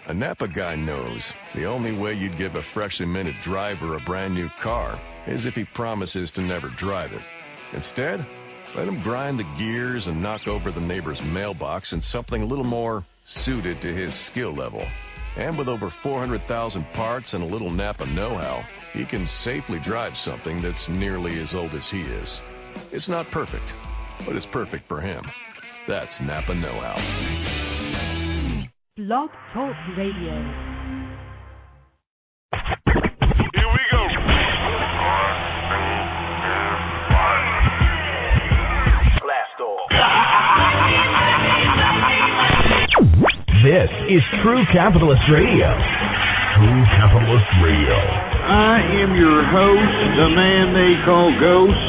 A Napa guy knows the only way you'd give a freshly minted driver a brand new car is if he promises to never drive it. Instead, let him grind the gears and knock over the neighbor's mailbox in something a little more suited to his skill level. And with over 400,000 parts and a little Napa know-how, he can safely drive something that's nearly as old as he is. It's not perfect, but it's perfect for him. That's Napa know-how. Blog Talk Radio. Here we go. Blast off. This is True Capitalist Radio. True Capitalist Radio. I am your host, the man they call Ghost.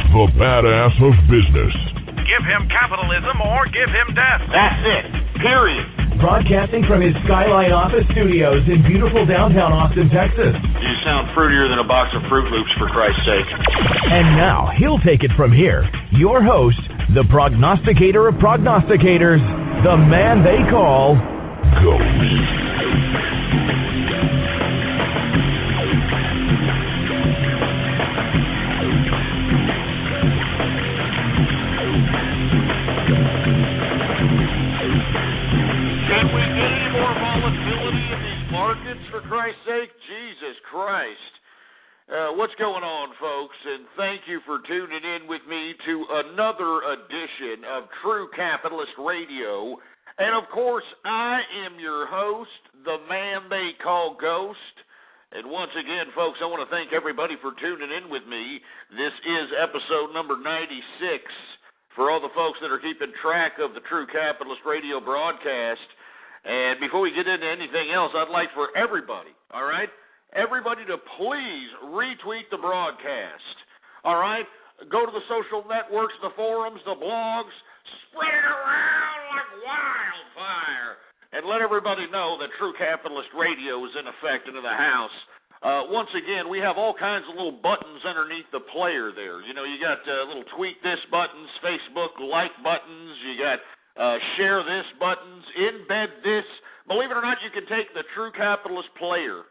The badass of business. Give him capitalism or give him death. That's it. Period. Broadcasting from his Skyline office studios in beautiful downtown Austin, Texas. You sound fruitier than a box of Fruit Loops, for Christ's sake. And now, he'll take it from here. Your host, the prognosticator of prognosticators, the man they call Ghost. For Christ's sake, Jesus Christ. What's going on, folks? And thank you for tuning in with me to another edition of True Capitalist Radio. And, of course, I am your host, the man they call Ghost. And once again, folks, I want to thank everybody for tuning in with me. This is episode number 96. For all the folks that are keeping track of the True Capitalist Radio broadcast. And before we get into anything else, I'd like for everybody, all right, everybody to please retweet the broadcast, all right? Go to the social networks, the forums, the blogs, spread it around like wildfire, and let everybody know that True Capitalist Radio is in effect into the house. Once again, we have all kinds of little buttons underneath the player there. You know, you got little tweet this buttons, Facebook like buttons, you got share this buttons, embed this. Believe it or not, you can take the True Capitalist player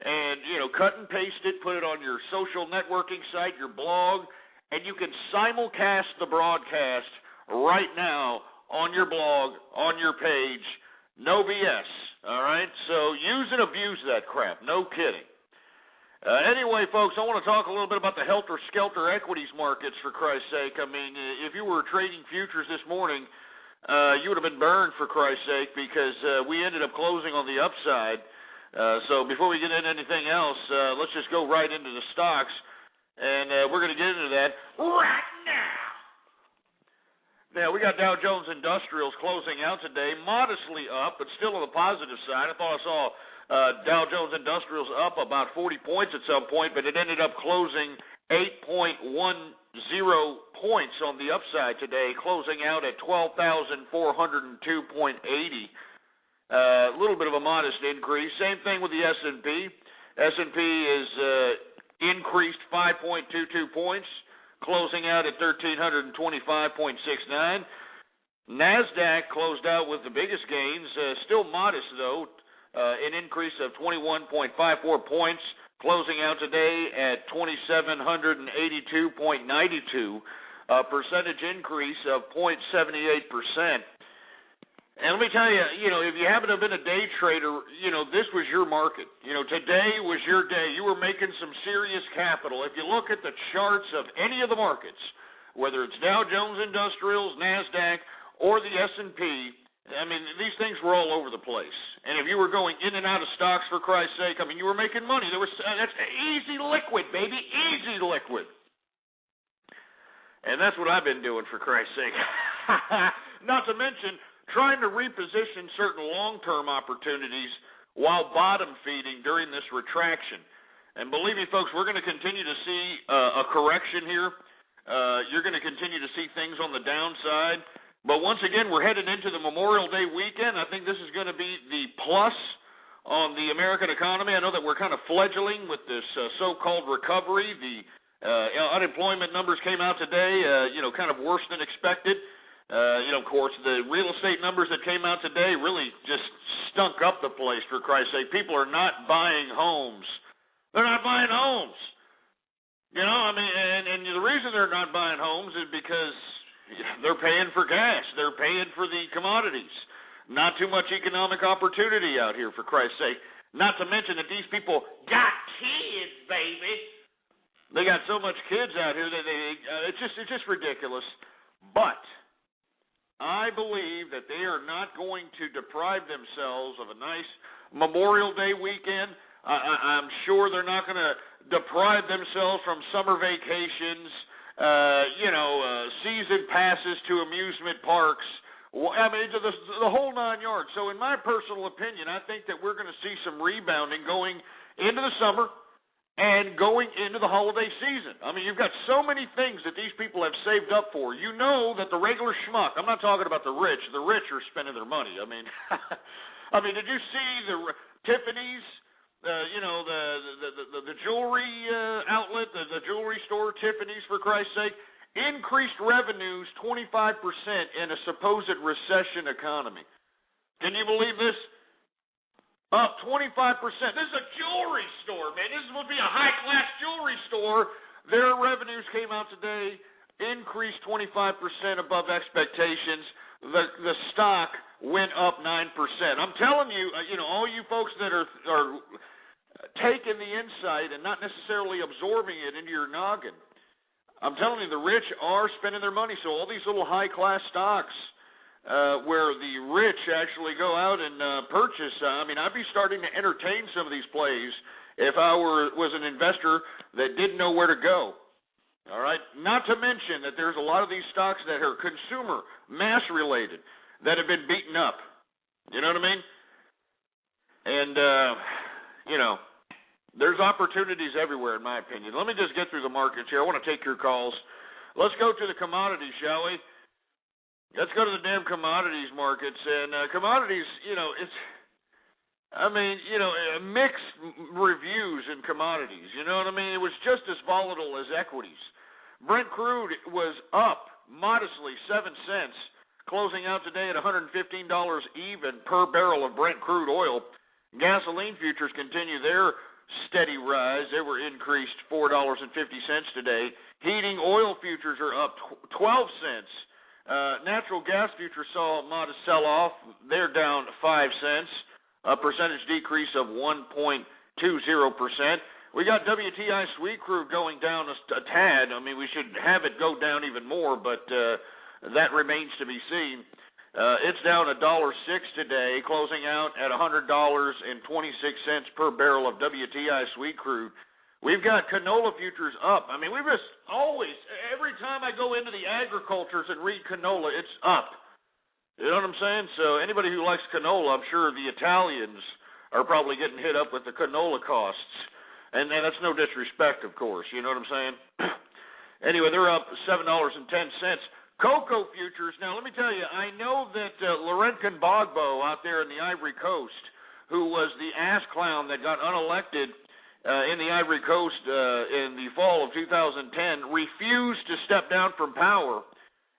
and, you know, cut and paste it, put it on your social networking site, your blog, and you can simulcast the broadcast right now on your blog, on your page. No BS, all right? So use and abuse that crap. No kidding. Anyway, folks, I want to talk a little bit about the helter-skelter equities markets, for Christ's sake. I mean, if you were trading futures this morning, you would have been burned, for Christ's sake, because we ended up closing on the upside. So before we get into anything else, let's just go right into the stocks, and we're going to get into that right now. Now, we got Dow Jones Industrials closing out today, modestly up, but still on the positive side. I thought I saw Dow Jones Industrials up about 40 points at some point, but it ended up closing 8.10 points on the upside today, closing out at 12,402.80. A little bit of a modest increase. Same thing with the S&P. S&P is increased 5.22 points, closing out at 1,325.69. NASDAQ closed out with the biggest gains, still modest though, an increase of 21.54 points, closing out today at 2,782.92, a percentage increase of 0.78%. And let me tell you, you know, if you happen to have been a day trader, you know, this was your market. You know, today was your day. You were making some serious capital. If you look at the charts of any of the markets, whether it's Dow Jones Industrials, NASDAQ, or the S&P, I mean, these things were all over the place. And if you were going in and out of stocks, for Christ's sake, I mean, you were making money. That's easy liquid, baby, easy liquid. And that's what I've been doing, for Christ's sake. Not to mention trying to reposition certain long-term opportunities while bottom feeding during this retraction. And believe me, folks, we're going to continue to see a correction here. You're going to continue to see things on the downside. But once again, we're headed into the Memorial Day weekend. I think this is going to be the plus on the American economy. I know that we're kind of fledgling with this so-called recovery. The unemployment numbers came out today, kind of worse than expected. Of course, the real estate numbers that came out today really just stunk up the place, for Christ's sake. People are not buying homes. They're not buying homes. And the reason they're not buying homes is because they're paying for gas. They're paying for the commodities. Not too much economic opportunity out here, for Christ's sake. Not to mention that these people got kids, baby. They got so much kids out here that it's just ridiculous. But I believe that they are not going to deprive themselves of a nice Memorial Day weekend. I'm sure they're not going to deprive themselves from summer vacations, season passes to amusement parks. The whole 9 yards. So in my personal opinion, I think that we're going to see some rebounding going into the summer and going into the holiday season. You've got so many things that these people have saved up for. You know that the regular schmuck, I'm not talking about the rich. The rich are spending their money. Did you see the Tiffany's, the jewelry outlet, the jewelry store, Tiffany's, for Christ's sake, increased revenues 25% in a supposed recession economy. Can you believe this? Up 25%. This is a jewelry store, man. This is supposed to be a high-class jewelry store. Their revenues came out today, increased 25% above expectations. The stock went up 9%. I'm telling you, all you folks that are taking the insight and not necessarily absorbing it into your noggin, I'm telling you, the rich are spending their money. So all these little high-class stocks, where the rich actually go out and purchase. I'd be starting to entertain some of these plays if I was an investor that didn't know where to go. All right? Not to mention that there's a lot of these stocks that are consumer, mass-related, that have been beaten up. You know what I mean? And, there's opportunities everywhere, in my opinion. Let me just get through the markets here. I want to take your calls. Let's go to the commodities, shall we? Let's go to the damn commodities markets. And commodities, mixed reviews in commodities. You know what I mean? It was just as volatile as equities. Brent crude was up modestly 7 cents, closing out today at $115 even per barrel of Brent crude oil. Gasoline futures continue their steady rise. They were increased $4.50 today. Heating oil futures are up 12 cents. Natural gas futures saw a modest sell-off. They're down 5 cents, a percentage decrease of 1.20%. We got WTI sweet crude going down a tad. We should have it go down even more, but that remains to be seen. It's down $1.06 today, closing out at $100.26 per barrel of WTI sweet crude. We've got canola futures up. We've just always, every time I go into the agricultures and read canola, it's up. You know what I'm saying? So anybody who likes canola, I'm sure the Italians are probably getting hit up with the canola costs. And that's no disrespect, of course. You know what I'm saying? Anyway, they're up $7.10. Cocoa futures. Now, let me tell you, I know that Laurent Gbagbo out there in the Ivory Coast, who was the ass clown that got unelected in the Ivory Coast in the fall of 2010, refused to step down from power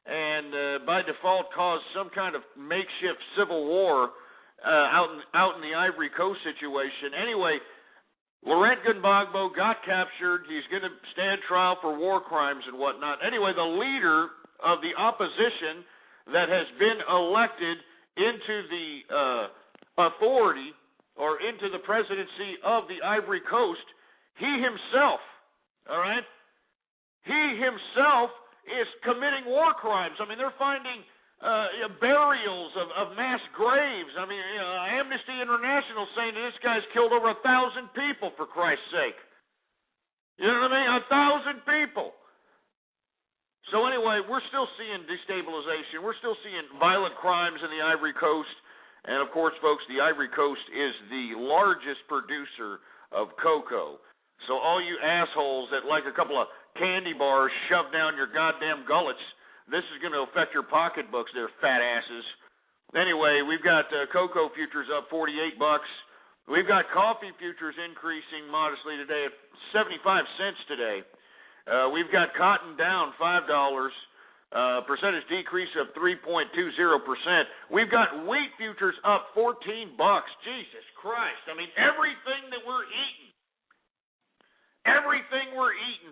and by default caused some kind of makeshift civil war out in the Ivory Coast situation. Anyway, Laurent Gbagbo got captured. He's going to stand trial for war crimes and whatnot. Anyway, the leader of the opposition that has been elected into the authority or into the presidency of the Ivory Coast, he himself, all right, he himself is committing war crimes. They're finding burials of mass graves. Amnesty International saying that this guy's killed over 1,000 people, for Christ's sake. You know what I mean? 1,000 people. So anyway, we're still seeing destabilization. We're still seeing violent crimes in the Ivory Coast. And, of course, folks, the Ivory Coast is the largest producer of cocoa. So all you assholes that like a couple of candy bars shoved down your goddamn gullets, this is going to affect your pocketbooks, there fat asses. Anyway, we've got cocoa futures up $48. We've got coffee futures increasing modestly today at 75 cents today. We've got cotton down $5. Percentage decrease of 3.20%. We've got wheat futures up $14. Jesus Christ. I mean, everything we're eating,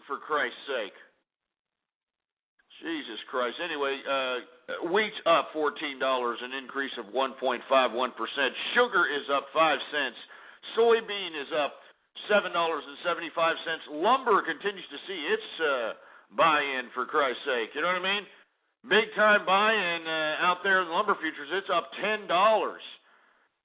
for Christ's sake. Jesus Christ. Anyway, wheat's up $14, an increase of 1.51%. Sugar is up 5 cents. Soybean is up $7.75. Lumber continues to see its buy-in, for Christ's sake. You know what I mean? Big time buy-in out there in the lumber futures. It's up $10.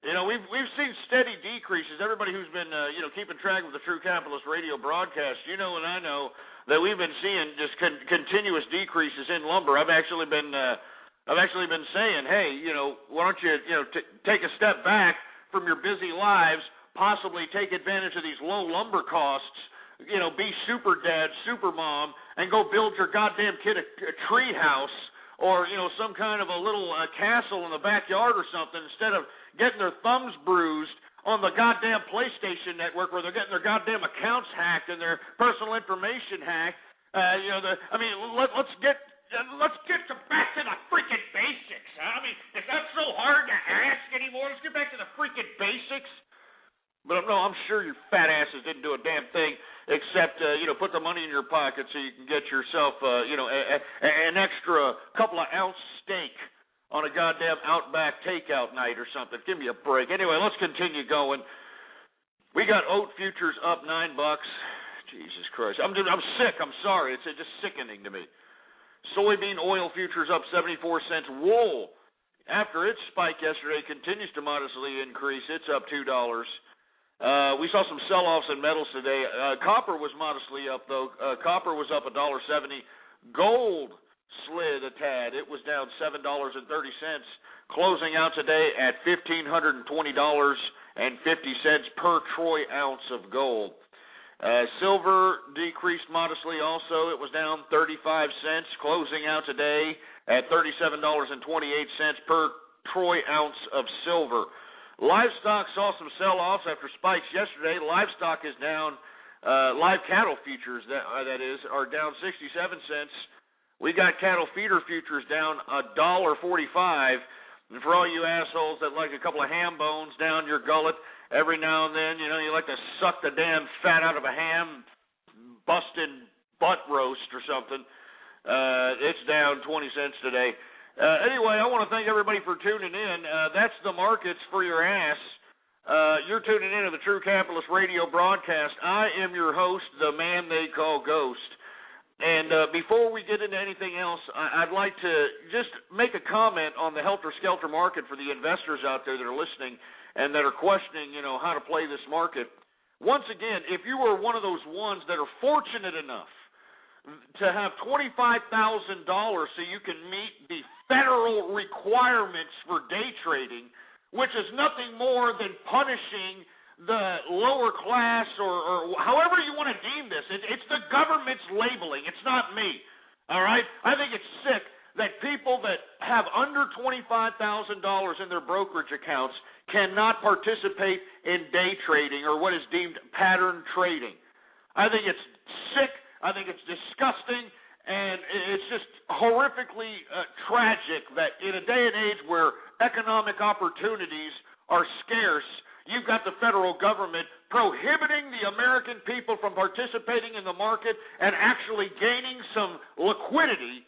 You know, we've seen steady decreases. Everybody who's been keeping track of the True Capitalist Radio broadcast, you know and I know that we've been seeing just continuous decreases in lumber. I've actually been saying, hey, why don't you take a step back from your busy lives, possibly take advantage of these low lumber costs. Be super dad, super mom, and go build your goddamn kid a tree house or, some kind of a little castle in the backyard or something instead of getting their thumbs bruised on the goddamn PlayStation Network where they're getting their goddamn accounts hacked and their personal information hacked. Let's get back to the freaking basics. Huh? I mean, is that so hard to ask anymore? Let's get back to the freaking basics. But no, I'm sure your fat asses didn't do a damn thing except, put the money in your pocket so you can get yourself, an extra couple of ounce steak on a goddamn Outback takeout night or something. Give me a break. Anyway, let's continue going. We got oat futures up $9. Jesus Christ. I'm sick. I'm sorry. It's just sickening to me. Soybean oil futures up 74 cents. Wool, after its spike yesterday, continues to modestly increase. It's up $2. We saw some sell-offs in metals today. Copper was modestly up, though. Copper was up $1.70. Gold slid a tad. It was down $7.30, closing out today at $1,520.50 per troy ounce of gold. Silver decreased modestly also. It was down 35 cents, closing out today at $37.28 per troy ounce of silver. Livestock saw some sell-offs after spikes yesterday. Livestock is down. Live cattle futures, that is, are down 67 cents. We got cattle feeder futures down $1.45. And for all you assholes that like a couple of ham bones down your gullet every now and then, you like to suck the damn fat out of a ham, busted butt roast or something, it's down 20 cents today. Anyway, I want to thank everybody for tuning in. That's the markets for your ass. You're tuning in to the True Capitalist Radio broadcast. I am your host, the man they call Ghost. And before we get into anything else, I'd like to just make a comment on the helter-skelter market for the investors out there that are listening and that are questioning, how to play this market. Once again, if you are one of those ones that are fortunate enough to have $25,000 so you can meet the federal requirements for day trading, which is nothing more than punishing the lower class or however you want to deem this. It's the government's labeling. It's not me. All right? I think it's sick that people that have under $25,000 in their brokerage accounts cannot participate in day trading or what is deemed pattern trading. I think it's sick. I think it's disgusting, and it's just horrifically tragic that in a day and age where economic opportunities are scarce, you've got the federal government prohibiting the American people from participating in the market and actually gaining some liquidity.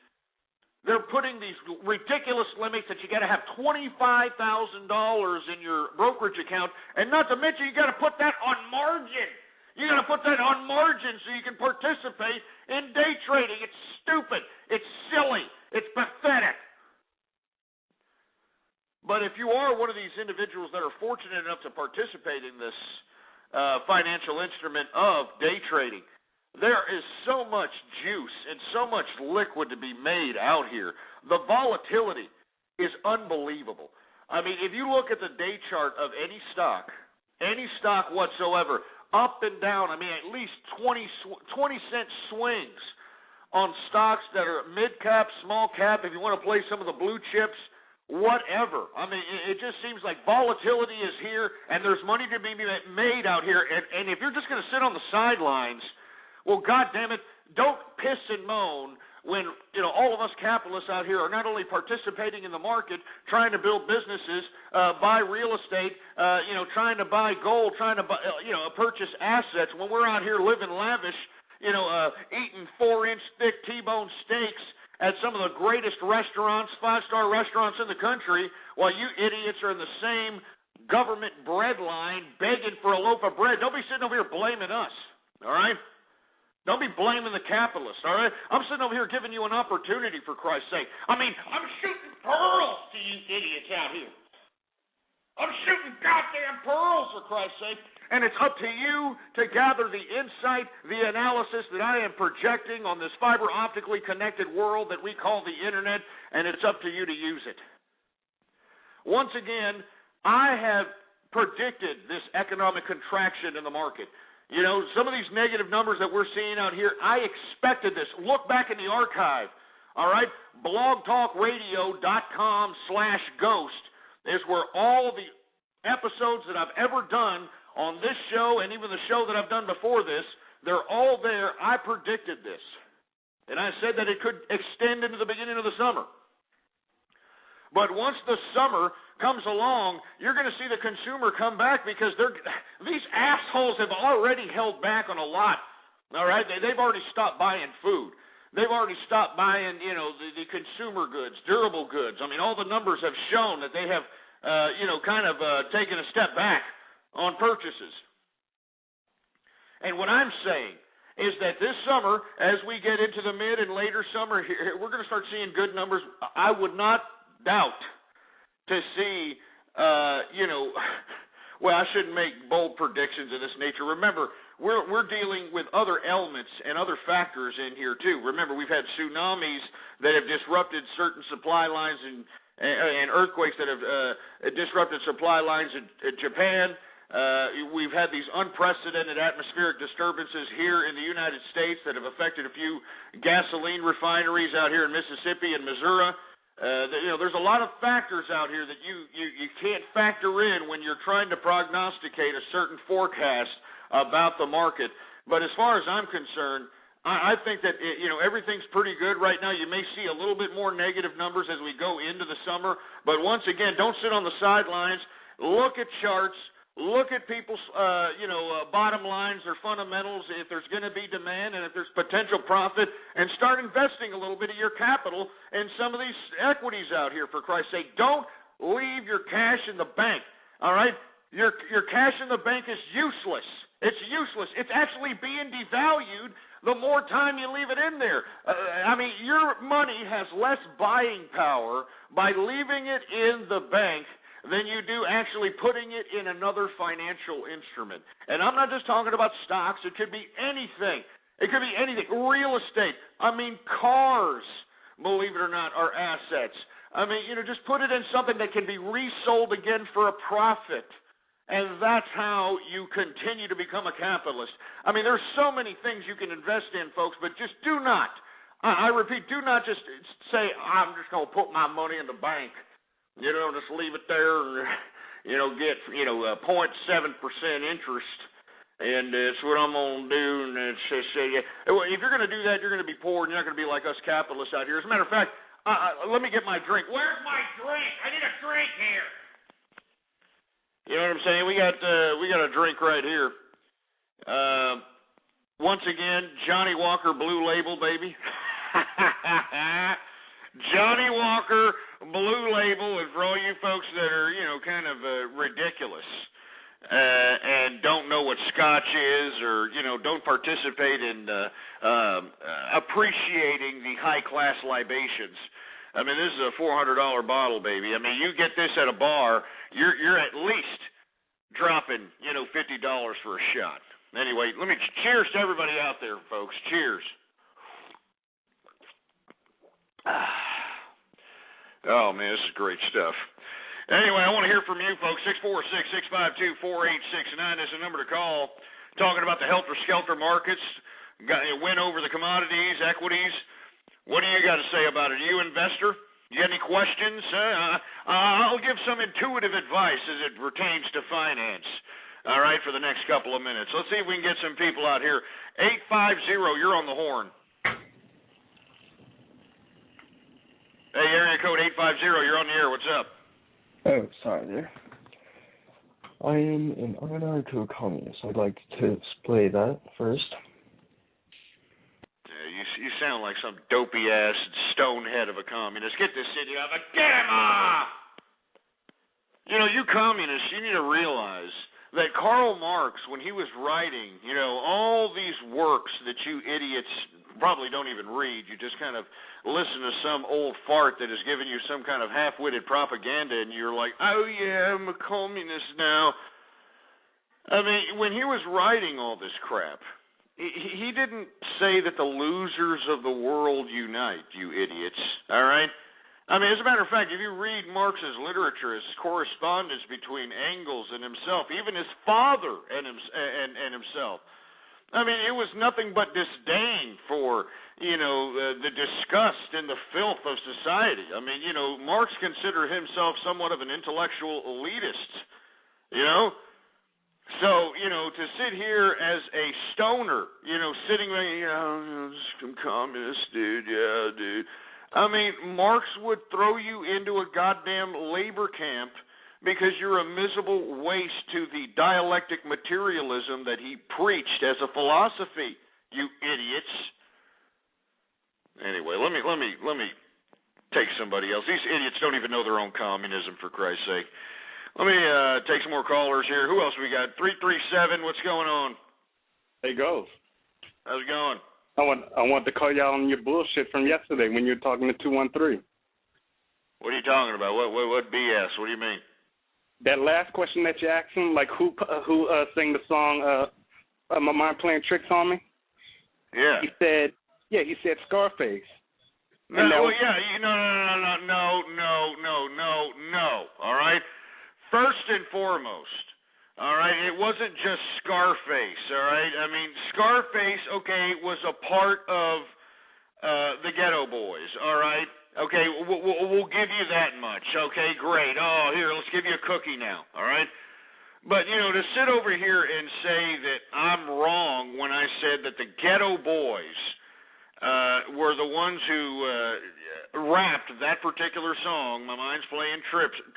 They're putting these ridiculous limits that you got to have $25,000 in your brokerage account, and not to mention you got to put that on margin. You got to put that on margin so you can participate in day trading. It's stupid. It's silly. It's pathetic. But if you are one of these individuals that are fortunate enough to participate in this financial instrument of day trading, there is so much juice and so much liquid to be made out here. The volatility is unbelievable. I mean, if you look at the day chart of any stock whatsoever, up and down, I mean, at least 20-cent swings on stocks that are mid-cap, small-cap, if you want to play some of the blue chips, whatever. I mean, it just seems like volatility is here, and there's money to be made out here. And if you're just going to sit on the sidelines, well, God damn it, don't piss and moan when, all of us capitalists out here are not only participating in the market, trying to build businesses, buy real estate, trying to buy gold, trying to buy, purchase assets, when we're out here living lavish, eating 4-inch thick T-bone steaks at some of the greatest restaurants, 5-star restaurants in the country, while you idiots are in the same government bread line begging for a loaf of bread. Don't be sitting over here blaming us, all right? Don't be blaming the capitalists, all right? I'm sitting over here giving you an opportunity, for Christ's sake. I mean, I'm shooting pearls to you idiots out here. I'm shooting goddamn pearls, for Christ's sake. And it's up to you to gather the insight, the analysis that I am projecting on this fiber optically connected world that we call the internet, and it's up to you to use it. Once again, I have predicted this economic contraction in the market. Some of these negative numbers that we're seeing out here, I expected this. Look back in the archive, all right? blogtalkradio.com/ghost is where all the episodes that I've ever done on this show and even the show that I've done before this, they're all there. I predicted this. And I said that it could extend into the beginning of the summer. But once the summer comes along, you're going to see the consumer come back because these assholes have already held back on a lot. All right, they've already stopped buying food. They've already stopped buying, the consumer goods, durable goods. I mean, all the numbers have shown that they have, taken a step back on purchases. And what I'm saying is that this summer, as we get into the mid and later summer here, we're going to start seeing good numbers. I would not doubt to see, I shouldn't make bold predictions of this nature. Remember, we're dealing with other elements and other factors in here too. Remember, we've had tsunamis that have disrupted certain supply lines and earthquakes that have disrupted supply lines in Japan. We've had these unprecedented atmospheric disturbances here in the United States that have affected a few gasoline refineries out here in Mississippi and Missouri. There's a lot of factors out here that you can't factor in when you're trying to prognosticate a certain forecast about the market. But as far as I'm concerned, I think that everything's pretty good right now. You may see a little bit more negative numbers as we go into the summer. But once again, don't sit on the sidelines. Look at charts. Look at people's, bottom lines or fundamentals if there's going to be demand and if there's potential profit, and start investing a little bit of your capital in some of these equities out here, for Christ's sake. Don't leave your cash in the bank, all right? Your cash in the bank is useless. It's useless. It's actually being devalued the more time you leave it in there. Your money has less buying power by leaving it in the bank than you do actually putting it in another financial instrument. And I'm not just talking about stocks. It could be anything. It could be anything. Real estate. Cars, believe it or not, are assets. Just put it in something that can be resold again for a profit. And that's how you continue to become a capitalist. There's so many things you can invest in, folks, but just do not, I repeat, do not just say, I'm just going to put my money in the bank. Just leave it there and, get, 0.7% interest. And it's what I'm going to do. And it's just, if you're going to do that, you're going to be poor, and you're not going to be like us capitalists out here. As a matter of fact, let me get my drink. Where's my drink? I need a drink here. You know what I'm saying? We got a drink right here. Once again, Johnny Walker Blue Label, baby. Johnny Walker Blue Label, and for all you folks that are, kind of ridiculous and don't know what Scotch is, or, don't participate in appreciating the high-class libations. This is a $400 bottle, baby. You get this at a bar, you're at least dropping, $50 for a shot. Anyway, cheers to everybody out there, folks. Cheers. Oh, man, this is great stuff. Anyway, I want to hear from you, folks. 646-652-4869 is the number to call. Talking about the helter-skelter markets, win over the commodities, equities. What do you got to say about it? Are you an investor? You got any questions? I'll give some intuitive advice as it pertains to finance, all right, for the next couple of minutes. Let's see if we can get some people out here. 850, you're on the horn. Hey, Greg, this is Johnny. I got a question for you. What do you think about the stock market? Because, you know, everything's pretty good right now. You invest in it? What do you got to say about it? Are you an investor? You got any questions? I'll give some intuitive advice as it pertains to finance. All right, for the next couple of minutes. Let's see if we can get some people out here. Hey, area code 850, you're on the air. What's up? Oh, sorry there. I am an anarcho communist. I'd like to display that first. You sound like some dopey-ass stonehead of a communist. Get this city out of it. Get him off! You know, you communists, you need to realize that Karl Marx, when he was writing, you know, all these works that you idiots probably don't even read, you just kind of listen to some old fart that is giving you some kind of half-witted propaganda, and you're like, oh yeah, I'm a communist now. I mean, when he was writing all this crap, he didn't say that the losers of the world unite, you idiots, all right? I mean, as a matter of fact, if you read Marx's literature, his correspondence between Engels and himself, even his father and himself, I mean, it was nothing but disdain for, you know, the disgust and the filth of society. I mean, you know, Marx considered himself somewhat of an intellectual elitist, you know? So, you know, to sit here as a stoner, you know, sitting there, you know, some communist dude, yeah, dude. I mean, Marx would throw you into a goddamn labor camp because you're a miserable waste to the dialectic materialism that he preached as a philosophy, you idiots. Anyway, let me take somebody else. These idiots don't even know their own communism, for Christ's sake. Let me take some more callers here. Who else we got? 337, what's going on? Hey, Ghost. How's it going? I want to call y'all on your bullshit from yesterday when you were talking to 213. What are you talking about? What BS? What do you mean? That last question that you asked him, like who sang the song "My Mind Playing Tricks on Me"? Yeah. He said Scarface. No, no. All right. First and foremost, all right, it wasn't just Scarface, all right? I mean, Scarface, okay, was a part of the Ghetto Boys, all right? Okay, we'll give you that much, okay, great. Oh, here, let's give you a cookie now, all right? But, you know, to sit over here and say that I'm wrong when I said that the Ghetto Boys were the ones who rapped that particular song, My Mind's Playing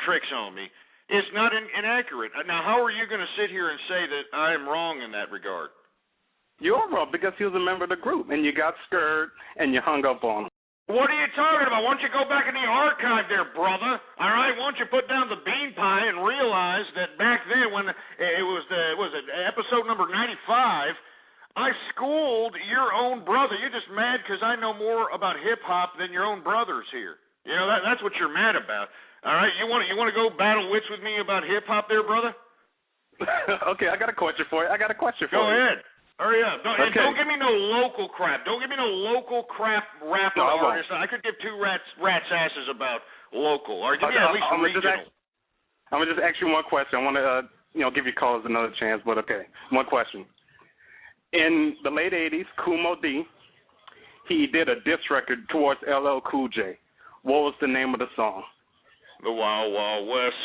Tricks on Me, it's not inaccurate. Now, how are you going to sit here and say that I am wrong in that regard? You're wrong because he was a member of the group, and you got scared, and you hung up on him. What are you talking about? Why don't you go back in the archive there, brother? All right, why don't you put down the bean pie and realize that back then when it was episode number 95, I schooled your own brother. You're just mad because I know more about hip-hop than your own brothers here. You know, that's what you're mad about. All right, you want to go battle wits with me about hip-hop there, brother? Okay, I got a question for you. Go ahead. Hurry up. Don't give me no local crap. Don't give me no local crap rapper artist. I could give two rats' asses about local. Or give me at least regional. I'm going to just ask you one question. I want to give you callers another chance, but okay. One question. In the late 80s, Kumo D, he did a diss record towards LL Cool J. What was the name of the song? The Wild Wild West.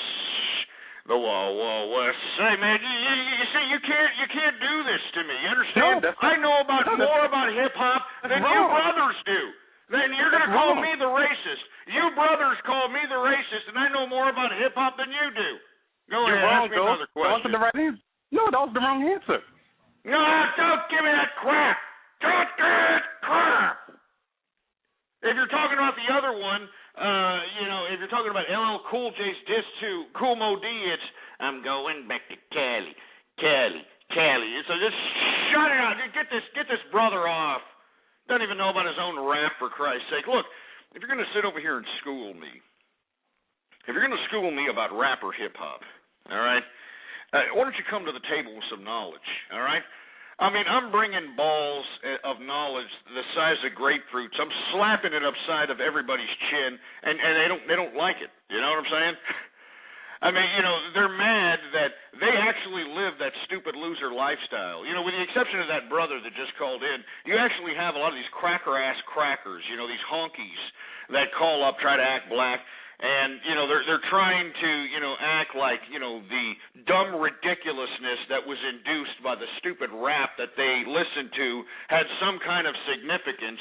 The Wild Wild West. Hey man, you see, you can't do this to me. You understand? No, I know more about hip hop than you brothers do. Then you're gonna call me the racist. You brothers call me the racist, and I know more about hip hop than you do. Go ahead, ask me another question. That wasn't the right answer. No, that was the wrong answer. No, don't give me that crap. Don't give me that crap. If you're talking about the other one, if you're talking about LL Cool J's diss to Kool Moe Dee, it's I'm going back to Cali. So just shut it out. Get this brother off. Doesn't even know about his own rap, for Christ's sake. Look, if you're going to sit over here and school me, about rap or hip-hop, all right, why don't you come to the table with some knowledge, all right? I mean, I'm bringing balls of knowledge the size of grapefruits. I'm slapping it upside of everybody's chin, and they don't like it. You know what I'm saying? I mean, they're mad that they actually live that stupid loser lifestyle. With the exception of that brother that just called in, you actually have a lot of these cracker-ass crackers, these honkies that call up, try to act black. And, they're trying to, act like, the dumb ridiculousness that was induced by the stupid rap that they listened to had some kind of significance,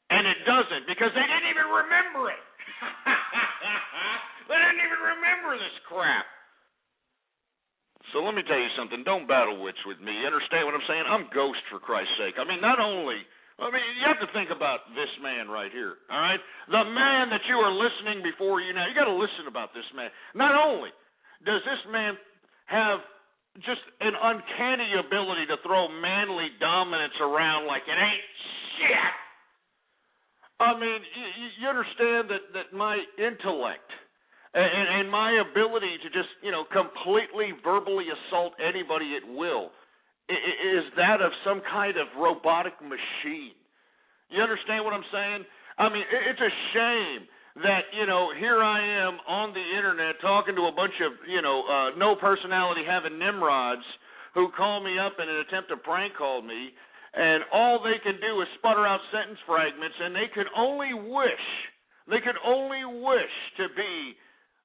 and it doesn't because they didn't even remember it. They didn't even remember this crap. So let me tell you something. Don't battle wits with me. You understand what I'm saying? I'm Ghost, for Christ's sake. I mean, you have to think about this man right here, all right? The man that you are listening before you now. You got to listen about this man. Not only does this man have just an uncanny ability to throw manly dominance around like it ain't shit. I mean, you understand that my intellect and my ability to just, completely verbally assault anybody at will is that of some kind of robotic machine. You understand what I'm saying? I mean, it's a shame that, here I am on the internet talking to a bunch of, no personality having nimrods who call me up in an attempt to prank call me, and all they can do is sputter out sentence fragments, and they could only wish to be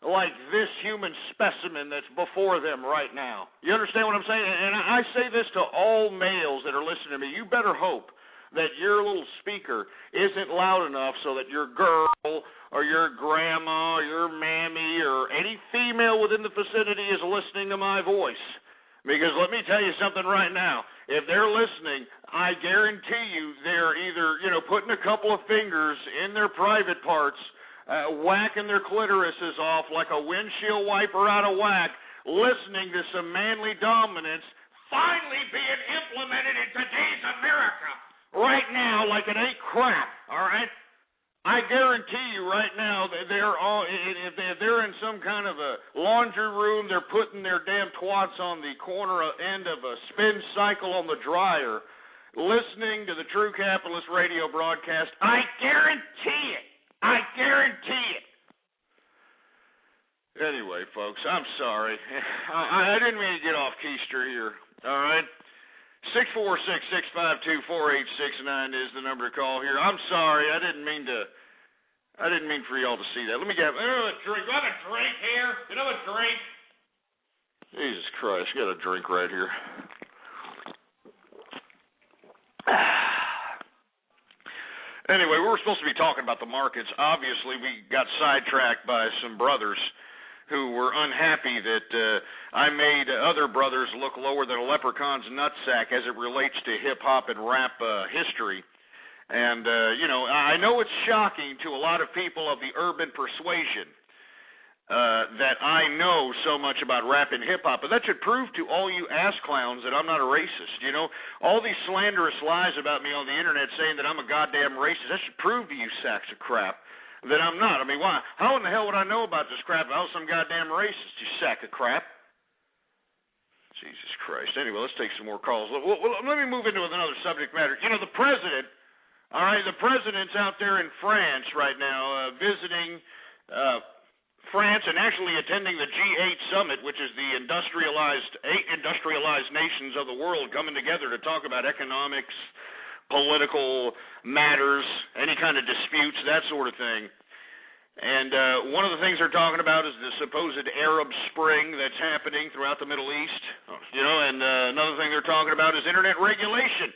like this human specimen that's before them right now. You understand what I'm saying? And I say this to all males that are listening to me. You better hope that your little speaker isn't loud enough so that your girl or your grandma or your mammy or any female within the vicinity is listening to my voice. Because let me tell you something right now. If they're listening, I guarantee you they're either, putting a couple of fingers in their private parts, whacking their clitorises off like a windshield wiper out of whack, listening to some manly dominance finally being implemented in today's America right now like it ain't crap, all right? I guarantee you right now that if they're in some kind of a laundry room, they're putting their damn twats on the corner end of a spin cycle on the dryer, listening to the True Capitalist radio broadcast. I guarantee it. I guarantee it. Anyway, folks, I'm sorry. I didn't mean to get off keister here, all right? 646-652-4869 is the number to call here. I'm sorry. I didn't mean for y'all to see that. Let me get a drink. Do I have a drink here? You have a drink? Jesus Christ, got a drink right here. Anyway, we were supposed to be talking about the markets. Obviously, we got sidetracked by some brothers who were unhappy that I made other brothers look lower than a leprechaun's nutsack as it relates to hip-hop and rap history. And, I know it's shocking to a lot of people of the urban persuasion that I know so much about rap and hip-hop, but that should prove to all you ass clowns that I'm not a racist. All these slanderous lies about me on the internet saying that I'm a goddamn racist, that should prove to you sacks of crap that I'm not. I mean, why? How in the hell would I know about this crap if I was some goddamn racist, you sack of crap? Jesus Christ. Anyway, let's take some more calls. Well, let me move into another subject matter. The president, all right, the president's out there in France right now visiting France and actually attending the G8 summit, which is the eight industrialized nations of the world coming together to talk about economics, political matters, any kind of disputes, that sort of thing. And one of the things they're talking about is the supposed Arab Spring that's happening throughout the Middle East. And another thing they're talking about is internet regulation.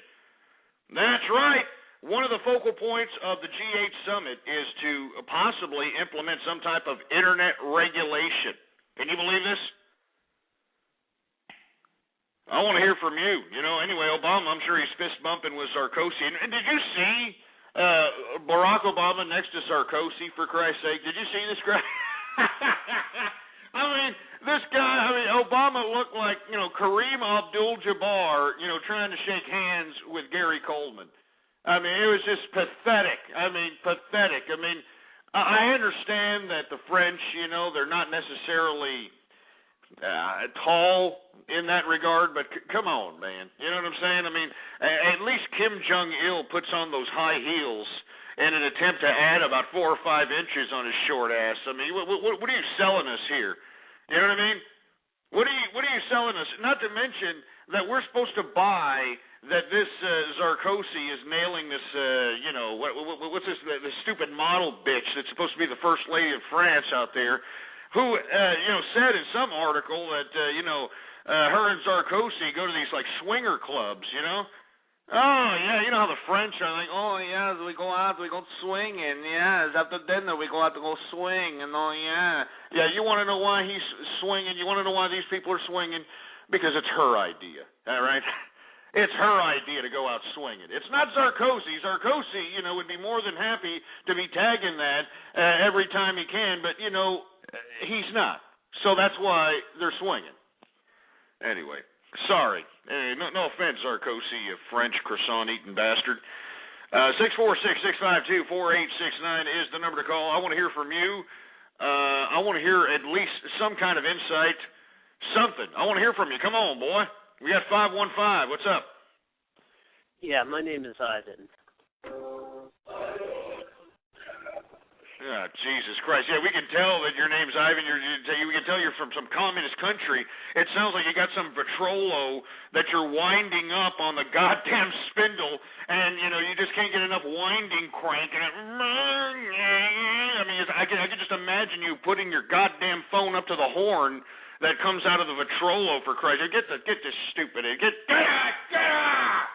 That's right. One of the focal points of the G8 summit is to possibly implement some type of internet regulation. Can you believe this? I want to hear from you. Anyway, Obama, I'm sure he's fist bumping with Sarkozy. And did you see Barack Obama next to Sarkozy, for Christ's sake? Did you see this guy? This guy, Obama looked like, Kareem Abdul-Jabbar, trying to shake hands with Gary Coleman. It was just pathetic. Pathetic. I understand that the French, they're not necessarily tall in that regard, but come on, man. You know what I'm saying? At least Kim Jong-il puts on those high heels in an attempt to add about 4 or 5 inches on his short ass. What are you selling us here? You know what I mean? What are you selling us? Not to mention that we're supposed to buy that this Sarkozy is nailing this, what's this, the stupid model bitch that's supposed to be the first lady of France out there, who, said in some article that, her and Sarkozy go to these, like, swinger clubs, Oh, yeah, you know how the French are like, oh, yeah, we go out, we go swinging, yes, after dinner we go out to go swing, and oh, yeah. Yeah, you want to know why he's swinging, you want to know why these people are swinging? Because it's her idea, all right? It's her idea to go out swinging. It's not Sarkozy. Sarkozy, you know, would be more than happy to be tagging that every time he can, but, you know, he's not. So that's why they're swinging. Anyway. Sorry. No offense, Sarkozy, you French croissant-eating bastard. 646-652-4869 is the number to call. I want to hear from you. I want to hear at least some kind of insight, something. I want to hear from you. Come on, boy. We got 515. What's up? Yeah, my name is Ivan. Oh, Jesus Christ. Yeah, we can tell that your name's Ivan. We can tell you're from some communist country. It sounds like you got some Vitrollo that you're winding up on the goddamn spindle, and, you know, you just can't get enough winding crank. And I mean, I can just imagine you putting your goddamn phone up to the horn that comes out of the Vitrollo, for Christ. Get this stupid idiot. Get out!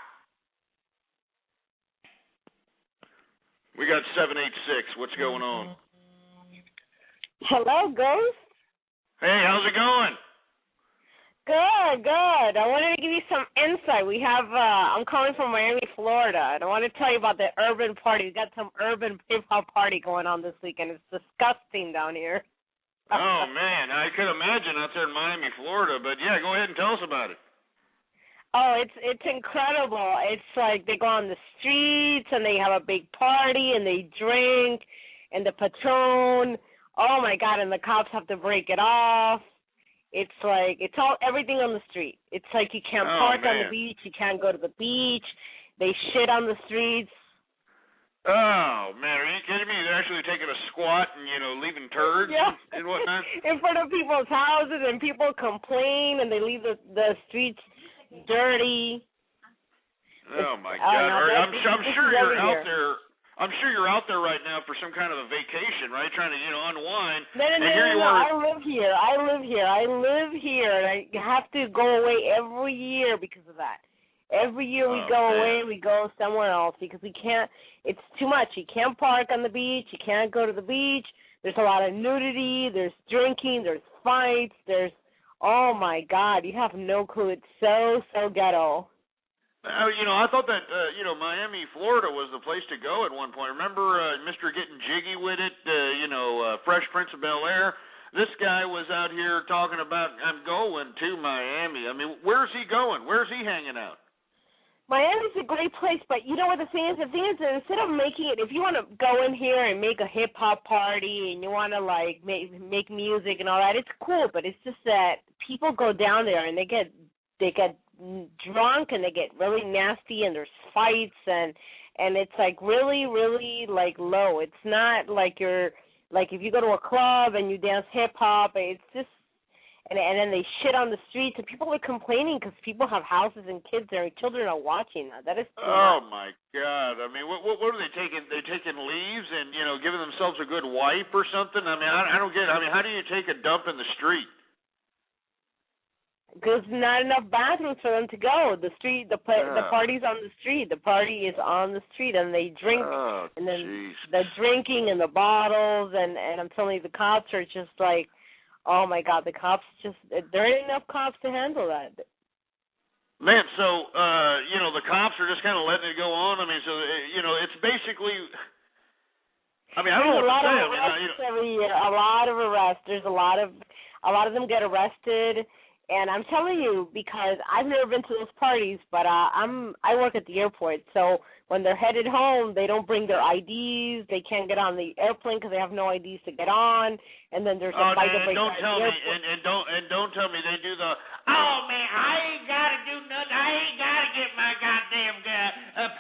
We got 786. What's going on? Hello, Ghost. Hey, how's it going? Good. I wanted to give you some insight. I'm calling from Miami, Florida, and I want to tell you about the urban party. We got some urban hip-hop party going on this weekend. It's disgusting down here. Oh, man, I could imagine out there in Miami, Florida, but yeah, go ahead and tell us about it. Oh, it's incredible. It's like they go on the streets and they have a big party and they drink and the Patron. Oh my God! And the cops have to break it off. It's like everything on the street. It's like you can't park on the beach. You can't go to the beach. They shit on the streets. Oh man, are you kidding me? They're actually taking a squat and leaving turds and whatnot in front of people's houses, and people complain and they leave the streets dirty. Oh my God! I'm sure you're out there. I'm sure you're out there right now for some kind of a vacation, right? Trying to unwind. No. I live here, and I have to go away every year because of that. Every year we go away, we go somewhere else because we can't. It's too much. You can't park on the beach. You can't go to the beach. There's a lot of nudity. There's drinking. There's fights. Oh, my God, you have no clue. It's so ghetto. I thought that, Miami, Florida was the place to go at one point. Remember Mr. Getting Jiggy with it, Fresh Prince of Bel-Air? This guy was out here talking about, I'm going to Miami. I mean, where's he going? Where's he hanging out? Miami's a great place, but you know what the thing is? The thing is that instead of making it, if you want to go in here and make a hip-hop party and you want to, like, make music and all that, it's cool, but it's just that people go down there and they get drunk and they get really nasty and there's fights and it's, like, really, really, like, low. It's not like you're, like, if you go to a club and you dance hip-hop, it's just, and then they shit on the streets, and people are complaining because people have houses and kids there, and children are watching that. That is too much. My God! I mean, what are they taking? They taking leaves and giving themselves a good wipe or something? I mean, I don't get it. I mean, how do you take a dump in the street? Because not enough bathrooms for them to go. The party's on the street. The party is on the street, and they drink, and then the drinking and the bottles, and I'm telling you, the cops are just like. Oh, my God, the cops there ain't enough cops to handle that. Man, so, the cops are just kind of letting it go on. I mean, so, it's basically, I mean, I don't know what to say. Every year, a lot of arrests. There's a lot of them get arrested. And I'm telling you, because I've never been to those parties, but I work at the airport, so when they're headed home, they don't bring their IDs. They can't get on the airplane because they have no IDs to get on. And then there's a fight at the airport. Don't tell me they do the. Oh man, I ain't gotta do nothing. I ain't gotta get my goddamn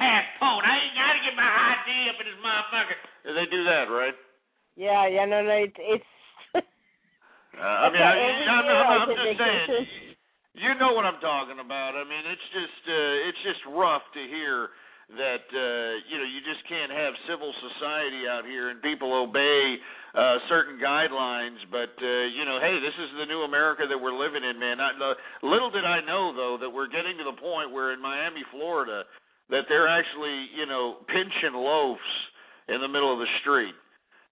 passport. I ain't gotta get my ID up in this motherfucker. They do that, right? Yeah, no, it's. I'm just saying. You know what I'm talking about. I mean, it's just rough to hear that you just can't have civil society out here and people obey certain guidelines. But hey, this is the new America that we're living in, man. Little did I know though that we're getting to the point where in Miami, Florida, that they're actually, pinching loaves in the middle of the street.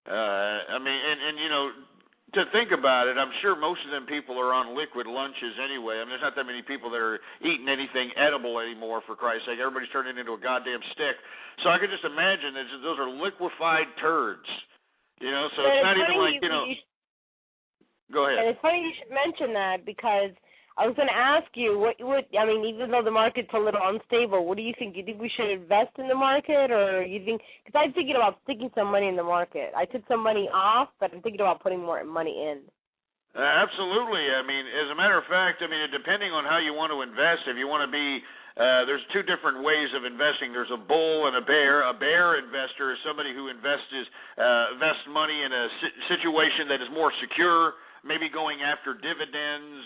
I mean, and to think about it, I'm sure most of them people are on liquid lunches anyway. I mean, there's not that many people that are eating anything edible anymore, for Christ's sake. Everybody's turning into a goddamn stick. So I could just imagine that those are liquefied turds. So it's not even like, Go ahead. And it's funny you should mention that, because I was going to ask you, even though the market's a little unstable, what do you think? You think we should invest in the market, or you think, because I'm thinking about sticking some money in the market. I took some money off, but I'm thinking about putting more money in. Absolutely. I mean, as a matter of fact, depending on how you want to invest, if you want to be, there's two different ways of investing. There's a bull and a bear. A bear investor is somebody who invests money in a situation that is more secure, maybe going after dividends,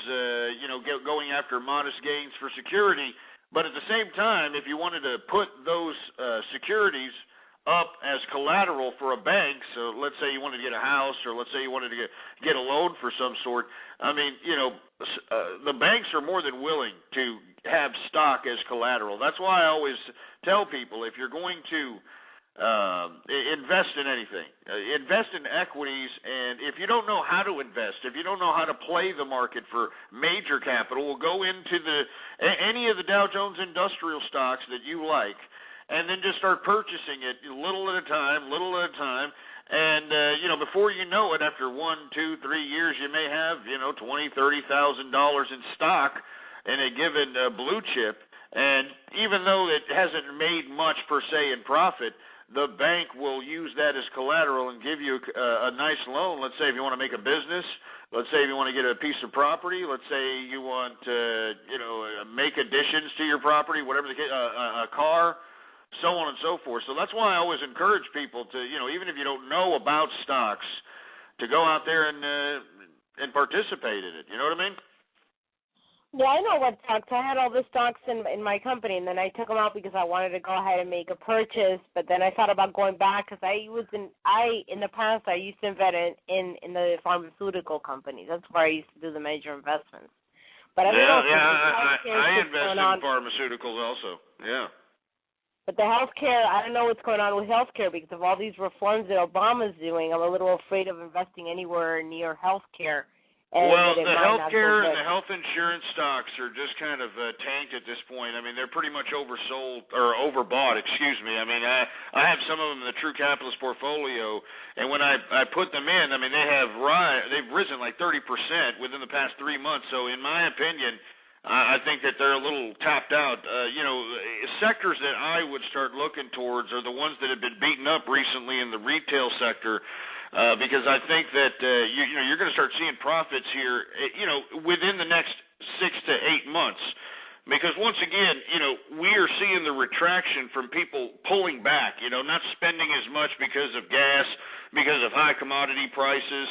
going after modest gains for security. But at the same time, if you wanted to put those securities up as collateral for a bank, so let's say you wanted to get a house, or let's say you wanted to get a loan for some sort, the banks are more than willing to have stock as collateral. That's why I always tell people, if you're going to invest in anything, invest in equities, and if you don't know how to invest, if you don't know how to play the market for major capital, we'll go into any of the Dow Jones Industrial stocks that you like, and then just start purchasing it little at a time, and before you know it, after 1, 2, 3 years, you may have $20,000, $30,000 in stock in a given blue chip, and even though it hasn't made much per se in profit, the bank will use that as collateral and give you a nice loan. Let's say if you want to make a business, let's say if you want to get a piece of property, let's say you want to, make additions to your property, whatever the case, a car, so on and so forth. So that's why I always encourage people to, even if you don't know about stocks, to go out there and participate in it. You know what I mean? Yeah, I know what stocks. I had all the stocks in my company, and then I took them out because I wanted to go ahead and make a purchase. But then I thought about going back, because in the past I used to invest in the pharmaceutical companies. That's where I used to do the major investments. But I invest in pharmaceuticals also. Yeah. But the healthcare, I don't know what's going on with healthcare because of all these reforms that Obama's doing. I'm a little afraid of investing anywhere near healthcare. Well, the healthcare and the health insurance stocks are just kind of tanked at this point. I mean, they're pretty much oversold or overbought. Excuse me. I mean, I have some of them in the True Capitalist portfolio, and when I put them in, I mean, they've risen like 30% within the past 3 months. So, in my opinion, I think that they're a little tapped out. Sectors that I would start looking towards are the ones that have been beaten up recently in the retail sector. Because I think that you're going to start seeing profits here, within the next 6 to 8 months. Because once again, we are seeing the retraction from people pulling back, not spending as much because of gas, because of high commodity prices,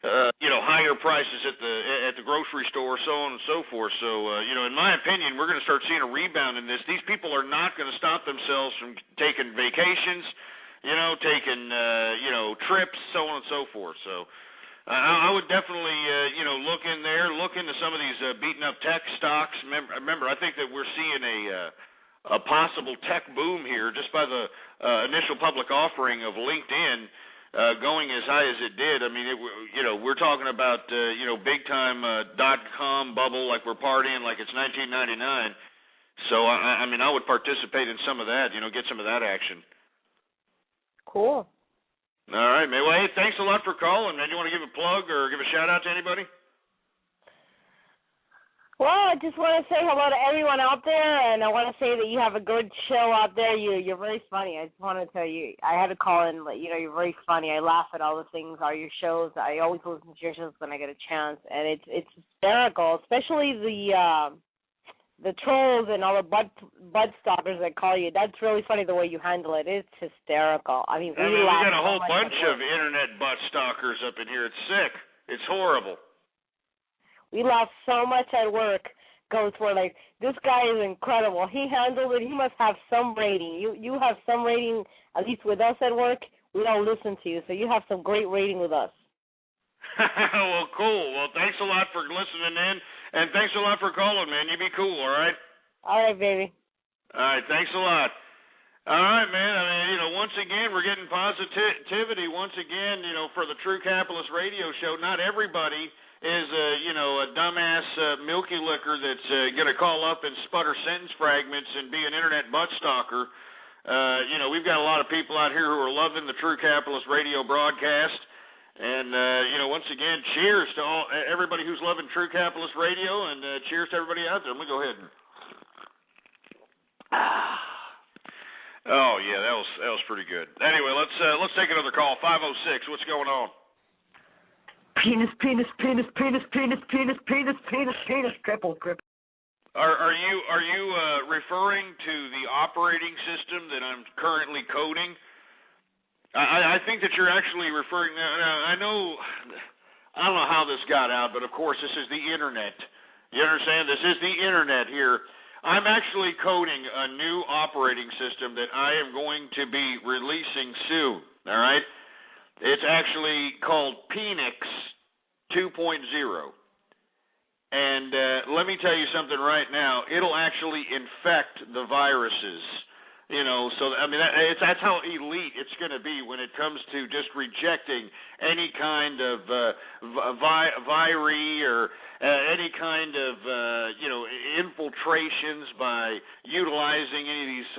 higher prices at the grocery store, so on and so forth. So, in my opinion, we're going to start seeing a rebound in this. These people are not going to stop themselves from taking vacations, taking, trips, so on and so forth. So I would definitely, look into some of these beaten up tech stocks. Remember, I think that we're seeing a possible tech boom here just by the initial public offering of LinkedIn going as high as it did. I mean, we're talking about, big time .com bubble, like we're partying like it's 1999. So, I mean, I would participate in some of that, get some of that action. Cool. All right, man. Well, hey, thanks a lot for calling, man. You want to give a plug or give a shout-out to anybody? Well, I just want to say hello to everyone out there, and I want to say that you have a good show out there. You're very funny. I just want to tell you, I had to call in, you're very funny. I laugh at all the things, all your shows. I always listen to your shows when I get a chance, and it's hysterical, especially the trolls and all the butt stalkers that call you. That's really funny the way you handle it. It's hysterical. I mean, we got a whole bunch of internet butt stalkers up in here. It's sick. It's horrible. We laugh so much at work. Goes for this guy is incredible. He handled it. He must have some rating. You have some rating, at least with us at work. We don't listen to you, so you have some great rating with us. Well, cool. Well, thanks a lot for listening in, and thanks a lot for calling, man. You be cool, all right? All right, baby. All right, thanks a lot. All right, man. I mean, once again, we're getting positivity. Once again, for the True Capitalist Radio Show, not everybody is, a dumbass milky licker that's going to call up and sputter sentence fragments and be an internet butt stalker. We've got a lot of people out here who are loving the True Capitalist Radio broadcast. And, once again, cheers to everybody who's loving True Capitalist Radio, and cheers to everybody out there. Let me go ahead and... Oh yeah, that was pretty good. Anyway, let's take another call. 506. What's going on? Penis. Cripple. Are you referring to the operating system that I'm currently coding? I think that you're actually referring. I don't know how this got out, but of course this is the internet. You understand? This is the internet here. I'm actually coding a new operating system that I am going to be releasing soon, all right? It's actually called Penix 2.0. And let me tell you something right now. It'll actually infect the viruses, that's how elite it's going to be when it comes to just rejecting any kind of virus or any kind of, infiltrations by utilizing any of these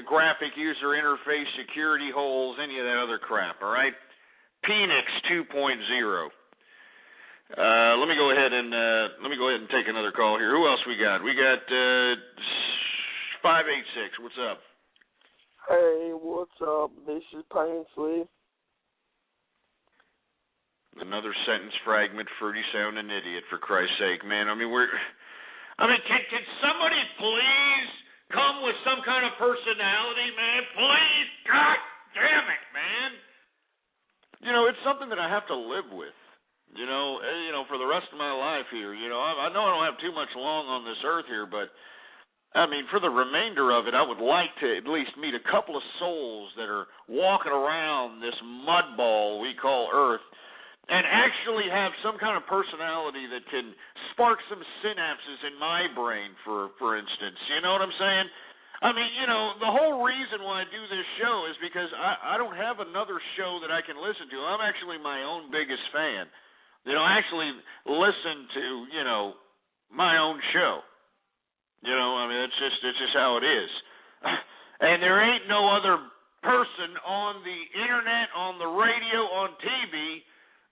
graphic user interface security holes, any of that other crap, all right? Penix 2.0. Let me go ahead and take another call here. Who else we got? We got 586. What's up? Hey, what's up? This is Painsley. Another sentence fragment, fruity sounding idiot, for Christ's sake, man. Can somebody please come with some kind of personality, man? Please, God damn it, man. It's something that I have to live with. For the rest of my life here. I know I don't have too much long on this earth here, but for the remainder of it, I would like to at least meet a couple of souls that are walking around this mud ball we call Earth and actually have some kind of personality that can spark some synapses in my brain, for instance. You know what I'm saying? The whole reason why I do this show is because I don't have another show that I can listen to. I'm actually my own biggest fan. I actually listen to, my own show. It's just how it is. And there ain't no other person on the internet, on the radio, on TV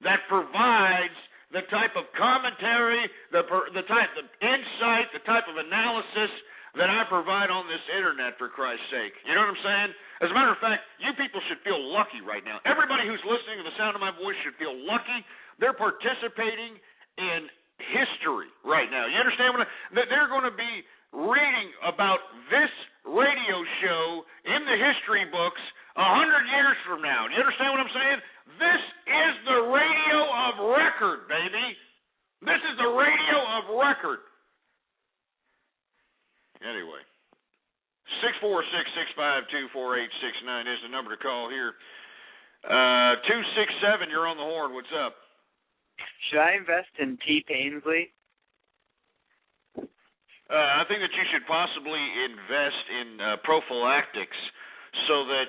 that provides the type of commentary, the type of insight, the type of analysis that I provide on this internet, for Christ's sake. You know what I'm saying? As a matter of fact, you people should feel lucky right now. Everybody who's listening to the sound of my voice should feel lucky. They're participating in history right now. You understand that they're going to be reading about this radio show in the history books 100 years from now. Do you understand what I'm saying? This is the radio of record, baby. This is the radio of record. Anyway, 646-652-4869 is the number to call here. 267, you're on the horn. What's up? Should I invest in T. Painsley? I think that you should possibly invest in prophylactics so that,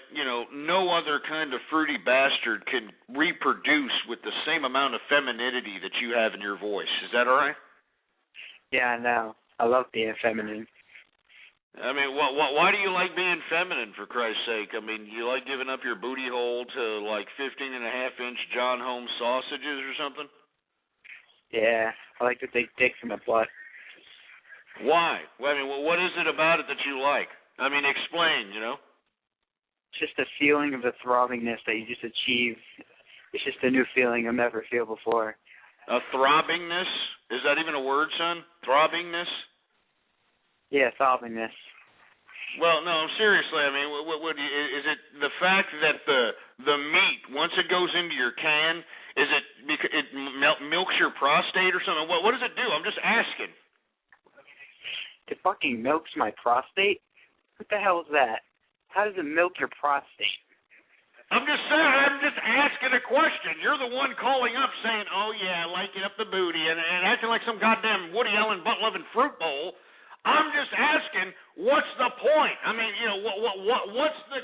no other kind of fruity bastard can reproduce with the same amount of femininity that you have in your voice. Is that all right? Yeah, I know. I love being feminine. Why do you like being feminine, for Christ's sake? You like giving up your booty hole to, 15.5-inch John Holmes sausages or something? Yeah, I like to take dicks in my butt. Why? What is it about it that you like? Explain, Just the feeling of the throbbingness that you just achieve. It's just a new feeling I've never feel before. A throbbingness? Is that even a word, son? Throbbingness? Yeah, throbbingness. Well, no, seriously. Is it the fact that the meat, once it goes into your can, is it because it milks your prostate or something? What does it do? I'm just asking. It fucking milks my prostate? What the hell is that? How does it milk your prostate? I'm just saying, I'm just asking a question. You're the one calling up saying, oh, yeah, I like it up the booty, and acting like some goddamn Woody Allen butt-loving fruit bowl. I'm just asking, what's the point? What's the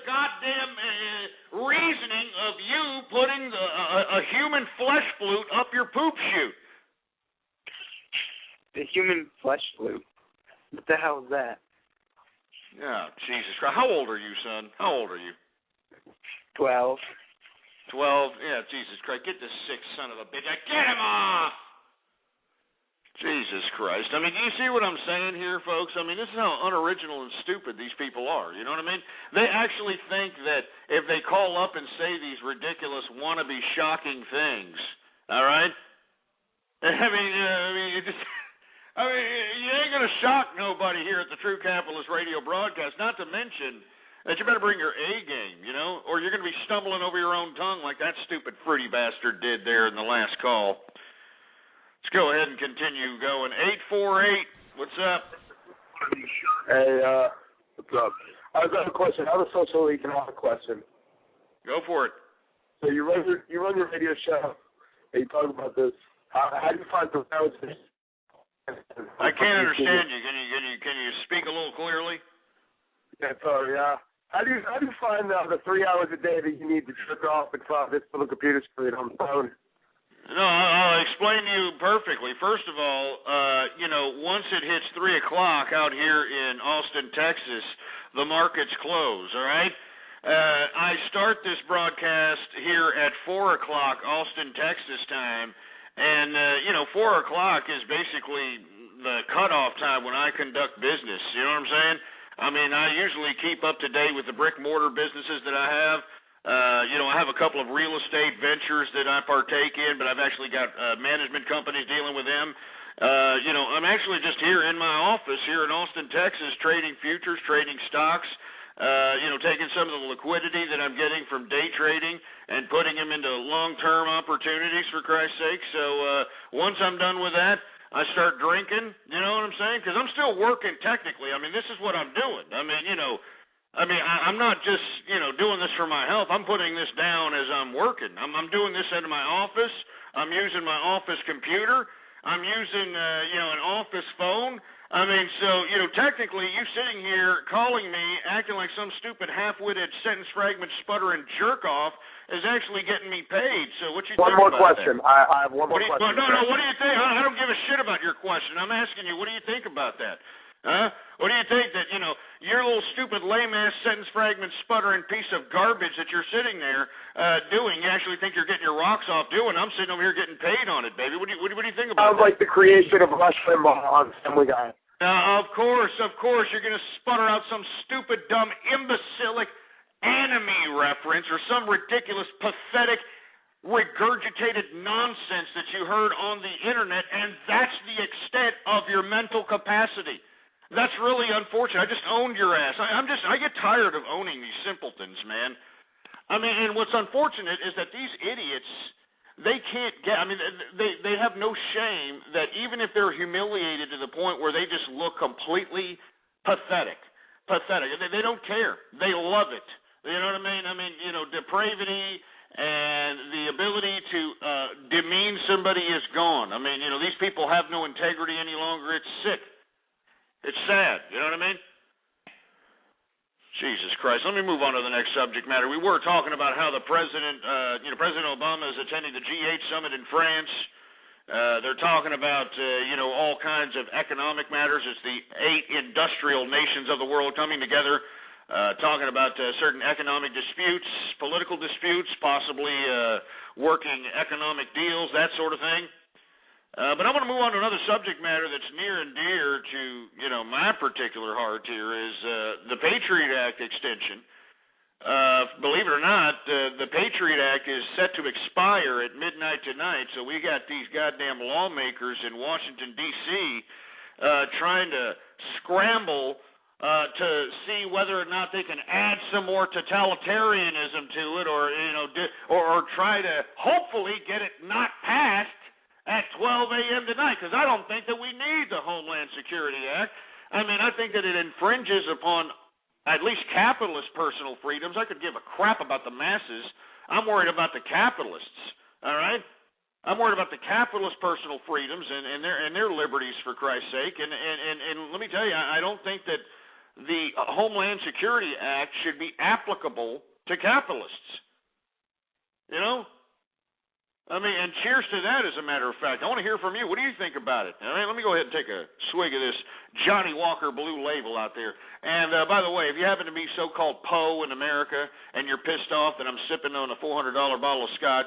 flesh loop. What the hell is that? Yeah, Jesus Christ. How old are you, son? How old are you? 12. 12? Yeah, Jesus Christ. Get this sick son of a bitch. Get him off! Jesus Christ. I mean, do you see what I'm saying here, folks? I mean, this is how unoriginal and stupid these people are. You know what I mean? They actually think that if they call up and say these ridiculous wannabe shocking things, all right? I mean, you ain't going to shock nobody here at the True Capitalist Radio broadcast, not to mention that you better bring your A game, you know, or you're going to be stumbling over your own tongue like that stupid fruity bastard did there in the last call. Let's go ahead and continue going. 848, what's up? Hey, what's up? I've got a question. I have a social economic question. Go for it. So you run your radio show, and you talk about this. How do you find the balance? I can't understand you. Can you speak a little clearly? Yeah, sorry. How do you find the 3 hours a day that you need to jerk off in front of this little computer screen on the phone? No, I'll explain to you perfectly. First of all, once it hits 3 o'clock out here in Austin, Texas, the markets close, all right? I start this broadcast here at 4 o'clock Austin, Texas time, and, 4 o'clock is basically the cutoff time when I conduct business. You know what I'm saying? I mean, I usually keep up to date with the brick-mortar businesses that I have. I have a couple of real estate ventures that I partake in, but I've actually got management companies dealing with them. I'm actually just here in my office here in Austin, Texas, trading futures, trading stocks, taking some of the liquidity that I'm getting from day trading and putting them into long-term opportunities, for Christ's sake. So once I'm done with that, I start drinking, you know what I'm saying? Because I'm still working technically. I mean, this is what I'm doing. I'm not just, doing this for my health. I'm putting this down as I'm working. I'm doing this out of my office. I'm using my office computer. I'm using, an office phone. Technically, you sitting here calling me, acting like some stupid half-witted sentence fragment sputtering jerk-off is actually getting me paid. So what you think about that? One more question. I have one more question. No, what do you think? I don't give a shit about your question. I'm asking you, what do you think about that? Huh? What do you think that, your little stupid lame-ass sentence fragment sputtering piece of garbage that you're sitting there doing, you actually think you're getting your rocks off doing? I'm sitting over here getting paid on it, baby. What do you think about that? Sounds like the creation of Rush Limbaugh on Family Guy. Of course, you're going to sputter out some stupid, dumb, imbecilic anime reference or some ridiculous, pathetic, regurgitated nonsense that you heard on the internet, and that's the extent of your mental capacity. That's really unfortunate. I just owned your ass. I get tired of owning these simpletons, man. And what's unfortunate is that these idiots, they can't get, they have no shame that even if they're humiliated to the point where they just look completely pathetic, they don't care. They love it. You know what I mean? Depravity and the ability to demean somebody is gone. These people have no integrity any longer. It's sick. It's sad, you know what I mean? Jesus Christ. Let me move on to the next subject matter. We were talking about how the President Obama is attending the G8 summit in France. They're talking about, all kinds of economic matters. It's the 8 industrial nations of the world coming together, talking about certain economic disputes, political disputes, possibly working economic deals, that sort of thing. But I want to move on to another subject matter that's near and dear to, my particular heart here is the Patriot Act extension. Believe it or not, the Patriot Act is set to expire at midnight tonight, so we got these goddamn lawmakers in Washington, D.C. Trying to scramble to see whether or not they can add some more totalitarianism to it or try to hopefully get it not passed at 12 a.m. tonight, because I don't think that we need the Homeland Security Act. I think that it infringes upon at least capitalist personal freedoms. I could give a crap about the masses. I'm worried about the capitalists, all right? I'm worried about the capitalist personal freedoms and their liberties, for Christ's sake. And let me tell you, I don't think that the Homeland Security Act should be applicable to capitalists. I mean, and cheers to that, as a matter of fact. I want to hear from you. What do you think about it? All right, let me go ahead and take a swig of this Johnny Walker Blue Label out there. And, by the way, if you happen to be so-called Poe in America and you're pissed off that I'm sipping on a $400 bottle of scotch,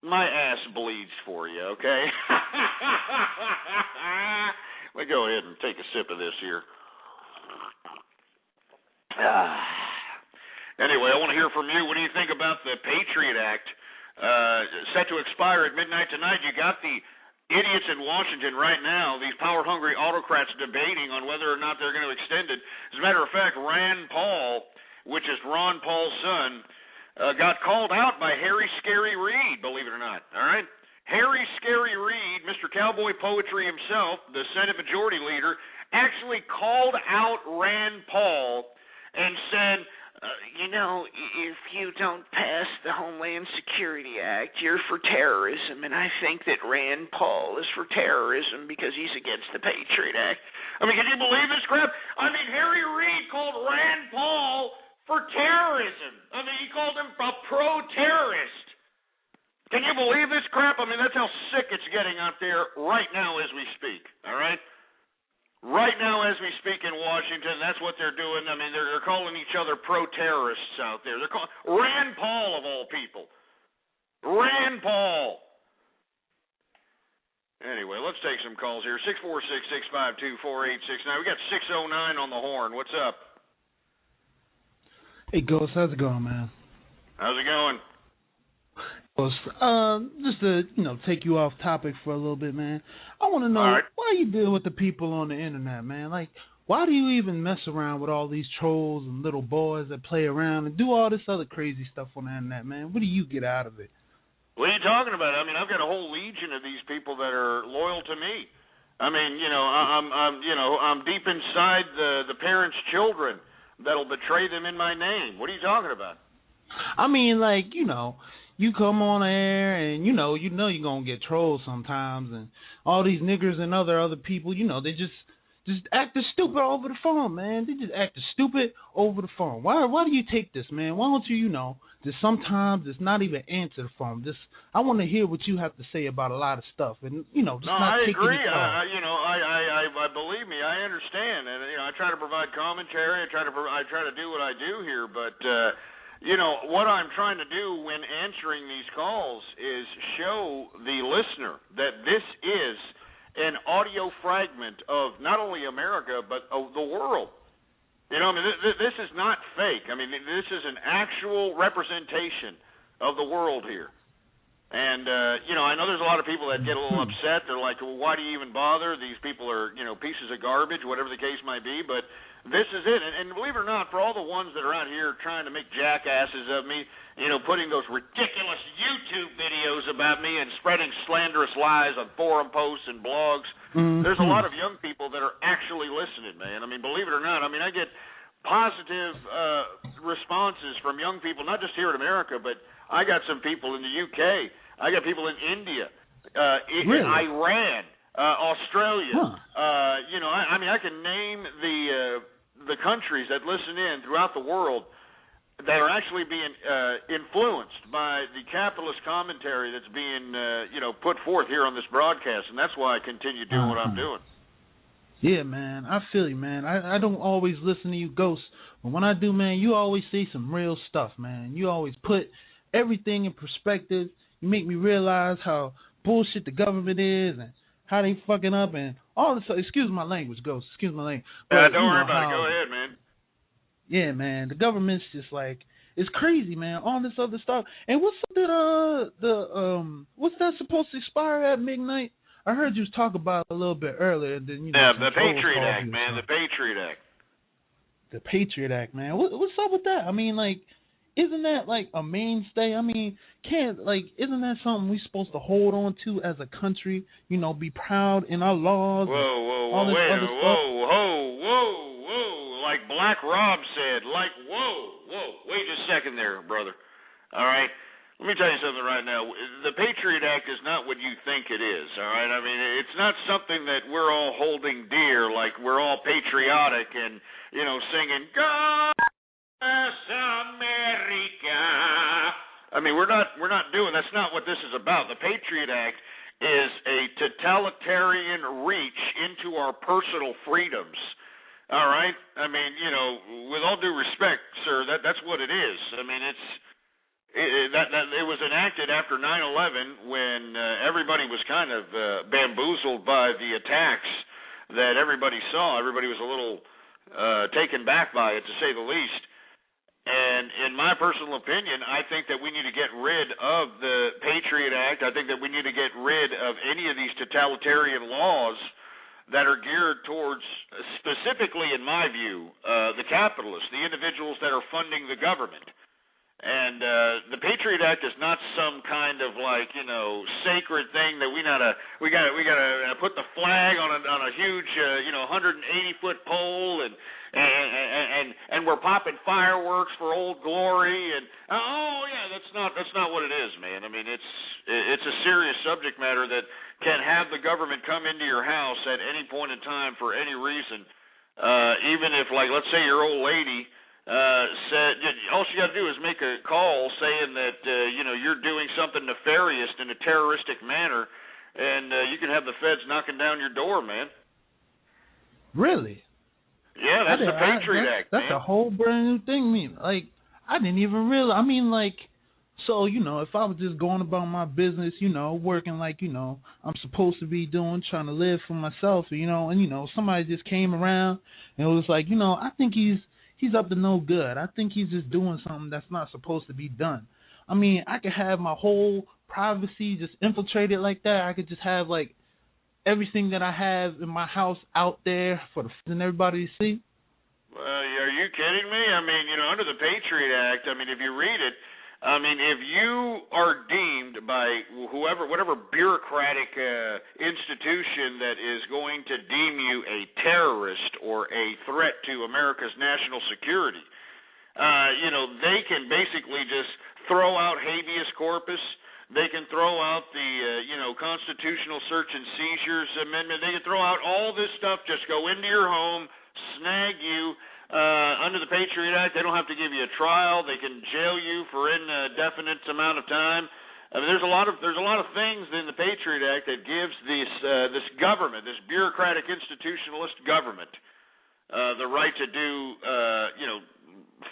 my ass bleeds for you, okay? Let me go ahead and take a sip of this here. Anyway, I want to hear from you. What do you think about the Patriot Act? Set to expire at midnight tonight. You got the idiots in Washington right now, these power-hungry autocrats debating on whether or not they're going to extend it. As a matter of fact, Rand Paul, which is Ron Paul's son, got called out by Harry Scary Reid, believe it or not. All right? Harry Scary Reid, Mr. Cowboy Poetry himself, the Senate Majority Leader, actually called out Rand Paul and said, if you don't pass the Homeland Security Act, you're for terrorism, and I think that Rand Paul is for terrorism because he's against the Patriot Act. I mean, can you believe this crap? I mean, Harry Reid called Rand Paul for terrorism. I mean, he called him a pro-terrorist. Can you believe this crap? I mean, that's how sick it's getting out there right now as we speak, all right? Right now, as we speak in Washington, that's what they're doing. I mean, they're calling each other pro-terrorists out there. They're calling Rand Paul, of all people. Rand Paul. Anyway, let's take some calls here. 646-652-4869. We got 609 on the horn. What's up? Hey, Ghost. How's it going, man? How's it going? Just to take you off topic for a little bit, man. I want to know why you deal with the people on the internet, man. Like, why do you even mess around with all these trolls and little boys that play around and do all this other crazy stuff on the internet, man? What do you get out of it? What are you talking about? I mean, I've got a whole legion of these people that are loyal to me. I mean, I'm deep inside the parents' children that'll betray them in my name. What are you talking about? I mean, like, you come on air and you know you're gonna get trolled sometimes, and all these niggers and other people, they just act as stupid over the phone, man. They just act as stupid over the phone. Why do you take this, man? Why don't you, just sometimes just not even answer the phone? I want to hear what you have to say about a lot of stuff, and just not I take agree. any calls. I believe me, I understand, and I try to provide commentary. I try to do what I do here, but. What I'm trying to do when answering these calls is show the listener that this is an audio fragment of not only America, but of the world. This is not fake. I mean, this is an actual representation of the world here. And, I know there's a lot of people that get a little upset. They're like, well, why do you even bother? These people are, pieces of garbage, whatever the case might be. But this is it. And believe it or not, for all the ones that are out here trying to make jackasses of me, putting those ridiculous YouTube videos about me and spreading slanderous lies on forum posts and blogs, there's a lot of young people that are actually listening, man. I mean, believe it or not, I get positive responses from young people, not just here in America, but I got some people in the UK. I got people in India, in Iran, Australia. I can name the countries that listen in throughout the world that are actually being influenced by the capitalist commentary that's being put forth here on this broadcast, and that's why I continue doing what I'm doing. Yeah, man, I feel you, man. I don't always listen to you, Ghost, but when I do, man, you always say some real stuff, man. You always put everything in perspective. You make me realize how bullshit the government is and how they fucking up and all this. Excuse my language, Ghost. Excuse my language. Don't worry about it. Go ahead, man. Yeah, man. The government's just like, it's crazy, man. All this other stuff. And what's what's that supposed to expire at midnight? I heard you talk about it a little bit earlier. Then the Patriot Act, man. The Patriot Act. The Patriot Act, man. What's up with that? I mean, like, isn't that like a mainstay? I mean, isn't that something we're supposed to hold on to as a country? Be proud in our laws. Whoa, like Black Rob said, wait a second there, brother. All right, let me tell you something right now. The Patriot Act is not what you think it is, all right? I mean, it's not something that we're all holding dear, like we're all patriotic and, singing, God bless America. I mean, me, we're not doing. That's not what this is about. The Patriot Act is a totalitarian reach into our personal freedoms. All right? I mean, you know, with all due respect, sir, that's what it is. I mean, it was enacted after 9/11 when everybody was kind of bamboozled by the attacks that everybody saw. Everybody was a little taken back by it, to say the least. And in my personal opinion, I think that we need to get rid of the Patriot Act. I think that we need to get rid of any of these totalitarian laws that are geared towards, specifically in my view, the capitalists, the individuals that are funding the government. And the Patriot Act is not some kind of like, you know, sacred thing that we gotta put the flag on a huge 180-foot pole and we're popping fireworks for Old Glory and that's not what it is, man. I mean, it's a serious subject matter that can have the government come into your house at any point in time for any reason, even if, like, let's say your old lady said all she got to do is make a call saying that you're doing something nefarious in a terroristic manner, and you can have the feds knocking down your door, man. Really? Yeah, that's the Patriot Act. That's a whole brand new thing. Like, I didn't even realize. I mean, like, so if I was just going about my business, working like I'm supposed to be doing, trying to live for myself, and somebody just came around and it was like, I think he's up to no good. I think he's just doing something that's not supposed to be done. I mean, I could have my whole privacy just infiltrated like that. I could just have, like, everything that I have in my house out there for everybody to see. Well, are you kidding me? I mean, under the Patriot Act, I mean, if you read it, I mean, if you are deemed by whatever bureaucratic institution that is going to deem you a terrorist or a threat to America's national security, they can basically just throw out habeas corpus. They can throw out the, constitutional search and seizures amendment. They can throw out all this stuff, just go into your home, snag you. Under the Patriot Act, they don't have to give you a trial. They can jail you for indefinite amount of time. I mean, there's a lot of things in the Patriot Act that gives this government, this bureaucratic institutionalist government, the right to do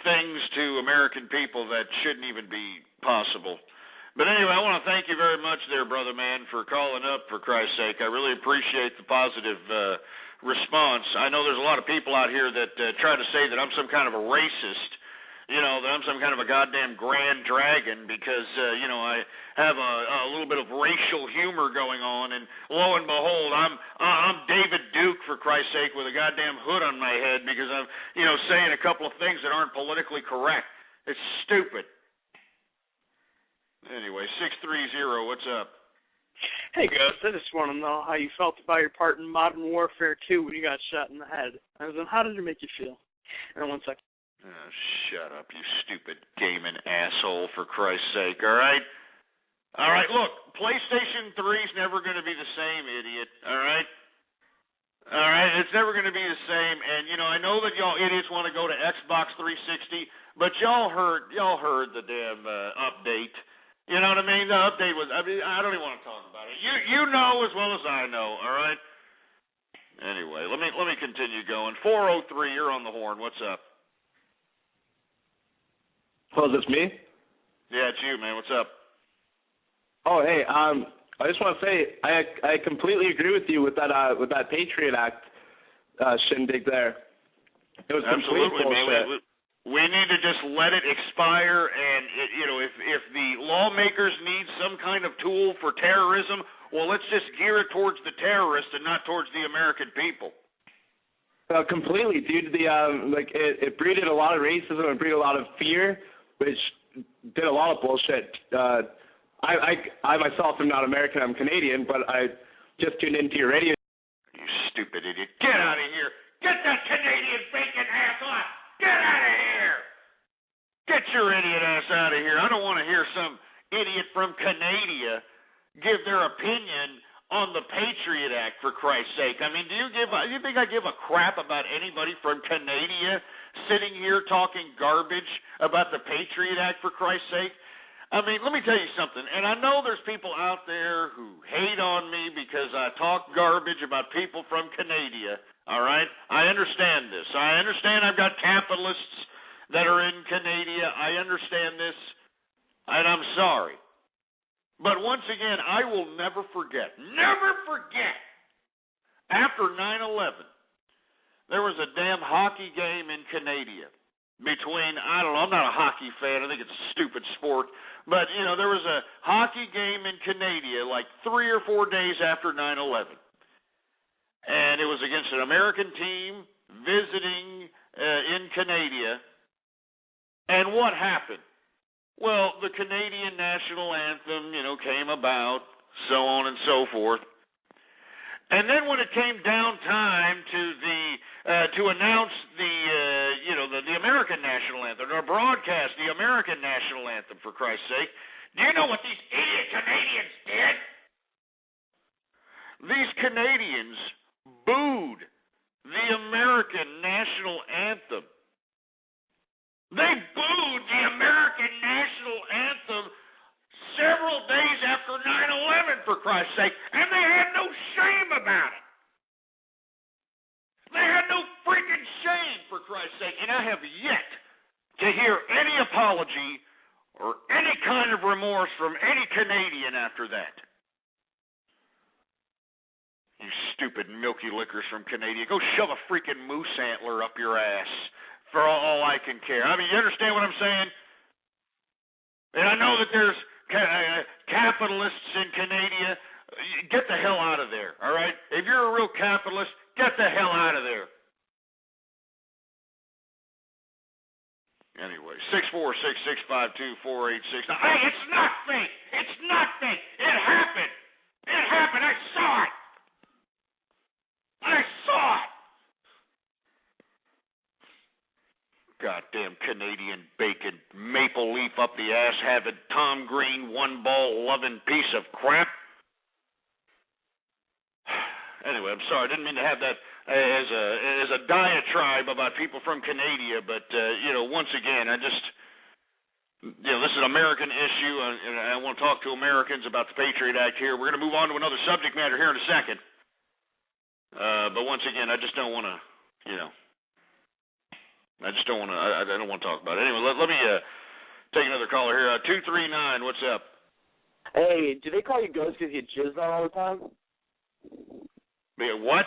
things to American people that shouldn't even be possible. But anyway, I want to thank you very much there, brother man, for calling up, for Christ's sake. I really appreciate the positive response. I know there's a lot of people out here that try to say that I'm some kind of a racist, that I'm some kind of a goddamn grand dragon because, I have a little bit of racial humor going on, and lo and behold, I'm David Duke, for Christ's sake, with a goddamn hood on my head because I'm, saying a couple of things that aren't politically correct. It's stupid. Anyway, 630, what's up? Hey, Ghost, I just want to know how you felt about your part in Modern Warfare 2 when you got shot in the head. How did it make you feel? And 1 second. Oh, shut up, you stupid gaming asshole, for Christ's sake, all right? All right, look, PlayStation 3's never going to be the same, idiot, all right? All right, it's never going to be the same, and, I know that y'all idiots want to go to Xbox 360, but y'all heard the damn update. You know what I mean? The update was, I don't even want to talk about it. You know as well as I know, all right? Anyway, let me continue going. 403, you're on the horn. What's up? Hello, is this me? Yeah, it's you, man. What's up? Oh, hey, I just want to say I completely agree with you with that Patriot Act shindig there. It was complete bullshit. Man. We need to just let it expire, and if the lawmakers need some kind of tool for terrorism, well, let's just gear it towards the terrorists and not towards the American people. Completely, dude. It breeded a lot of racism and breeded a lot of fear, which did a lot of bullshit. I myself am not American. I'm Canadian, but I just tuned into your radio. You stupid idiot! Get out of here! Get that Canadian bacon ass off! Get out of here! Get your idiot ass out of here. I don't want to hear some idiot from Canada give their opinion on the Patriot Act, for Christ's sake. I mean, do you think I give a crap about anybody from Canada sitting here talking garbage about the Patriot Act, for Christ's sake? I mean, let me tell you something, and I know there's people out there who hate on me because I talk garbage about people from Canada, all right? I understand this. I understand I've got capitalists that are in Canada. I understand this, and I'm sorry. But once again, I will never forget, after 9/11, there was a damn hockey game in Canada between, I don't know, I'm not a hockey fan, I think it's a stupid sport, but, you know, there was a hockey game in Canada like 3 or 4 days after 9/11. And it was against an American team visiting in Canada. And what happened? Well, the Canadian national anthem, you know, came about, so on and so forth. And then when it came down time to announce the American national anthem, or broadcast the American national anthem, for Christ's sake, do you know what these idiot Canadians did? These Canadians booed the American national anthem. They booed the American national anthem several days after 9/11, for Christ's sake, and they had no shame about it. They had no freaking shame, for Christ's sake, and I have yet to hear any apology or any kind of remorse from any Canadian after that. You stupid milky lickers from Canada. Go shove a freaking moose antler up your ass for all I can care. I mean, you understand what I'm saying? And I know that there's capitalists in Canada. Get the hell out of there, all right? If you're a real capitalist, get the hell out of there. Anyway, 646-652-4869. Hey, it's not fake. It's not fake. It happened. It happened. I saw it. I saw it. Goddamn Canadian bacon, maple leaf up the ass, having Tom Green, one ball loving piece of crap. Anyway, I'm sorry. I didn't mean to have that as a diatribe about people from Canada, but once again, this is an American issue, and I want to talk to Americans about the Patriot Act here. We're going to move on to another subject matter here in a second. But once again, I just don't want to, I don't want to talk about it. Anyway, let me take another caller here. 239, what's up? Hey, do they call you Ghost because you jizz on all the time? What?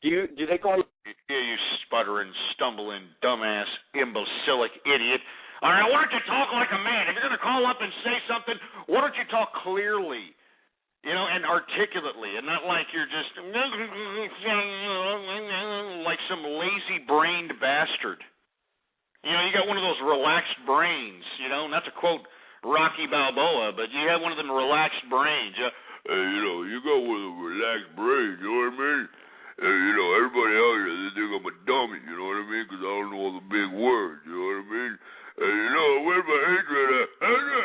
Do they call you? Yeah, you sputtering, stumbling, dumbass, imbecilic idiot. All right, why don't you talk like a man? If you're going to call up and say something, why don't you talk clearly? And articulately, and not like you're just like some lazy-brained bastard. You got one of those relaxed brains, not to quote Rocky Balboa, but you have one of them relaxed brains. You got one of them relaxed brains, you know what I mean? Everybody out here, they think I'm a dummy, you know what I mean? Because I don't know all the big words, you know what I mean? Where's my Adrian at? Adrian!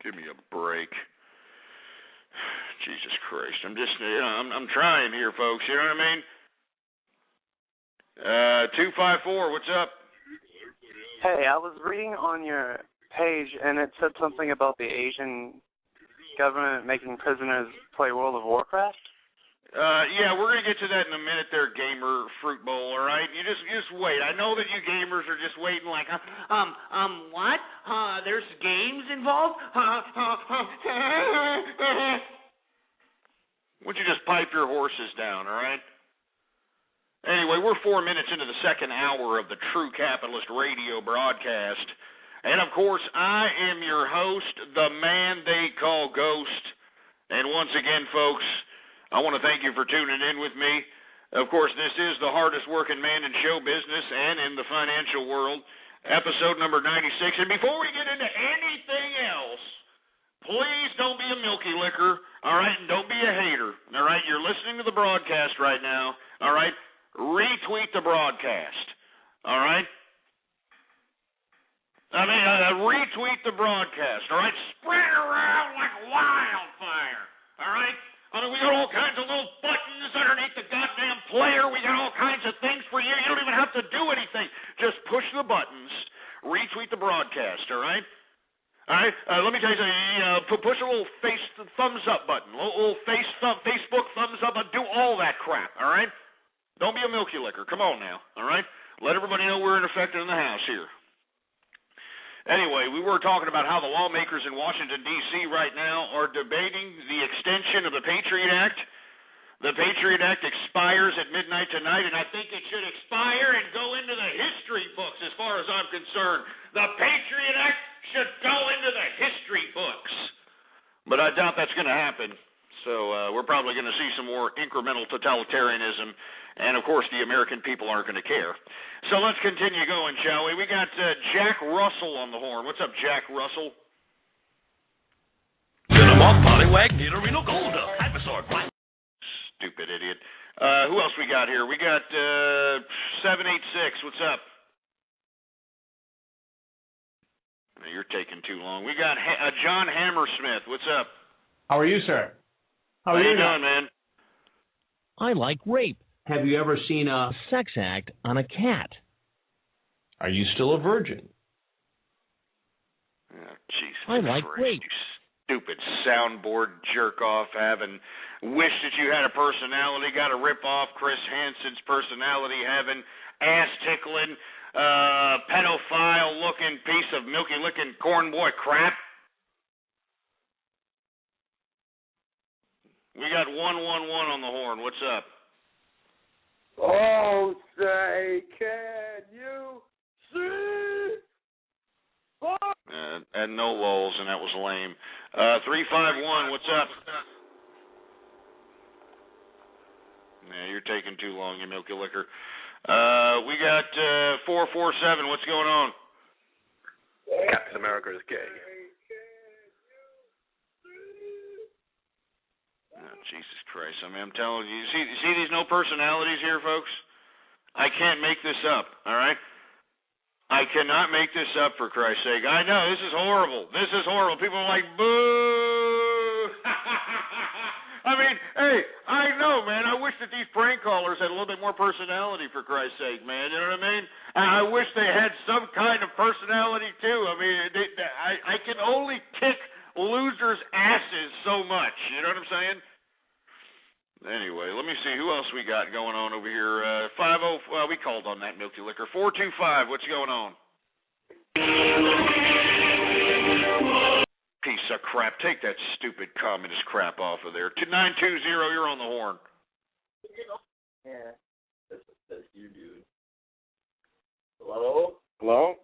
Give me a break. Jesus Christ. I'm just, I'm trying here, folks. You know what I mean? 254, what's up? Hey, I was reading on your page, and it said something about the Asian government making prisoners play World of Warcraft. Yeah, we're going to get to that in a minute there, Gamer Fruit Bowl, all right? You just wait. I know that you gamers are just waiting like, what? There's games involved? Would you just pipe your horses down, all right? Anyway, we're 4 minutes into the second hour of the True Capitalist Radio broadcast. And, of course, I am your host, the man they call Ghost. And once again, folks, I want to thank you for tuning in with me. Of course, this is the hardest working man in show business and in the financial world, episode number 96. And before we get into anything else, please don't be a milky licker, all right, and don't be a hater, all right? You're listening to the broadcast right now, all right? Retweet the broadcast, all right? Retweet the broadcast, all right? Spread it around like wildfire, all right? We got all kinds of little buttons underneath the goddamn player. We got all kinds of things for you. You don't even have to do anything. Just push the buttons, retweet broadcast, all right? All right, let me tell you something. Push a little thumbs up button, little Facebook thumbs up, do all that crap. All right, don't be a milky licker. Come on now. All right, let everybody know we're infected in the house here. Anyway, we were talking about how the lawmakers in Washington D.C. right now are debating the extension of the Patriot Act. The Patriot Act expires at midnight tonight, and I think it should expire and go into the history books as far as I'm concerned. The Patriot Act should go into the history books. But I doubt that's going to happen. So we're probably going to see some more incremental totalitarianism. And, of course, the American people aren't going to care. So let's continue going, shall we? We got Jack Russell on the horn. What's up, Jack Russell? Stupid idiot. Who else we got here? We got 786. What's up? You're taking too long. We got John Hammersmith. What's up? How are you, sir? How are you doing, man? I like rape. Have you ever seen a sex act on a cat? Are you still a virgin? Oh, Jesus I like Christ, rape. You stupid soundboard jerk off having wish that you had a personality, got to rip off Chris Hansen's personality having ass tickling pedophile looking piece of milky licking corn boy crap. We got 111 on the horn. What's up? Oh, say, can you see? And no lulls, and that was lame. 351, what's up? Nah, you're taking too long, you milky licker. We got 447, what's going on? Captain America is gay. Oh, Jesus Christ. I mean, I'm telling you, see these no personalities here, folks? I can't make this up, all right? I cannot make this up, for Christ's sake. I know, this is horrible. This is horrible. People are like, boo! I mean, hey, I know, man. I wish that these prank callers had a little bit more personality, for Christ's sake, man. You know what I mean? I wish they had some kind of personality, too. I mean, I can only kick losers' asses so much. You know what I'm saying? Anyway, let me see who else we got going on over here. 50, we called on that milky licker. 425, what's going on? Piece of crap. Take that stupid communist crap off of there. 920, you're on the horn. Yeah, that's you, dude. Hello? Hello?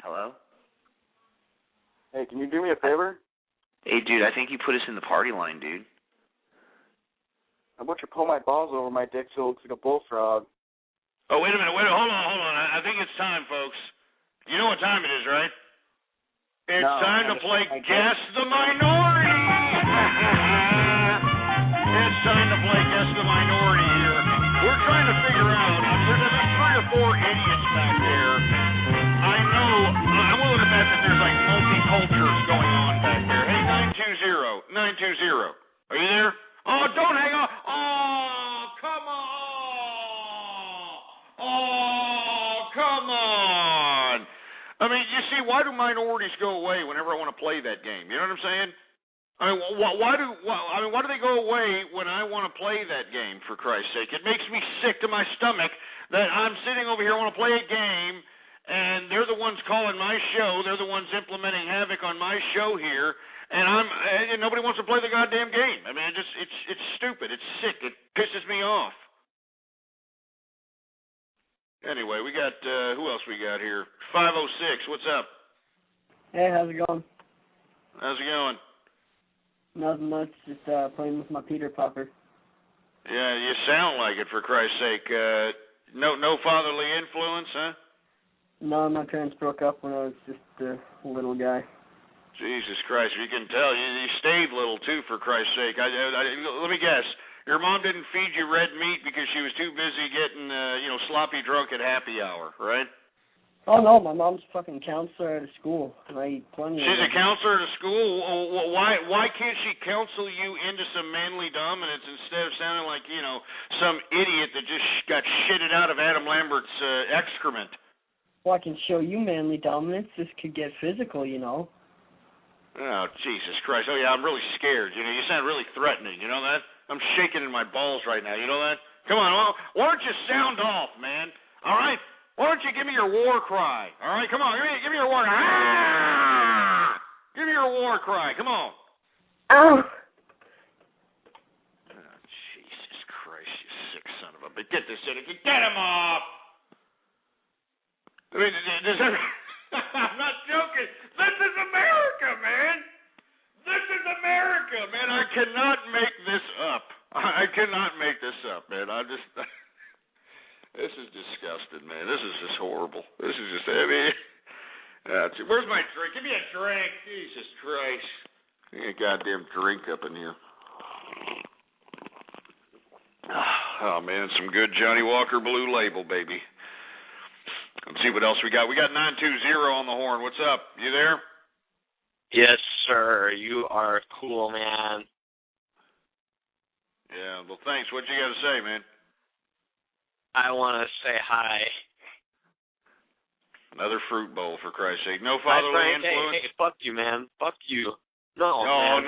Hello? Hey, can you do me a favor? Hey, dude, I think you put us in the party line, dude. How about you pull my balls over my dick so it looks like a bullfrog? Oh, wait a minute. Hold on. I think it's time, folks. You know what time it is, right? It's time to play Guess the Minority. It's time to play Guess the Minority here. We're trying to figure out, there's 3 or 4 idiots back there. I know, I'm willing to bet that there's like multi-cultures going on back there. Hey, 920. Are you there? Oh, don't hang on. Oh, come on. I mean, you see, why do minorities go away whenever I want to play that game? You know what I'm saying? I mean, why do they go away when I want to play that game, for Christ's sake? It makes me sick to my stomach that I'm sitting over here, I want to play a game, and they're the ones calling my show. They're the ones implementing havoc on my show here, and nobody wants to play the goddamn game. I mean, it's stupid. It's sick. It pisses me off. Anyway, we got, who else we got here? 506, what's up? Hey, how's it going? How's it going? Nothing much, just playing with my Peter Popper. Yeah, you sound like it, for Christ's sake. No fatherly influence, huh? No, my parents broke up when I was just a little guy. Jesus Christ, you can tell. You stayed little, too, for Christ's sake. Let me guess. Your mom didn't feed you red meat because she was too busy getting, sloppy drunk at happy hour, right? Oh, no, my mom's a fucking counselor at a school, and I eat plenty of She's a counselor at a school? Why can't she counsel you into some manly dominance instead of sounding like, some idiot that just got shitted out of Adam Lambert's excrement? Well, I can show you manly dominance. This could get physical, you know. Oh, Jesus Christ. Oh, yeah, I'm really scared. You know, you sound really threatening. You know that? I'm shaking in my balls right now. You know that? Come on. Well, why don't you sound off, man? All right? Why don't you give me your war cry? All right? Come on. Give me your war cry. Ah! Give me your war cry. Come on. Oh. Oh, Jesus Christ, you sick son of a bitch. Get this idiot. Get him off. I mean, does that... I'm not joking. This is America, man. This is America, man. I cannot make this up. I cannot make this up, man. This is disgusting, man. This is just horrible. This is just, I mean, where's my drink? Give me a drink. Jesus Christ. Give me a goddamn drink up in here. Oh, man, some good Johnny Walker Blue Label, baby. Let's see what else we got. We got 920 on the horn. What's up? You there? Yes, sir. You are cool, man. Yeah, well, thanks. What you got to say, man? I want to say hi. Another fruit bowl, for Christ's sake. No fatherly influence? Hey, fuck you, man. Fuck you. No, man.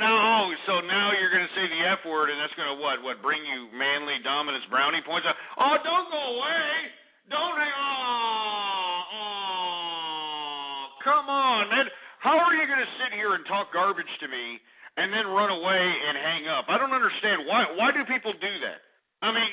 No. So now you're going to say the F word, and that's going to what, bring you manly dominance brownie points? Oh, don't go away. Don't hang on. Come on, man. How are you going to sit here and talk garbage to me and then run away and hang up? I don't understand. Why do people do that? I mean,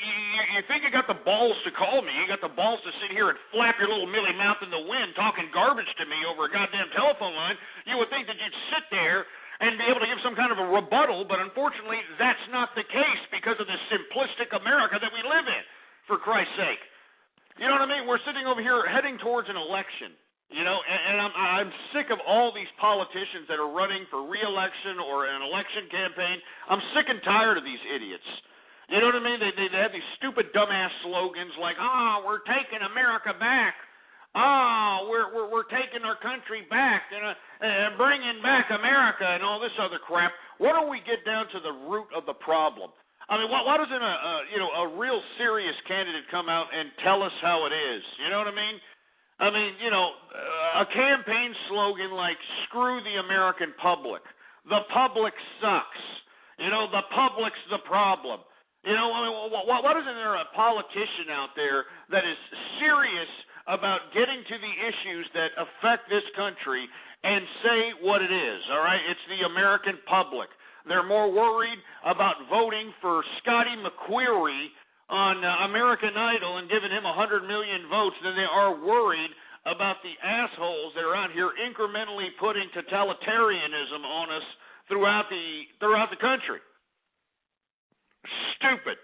you think you got the balls to call me. You got the balls to sit here and flap your little milly mouth in the wind talking garbage to me over a goddamn telephone line. You would think that you'd sit there and be able to give some kind of a rebuttal, but unfortunately that's not the case because of this simplistic America that we live in, for Christ's sake. You know what I mean? We're sitting over here heading towards an election, you know, and I'm sick of all these politicians that are running for re-election or an election campaign. I'm sick and tired of these idiots. You know what I mean? They have these stupid dumbass slogans like, we're taking America back. We're taking our country back and bringing back America and all this other crap. Why don't we get down to the root of the problem? I mean, why doesn't a real serious candidate come out and tell us how it is? You know what I mean? I mean, you know, a campaign slogan like "Screw the American public," "The public sucks," you know, "The public's the problem." You know, I mean, why isn't there a politician out there that is serious about getting to the issues that affect this country and say what it is? All right, it's the American public. They're more worried about voting for Scotty McQueary on American Idol and giving him 100 million votes than they are worried about the assholes that are out here incrementally putting totalitarianism on us throughout the country. Stupid.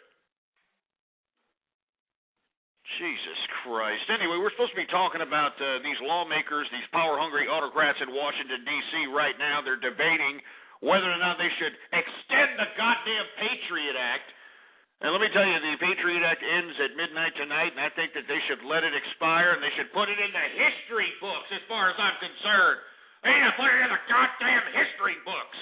Jesus Christ. Anyway, we're supposed to be talking about these lawmakers, these power-hungry autocrats in Washington, D.C. right now. They're debating whether or not they should extend the goddamn Patriot Act. And let me tell you, the Patriot Act ends at midnight tonight, and I think that they should let it expire, and they should put it in the history books as far as I'm concerned. They need to put it in the goddamn history books.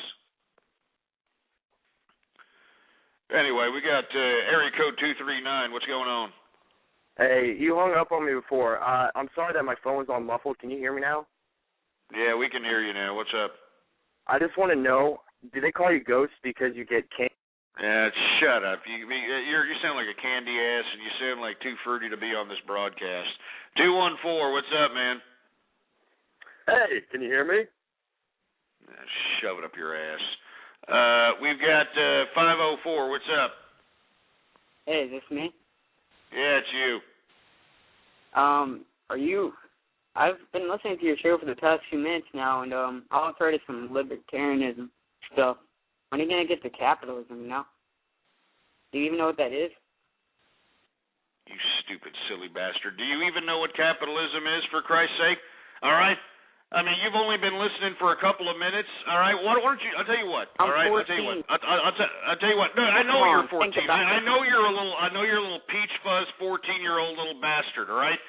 Anyway, we got area code 239. What's going on? Hey, you hung up on me before. I'm sorry that my phone was on muffled. Can you hear me now? Yeah, we can hear you now. What's up? I just want to know, do they call you Ghost because you get candy? Yeah, shut up. You sound like a candy ass, and you sound like too fruity to be on this broadcast. 214, what's up, man? Hey, can you hear me? Shove it up your ass. We've got 504, what's up? Hey, is this me? Yeah, it's you. Are you... I've been listening to your show for the past few minutes now, and all I've heard is some libertarianism stuff. When are you going to get to capitalism, you know? Do you even know what that is? You stupid, silly bastard. Do you even know what capitalism is, for Christ's sake? All right? I mean, you've only been listening for a couple of minutes. All right? Why don't you... I'll tell you what. I'm all right? 14. I'll tell you what. I'll tell you what. No, I know you're 14. I know you're a little peach fuzz 14-year-old little bastard, all right?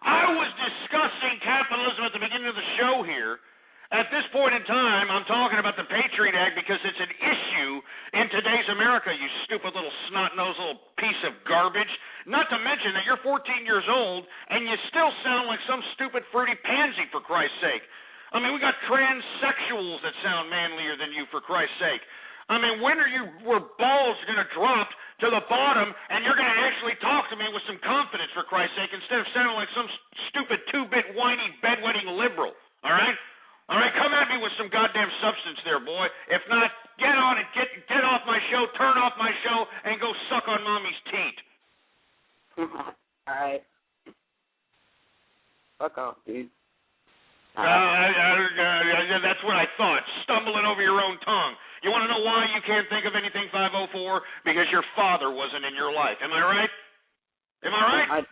I was discussing capitalism at the beginning of the show here. At this point in time, I'm talking about the Patriot Act because it's an issue in today's America, you stupid little snot-nosed little piece of garbage. Not to mention that you're 14 years old and you still sound like some stupid fruity pansy, for Christ's sake. I mean, we got transsexuals that sound manlier than you, for Christ's sake. I mean, when are your balls going to drop to the bottom and you're going to actually talk to me with some confidence, for Christ's sake, instead of sounding like some stupid two-bit whiny bedwetting liberal, all right? All right, come at me with some goddamn substance there, boy. If not, get on it, get off my show, turn off my show, and go suck on mommy's teat. All right. Fuck off, dude. That's what I thought. Stumbling over your own tongue. You want to know why you can't think of anything 504? Because your father wasn't in your life. Am I right? Am I right?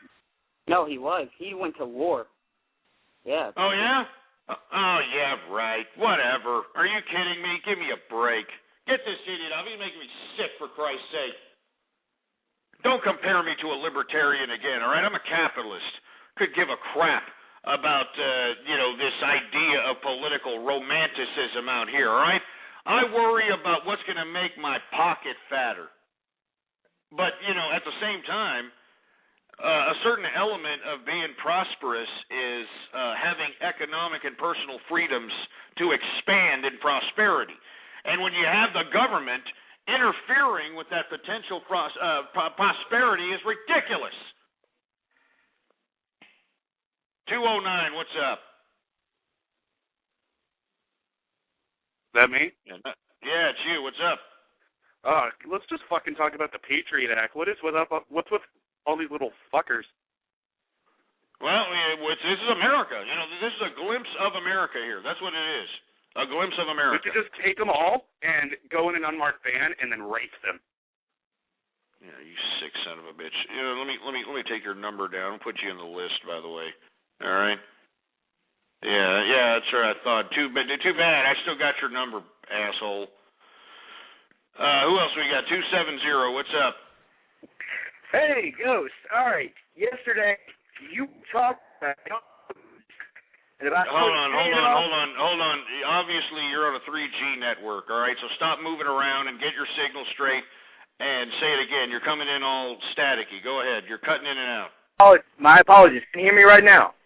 No, he was. He went to war. Yeah. Oh, yeah? Oh, yeah, right. Whatever. Are you kidding me? Give me a break. Get this idiot out. He's making me sick, for Christ's sake. Don't compare me to a libertarian again, all right? I'm a capitalist. Could give a crap about, this idea of political romanticism out here, all right? I worry about what's going to make my pocket fatter. But, at the same time, a certain element of being prosperous is having economic and personal freedoms to expand in prosperity. And when you have the government interfering with that potential prosperity is ridiculous. 209, what's up? That me? Yeah, it's you. What's up? Let's just fucking talk about the Patriot Act. What's with all these little fuckers? Well, this is America. This is a glimpse of America here. That's what it is. A glimpse of America. We should just take them all and go in an unmarked van and then race them. Yeah, you sick son of a bitch. Let me take your number down and put you in the list, by the way. All right. Yeah, that's right. I thought. Too bad. I still got your number, asshole. Who else we got? 270. What's up? Hey, Ghost. All right. Yesterday, you talked about Hold on. Obviously, you're on a 3G network, all right? So stop moving around and get your signal straight and say it again. You're coming in all staticky. Go ahead. You're cutting in and out. Oh, my apologies. Can you hear me right now?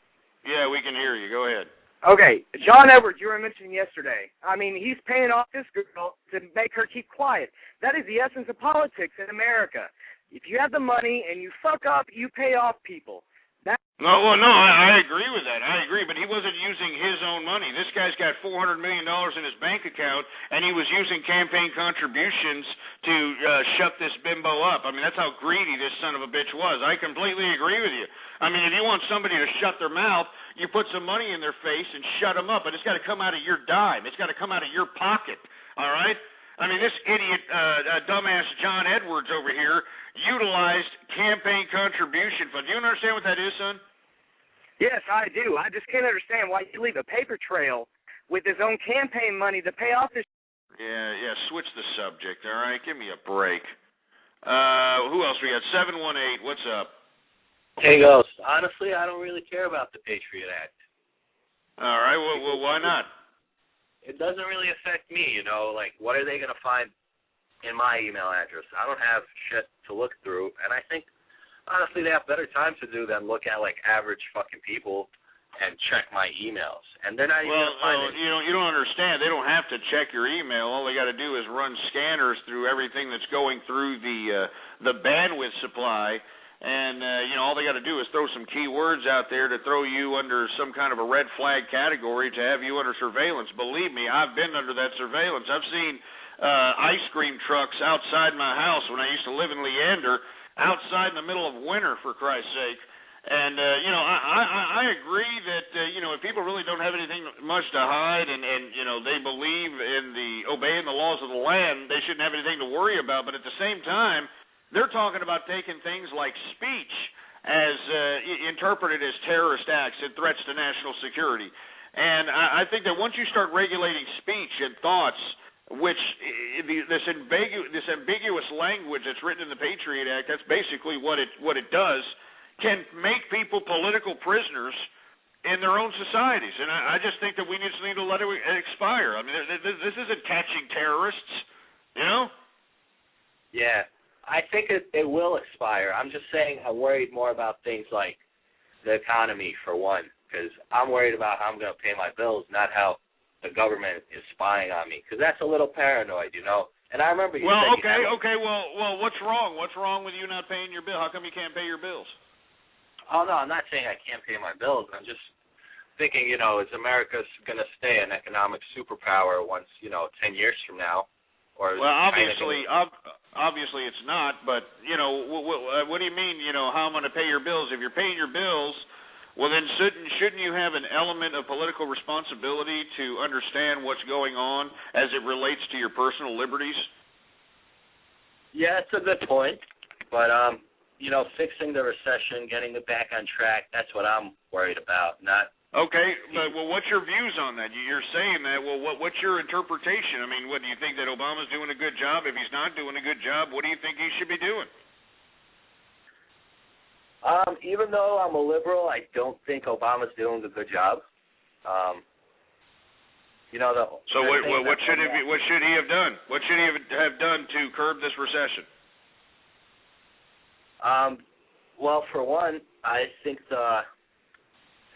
Yeah, we can hear you. Go ahead. Okay. John Edwards, you were mentioning yesterday. I mean, he's paying off this girl to make her keep quiet. That is the essence of politics in America. If you have the money and you fuck up, you pay off people. No, I agree with that. I agree, but he wasn't using his own money. This guy's got $400 million in his bank account, and he was using campaign contributions to shut this bimbo up. I mean, that's how greedy this son of a bitch was. I completely agree with you. I mean, if you want somebody to shut their mouth, you put some money in their face and shut them up, but it's got to come out of your dime. It's got to come out of your pocket, all right? I mean, this idiot, dumbass John Edwards over here utilized campaign contribution funds. Do you understand what that is, son? Yes, I do. I just can't understand why you leave a paper trail with his own campaign money to pay off this. Yeah, switch the subject, all right? Give me a break. Who else we got? 718, what's up? Hey, Ghost. Honestly, I don't really care about the Patriot Act. All right, well why not? It doesn't really affect me, like, what are they going to find in my email address? I don't have shit to look through, and I think, honestly, they have better time to do than look at, like, average fucking people and check my emails. And they're not even going to find it. You don't understand. They don't have to check your email. All they got to do is run scanners through everything that's going through the bandwidth supply. And, all they got to do is throw some keywords out there to throw you under some kind of a red flag category to have you under surveillance. Believe me, I've been under that surveillance. I've seen ice cream trucks outside my house when I used to live in Leander, outside in the middle of winter, for Christ's sake. And, I agree that, if people really don't have anything much to hide and they believe in obeying the laws of the land, they shouldn't have anything to worry about. But at the same time, they're talking about taking things like speech as interpreted as terrorist acts and threats to national security. And I think that once you start regulating speech and thoughts, which this ambiguous language that's written in the Patriot Act, that's basically what it does, can make people political prisoners in their own societies. And I just think that we just need to let it expire. I mean, this isn't catching terrorists, Yeah. I think it will expire. I'm just saying I'm worried more about things like the economy, for one, because I'm worried about how I'm going to pay my bills, not how the government is spying on me, because that's a little paranoid, you know. And I remember you said well, what's wrong? What's wrong with you not paying your bill? How come you can't pay your bills? Oh, no, I'm not saying I can't pay my bills. I'm just thinking, you know, is America going to stay an economic superpower once, 10 years from now? Or well, obviously it's not, but, what do you mean, how I'm going to pay your bills? If you're paying your bills, well, then shouldn't you have an element of political responsibility to understand what's going on as it relates to your personal liberties? Yeah, it's a good point, but, fixing the recession, getting it back on track, that's what I'm worried about, not... Okay, but what's your views on that? You're saying that. Well, what's your interpretation? I mean, what do you think that Obama's doing a good job? If he's not doing a good job, what do you think he should be doing? Even though I'm a liberal, I don't think Obama's doing a good job. So what should he have done? What should he have done to curb this recession? Well, for one, I think the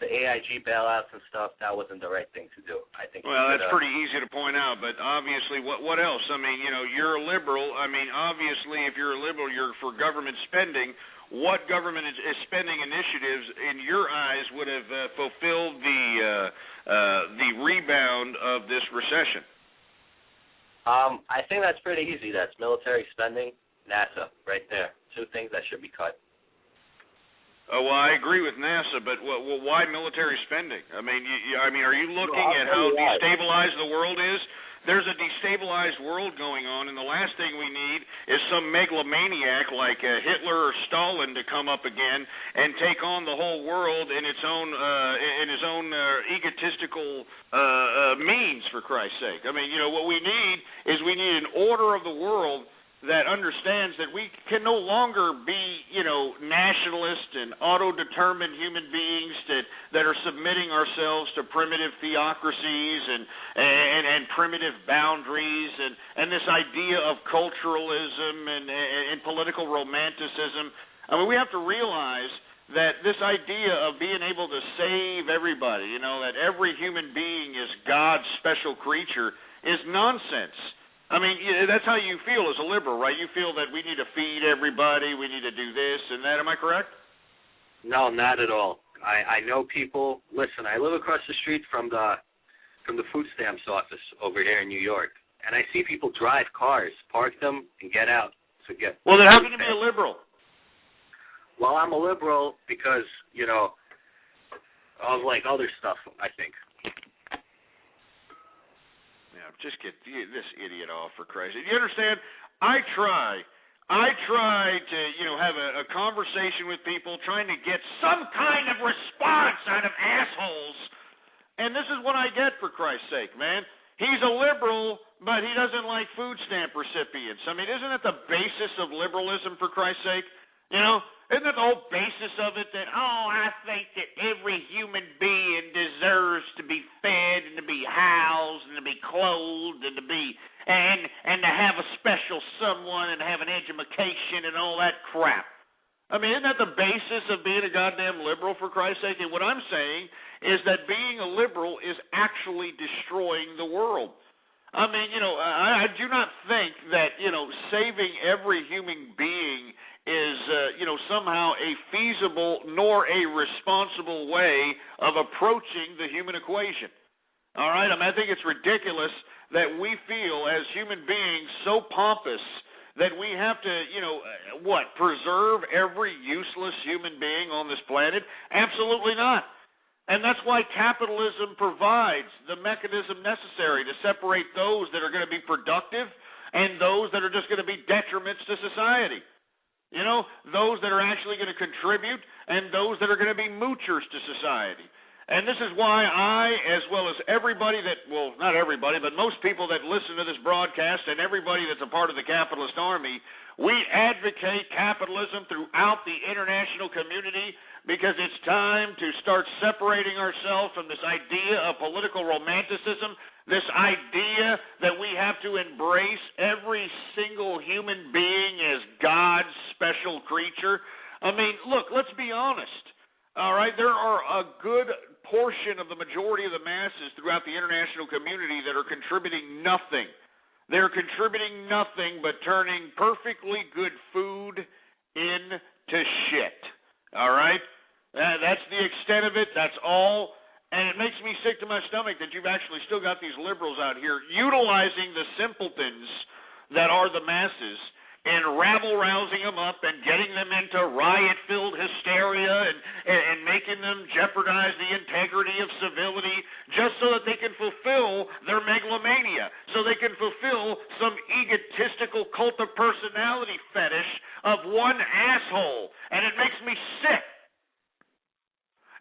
AIG bailouts and stuff, that wasn't the right thing to do. I think. Well, that's pretty easy to point out, but obviously, what else? I mean, you're a liberal. I mean, obviously, if you're a liberal, you're for government spending. What government is spending initiatives, in your eyes, would have fulfilled the rebound of this recession? I think that's pretty easy. That's military spending, NASA, right there. Two things that should be cut. Well, I agree with NASA, but why military spending? I mean, are you looking at how destabilized the world is? There's a destabilized world going on, and the last thing we need is some megalomaniac like Hitler or Stalin to come up again and take on the whole world in his own egotistical means. For Christ's sake, I mean, what we need is an order of the world that understands that we can no longer be, nationalist and auto-determined human beings that are submitting ourselves to primitive theocracies and primitive boundaries and this idea of culturalism and political romanticism. I mean, we have to realize that this idea of being able to save everybody, that every human being is God's special creature, is nonsense. I mean, that's how you feel as a liberal, right? You feel that we need to feed everybody, we need to do this and that. Am I correct? No, not at all. I know people. Listen, I live across the street from the food stamps office over here in New York, and I see people drive cars, park them, and get out to get. Well, then how can you be a liberal? Well, I'm a liberal because of like other stuff. I think. Just get this idiot off, for Christ's sake. You understand? I try to, have a conversation with people, trying to get some kind of response out of assholes. And this is what I get, for Christ's sake, man. He's a liberal, but he doesn't like food stamp recipients. I mean, isn't that the basis of liberalism, for Christ's sake? Isn't that the whole basis of it, that, I think that every human being deserves to be fed and to be housed and to be clothed and to be and to have a special someone and have an education and all that crap. I mean, isn't that the basis of being a goddamn liberal, for Christ's sake? And what I'm saying is that being a liberal is actually destroying the world. I mean, I do not think that, saving every human being is, somehow a feasible nor a responsible way of approaching the human equation. All right? I mean, I think it's ridiculous that we feel as human beings so pompous that we have to, preserve every useless human being on this planet? Absolutely not. And that's why capitalism provides the mechanism necessary to separate those that are going to be productive and those that are just going to be detriments to society. Those that are actually going to contribute and those that are going to be moochers to society. And this is why I, as well as everybody not everybody, but most people that listen to this broadcast and everybody that's a part of the capitalist army, we advocate capitalism throughout the international community because it's time to start separating ourselves from this idea of political romanticism, this idea that we have to embrace every single human being as God special creature. I mean, look, let's be honest. All right, there are a good portion of the majority of the masses throughout the international community that are contributing nothing. They're contributing nothing but turning perfectly good food into shit. All right? That's the extent of it. That's all. And it makes me sick to my stomach that you've actually still got these liberals out here utilizing the simpletons that are the masses and rabble-rousing them up and getting them into riot-filled hysteria and making them jeopardize the integrity of civility just so that they can fulfill their megalomania, so they can fulfill some egotistical cult of personality fetish of one asshole. And it makes me sick.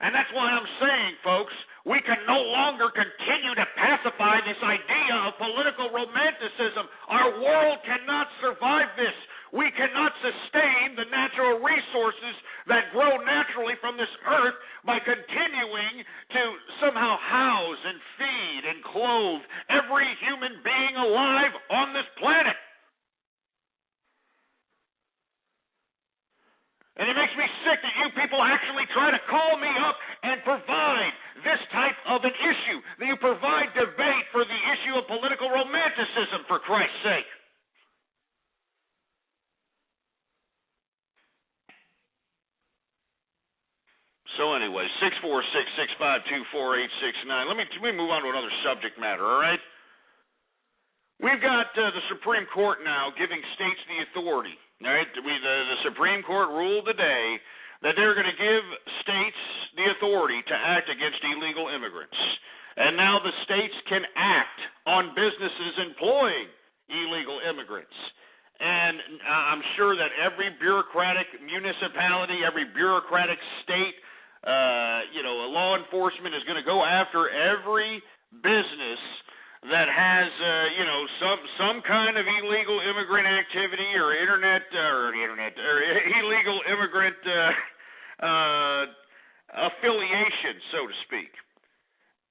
And that's why I'm saying, folks, we can no longer continue to pacify this idea of political romanticism. Our world cannot survive this. We cannot sustain the natural resources that grow naturally from this earth by continuing to somehow house and feed and clothe every human being alive on this planet. And it makes me sick that you people actually try to call me up and provide this type of an issue, that you provide debate for the issue of political romanticism, for Christ's sake. So anyway, 646-652-4869. Let me move on to another subject matter, all right? We've got the Supreme Court now giving states the authority. All right, the Supreme Court ruled today that they're going to give states the authority to act against illegal immigrants. And now the states can act on businesses employing illegal immigrants. And I'm sure that every bureaucratic municipality, every bureaucratic state, law enforcement is going to go after every business that has, some kind of illegal immigrant activity or illegal immigrant affiliation, so to speak.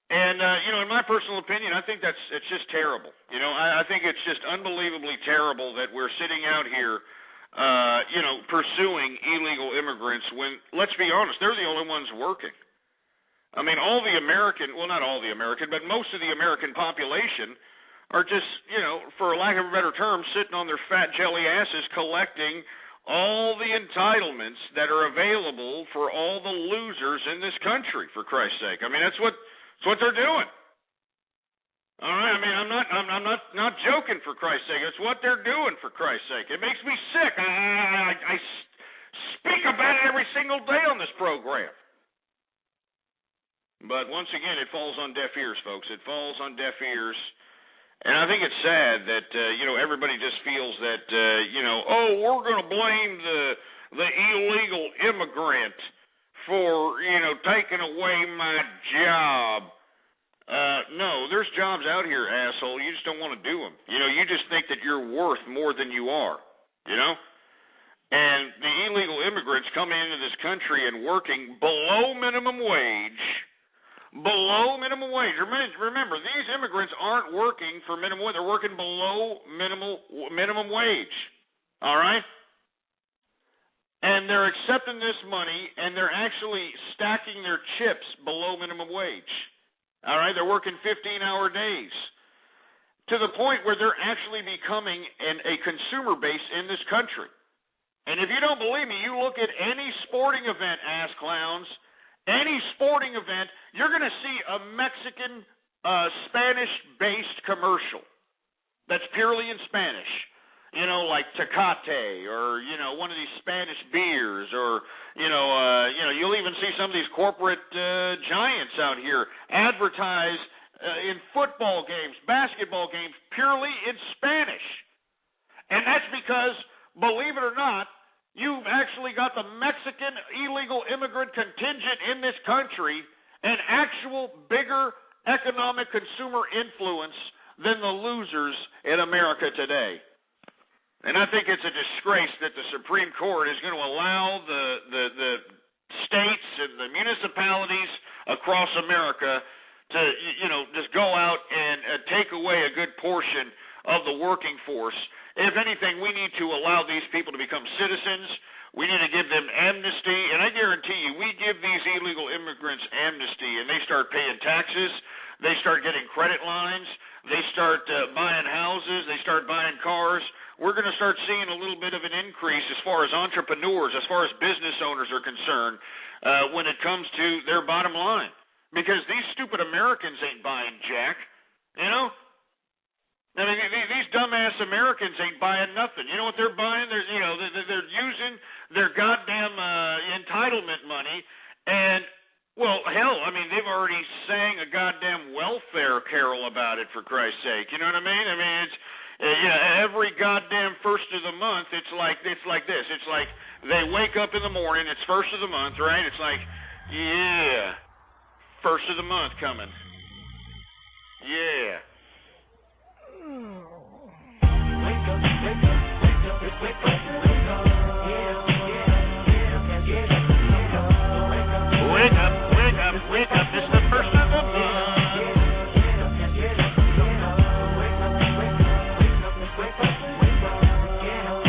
And in my personal opinion, I think it's just terrible. I think it's just unbelievably terrible that we're sitting out here, pursuing illegal immigrants when, let's be honest, they're the only ones working. I mean, all the American, well, not all the American, but most of the American population are just, for lack of a better term, sitting on their fat jelly asses collecting all the entitlements that are available for all the losers in this country, for Christ's sake. I mean, that's what they're doing. All right, I mean, I'm not joking, for Christ's sake. It's what they're doing, for Christ's sake. It makes me sick. I speak about it every single day on this program. But once again, it falls on deaf ears, folks. It falls on deaf ears. And I think it's sad that, everybody just feels that, we're going to blame the illegal immigrant for, taking away my job. No, there's jobs out here, asshole. You just don't want to do them. You just think that you're worth more than you are, And the illegal immigrants coming into this country and working below minimum wage. Below minimum wage. Remember, these immigrants aren't working for minimum wage. They're working below minimum wage. All right? And they're accepting this money, and they're actually stacking their chips below minimum wage. All right? They're working 15-hour days to the point where they're actually becoming a consumer base in this country. And if you don't believe me, you look at any sporting event, ass clowns. Any sporting event, you're going to see a Mexican, Spanish-based commercial that's purely in Spanish. Like Tecate or, one of these Spanish beers or, you'll even see some of these corporate giants out here advertise in football games, basketball games, purely in Spanish. And that's because, believe it or not, you've actually got the Mexican illegal immigrant contingent in this country an actual bigger economic consumer influence than the losers in America today. And I think it's a disgrace that the Supreme Court is going to allow the states and the municipalities across America to, just go out and take away a good portion of the working force. If anything, we need to allow these people to become citizens. We need to give them amnesty, and I guarantee you, we give these illegal immigrants amnesty, and they start paying taxes, they start getting credit lines, they start buying houses, they start buying cars. We're going to start seeing a little bit of an increase as far as entrepreneurs, as far as business owners are concerned, when it comes to their bottom line. Because these stupid Americans ain't buying jack, you know? I mean, these dumbass Americans ain't buying nothing. You know what they're buying? They're using their goddamn entitlement money, and well, hell, I mean, they've already sang a goddamn welfare carol about it, for Christ's sake. You know what I mean? I mean, it's every goddamn first of the month, it's like this. It's like they wake up in the morning. It's first of the month, right? It's like, yeah, first of the month coming. Yeah. Wake up, it's the first of the month.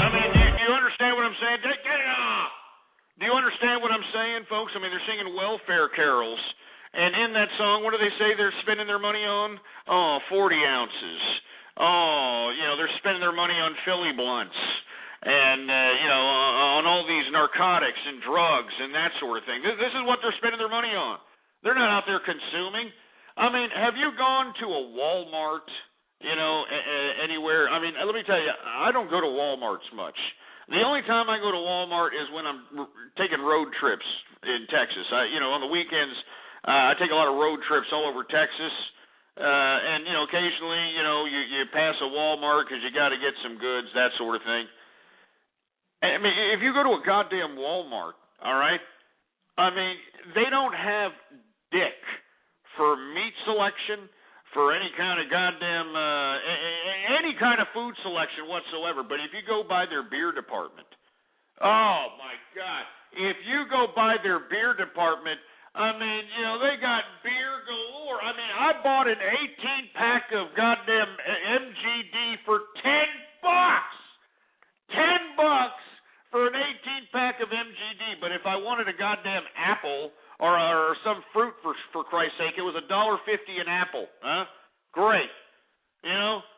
I mean, do you understand what I'm saying? Get it off! Do you understand what I'm saying, folks? I mean, they're singing welfare carols. And in that song, what do they say they're spending their money on? Oh, 40 ounces. Oh, they're spending their money on Philly blunts. And, on all these narcotics and drugs and that sort of thing. This is what they're spending their money on. They're not out there consuming. I mean, have you gone to a Walmart, anywhere? I mean, let me tell you, I don't go to Walmarts much. The only time I go to Walmart is when I'm taking road trips in Texas. On the weekends, I take a lot of road trips all over Texas. And, occasionally, you pass a Walmart because you got to get some goods, that sort of thing. I mean, if you go to a goddamn Walmart, all right, I mean, they don't have dick for meat selection, for any kind of goddamn, any kind of food selection whatsoever. But if you go by their beer department, oh, my God. If you go by their beer department, I mean, they got beer galore. I mean, I bought an 18-pack of goddamn MGD for $10. $10 for an 18-pack of MGD. But if I wanted a goddamn apple or some fruit, for Christ's sake, it was $1.50 an apple. Huh? Great. $1.29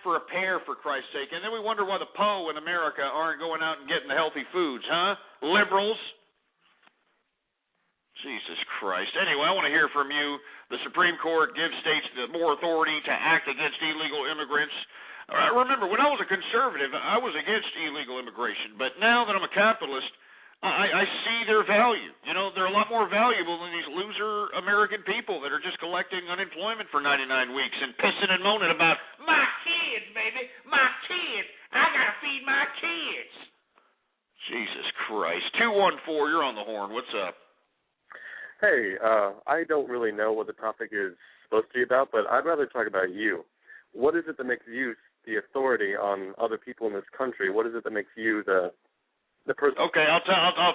for a pear, for Christ's sake. And then we wonder why the Po in America aren't going out and getting the healthy foods, huh? Liberals. Jesus Christ. Anyway, I want to hear from you. The Supreme Court gives states more authority to act against illegal immigrants. Remember, when I was a conservative, I was against illegal immigration. But now that I'm a capitalist, I see their value. They're a lot more valuable than these loser American people that are just collecting unemployment for 99 weeks and pissing and moaning about, my kids, baby, my kids. I got to feed my kids. Jesus Christ. 214, you're on the horn. What's up? Hey, I don't really know what the topic is supposed to be about, but I'd rather talk about you. What is it that makes you the authority on other people in this country? What is it that makes you the person? Okay,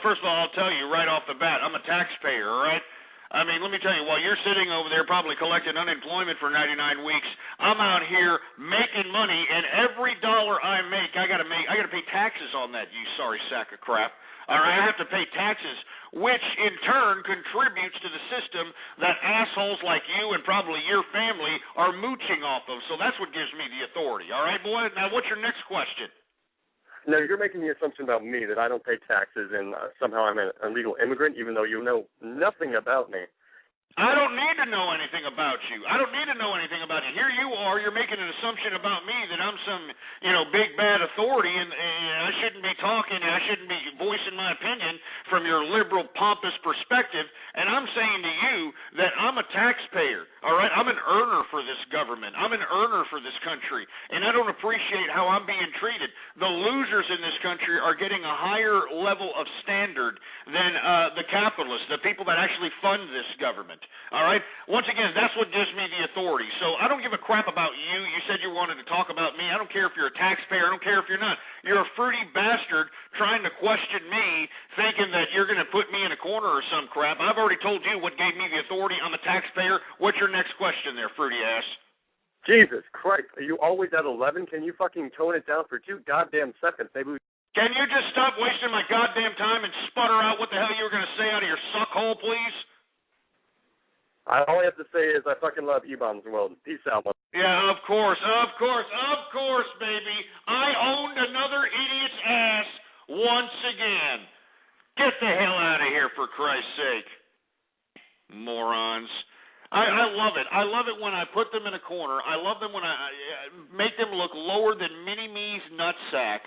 first of all, I'll tell you right off the bat, I'm a taxpayer, all right? I mean, let me tell you, while you're sitting over there probably collecting unemployment for 99 weeks, I'm out here making money, and every dollar I make, I got to pay taxes on that, you sorry sack of crap. All right, I have to pay taxes, which in turn contributes to the system that assholes like you and probably your family are mooching off of. So that's what gives me the authority. All right, boy? Now, what's your next question? No, you're making the assumption about me that I don't pay taxes and somehow I'm an illegal immigrant, even though you know nothing about me. I don't need to know anything about you. I don't need to know anything about you. Here you are, you're making an assumption about me that I'm some, big bad authority, and I shouldn't be talking, and I shouldn't be voicing my opinion from your liberal, pompous perspective, and I'm saying to you that I'm a taxpayer, all right? I'm an earner for this government. I'm an earner for this country, and I don't appreciate how I'm being treated. The losers in this country are getting a higher level of standard than the capitalists, the people that actually fund this government. All right? Once again, that's what gives me the authority. So I don't give a crap about you. You said you wanted to talk about me. I don't care if you're a taxpayer. I don't care if you're not. You're a fruity bastard trying to question me, thinking that you're going to put me in a corner or some crap. I've already told you what gave me the authority. I'm a taxpayer. What's your next question there, fruity ass? Jesus Christ. Are you always at 11? Can you fucking tone it down for 2 goddamn seconds? Maybe we Can you just stop wasting my goddamn time and sputter out what the hell you were going to say out of your suck hole, please? All I have to say is I fucking love E-Bombs World. Peace out, man. Yeah, of course, baby. I owned another idiot's ass once again. Get the hell out of here, for Christ's sake. Morons. I love it. I love it when I put them in a corner. I love them when I make them look lower than Mini-Me's nutsack.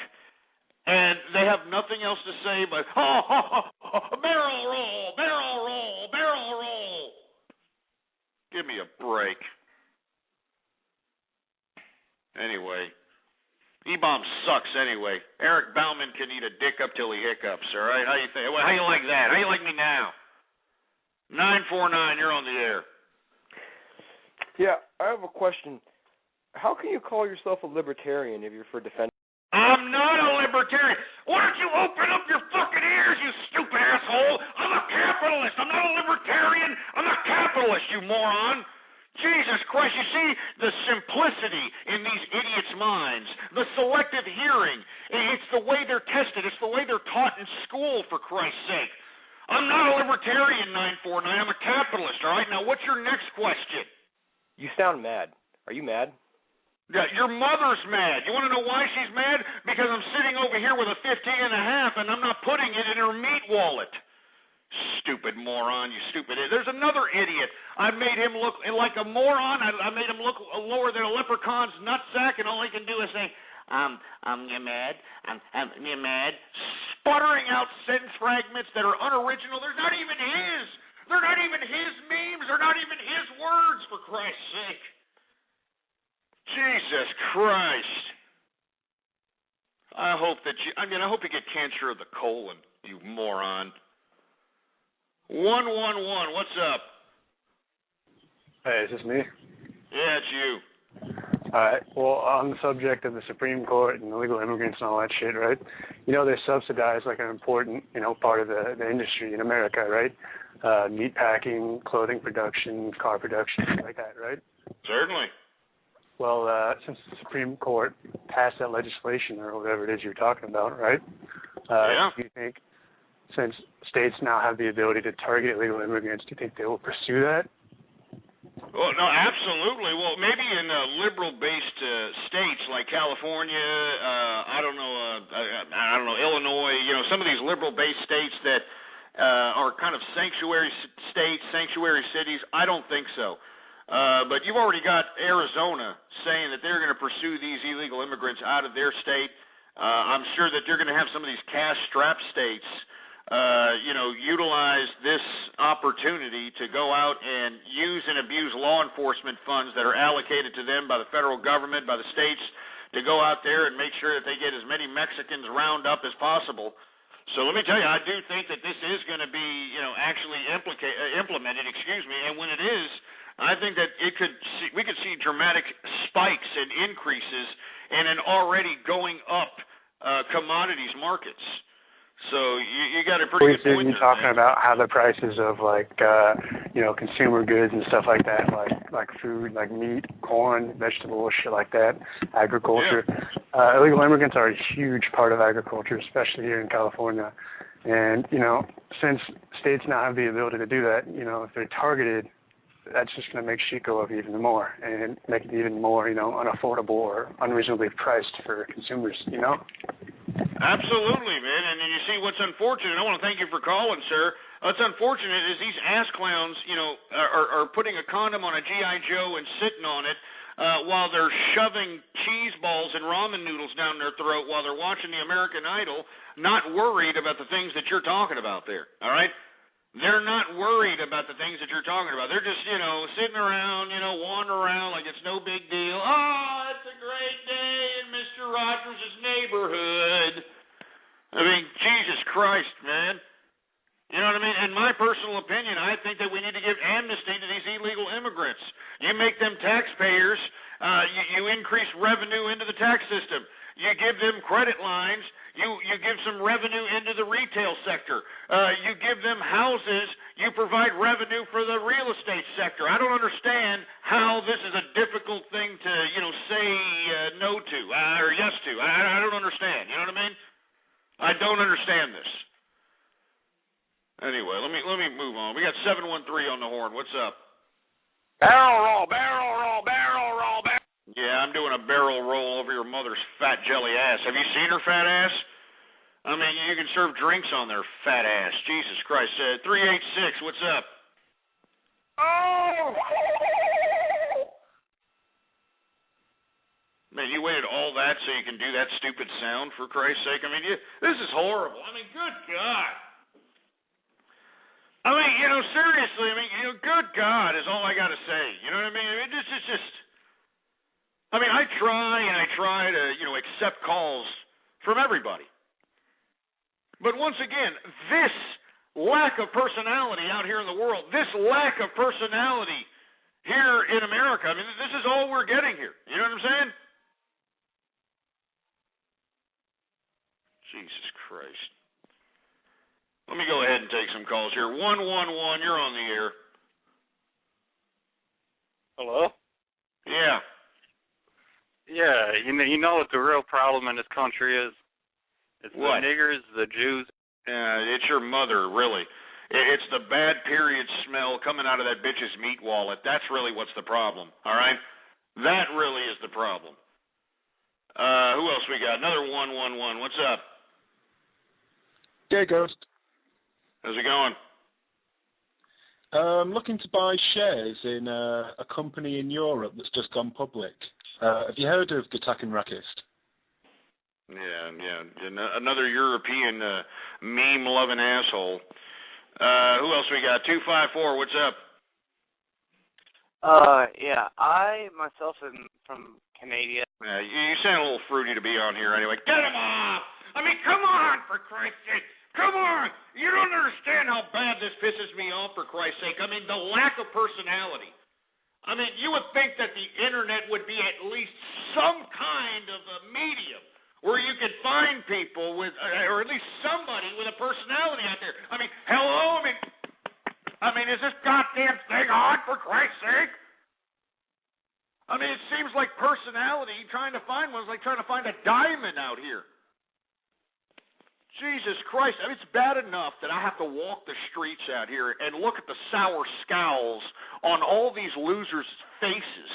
And they have nothing else to say but, barrel roll, barrel roll, barrel roll. Give me a break. Anyway, E-Bomb sucks anyway. Eric Bauman can eat a dick up till he hiccups, all right? How you think? How you like that? How you like me now? 949, you're on the air. Yeah, I have a question. How can you call yourself a libertarian if you're for defending? I'm not a libertarian. Why don't you open up your fucking ears, you stupid asshole? I'm a capitalist. I'm not a libertarian. I'm a capitalist, you moron. Jesus Christ, you see the simplicity in these idiots' minds, the selective hearing. It's the way they're tested. It's the way they're taught in school, for Christ's sake. I'm not a libertarian, 949. I'm a capitalist, all right? Now, what's your next question? You sound mad. Are you mad? Yeah, your mother's mad. You want to know why she's mad? Because I'm sitting over here with a 15 and a half, and I'm not putting it in her meat wallet. Stupid moron, you stupid idiot. There's another idiot. I made him look like a moron. I made him look lower than a leprechaun's nutsack, and all he can do is say, you're mad? You're mad? Sputtering out sentence fragments that are unoriginal. They're not even his. They're not even his memes. They're not even his words, for Christ's sake. Jesus Christ. I hope you get cancer of the colon, you moron. 111, what's up? Hey, is this me? Yeah, it's you. Alright, well, on the subject of the Supreme Court and illegal immigrants and all that shit, right? You know, they subsidize like an important, part of the industry in America, right? Meat packing, clothing production, car production, shit like that, right? Certainly. Well, since the Supreme Court passed that legislation or whatever it is you're talking about, right? Do you think, since states now have the ability to target illegal immigrants, do you think they will pursue that? Well, no, absolutely. Well, maybe in liberal-based states like California, I don't know, Illinois, some of these liberal-based states that are kind of sanctuary states, sanctuary cities, I don't think so. But you've already got Arizona saying that they're going to pursue these illegal immigrants out of their state. I'm sure that you're going to have some of these cash-strapped states utilize this opportunity to go out and use and abuse law enforcement funds that are allocated to them by the federal government, by the states, to go out there and make sure that they get as many Mexicans round up as possible. So let me tell you, I do think that this is going to be, actually implemented, and when it is, I think that we could see dramatic spikes and increases in an already going up commodities markets. So you got a pretty good point there. You're talking about how the prices of consumer goods and stuff like that, like food, like meat, corn, vegetables, shit like that, agriculture. Yeah. Illegal immigrants are a huge part of agriculture, especially here in California. And since states now have the ability to do that, if they're targeted, that's just going to make shit go up even more and make it even more, unaffordable or unreasonably priced for consumers, Absolutely, man. And you see what's unfortunate, I want to thank you for calling, sir. What's unfortunate is these ass clowns, are putting a condom on a G.I. Joe and sitting on it while they're shoving cheese balls and ramen noodles down their throat while they're watching the American Idol, not worried about the things that you're talking about there, all right? They're not worried about the things that you're talking about. They're just, sitting around, wandering around like it's no big deal. Oh, it's a great day in Mr. Rogers' neighborhood. I mean, Jesus Christ, man. You know what I mean? In my personal opinion, I think that we need to give amnesty to these illegal immigrants. You make them taxpayers. You increase revenue into the tax system. You give them credit lines. You give some revenue into the retail sector. You give them houses. You provide revenue for the real estate sector. I don't understand how this is a difficult thing to, say no to or yes to. I don't understand. You know what I mean? I don't understand this. Anyway, let me move on. We got 713 on the horn. What's up? Barrel roll, barrel roll, barrel roll, barrel. Yeah, I'm doing a barrel roll over your mother's fat jelly ass. Have you seen her fat ass? I mean, you can serve drinks on their fat ass. Jesus Christ. 386, what's up? Oh! Man, you waited all that so you can do that stupid sound, for Christ's sake? I mean, this is horrible. I mean, good God. I mean, seriously, good God is all I got to say. You know what I mean? This is just, I try to, accept calls from everybody. But once again, this lack of personality out here in the world, this lack of personality here in America, I mean, this is all we're getting here. You know what I'm saying? Jesus Christ. Let me go ahead and take some calls here. 111, you're on the air. Hello? Yeah. Yeah, you know what the real problem in this country is? It's what? The niggers, the Jews. It's your mother, really. It's the bad period smell coming out of that bitch's meat wallet. That's really what's the problem, all right? That really is the problem. Who else we got? Another 111. What's up? Hey, Ghost. How's it going? I'm looking to buy shares in a company in Europe that's just gone public. Have you heard of Gatakan Rakist? Yeah. Another European meme-loving asshole. Who else we got? 254, what's up? Yeah, I myself am from Canada. Yeah, you sound a little fruity to be on here anyway. Get him off! I mean, come on, for Christ's sake. Come on! You don't understand how bad this pisses me off, for Christ's sake. I mean, the lack of personality. I mean, you would think that the internet would be at least some kind of a medium where you could find people with, or at least somebody with a personality out there. I mean, hello? I mean, is this goddamn thing on, for Christ's sake? I mean, it seems like personality, trying to find one is like trying to find a diamond out here. Jesus Christ. I mean, it's bad enough that I have to walk the streets out here and look at the sour scowls on all these losers' faces.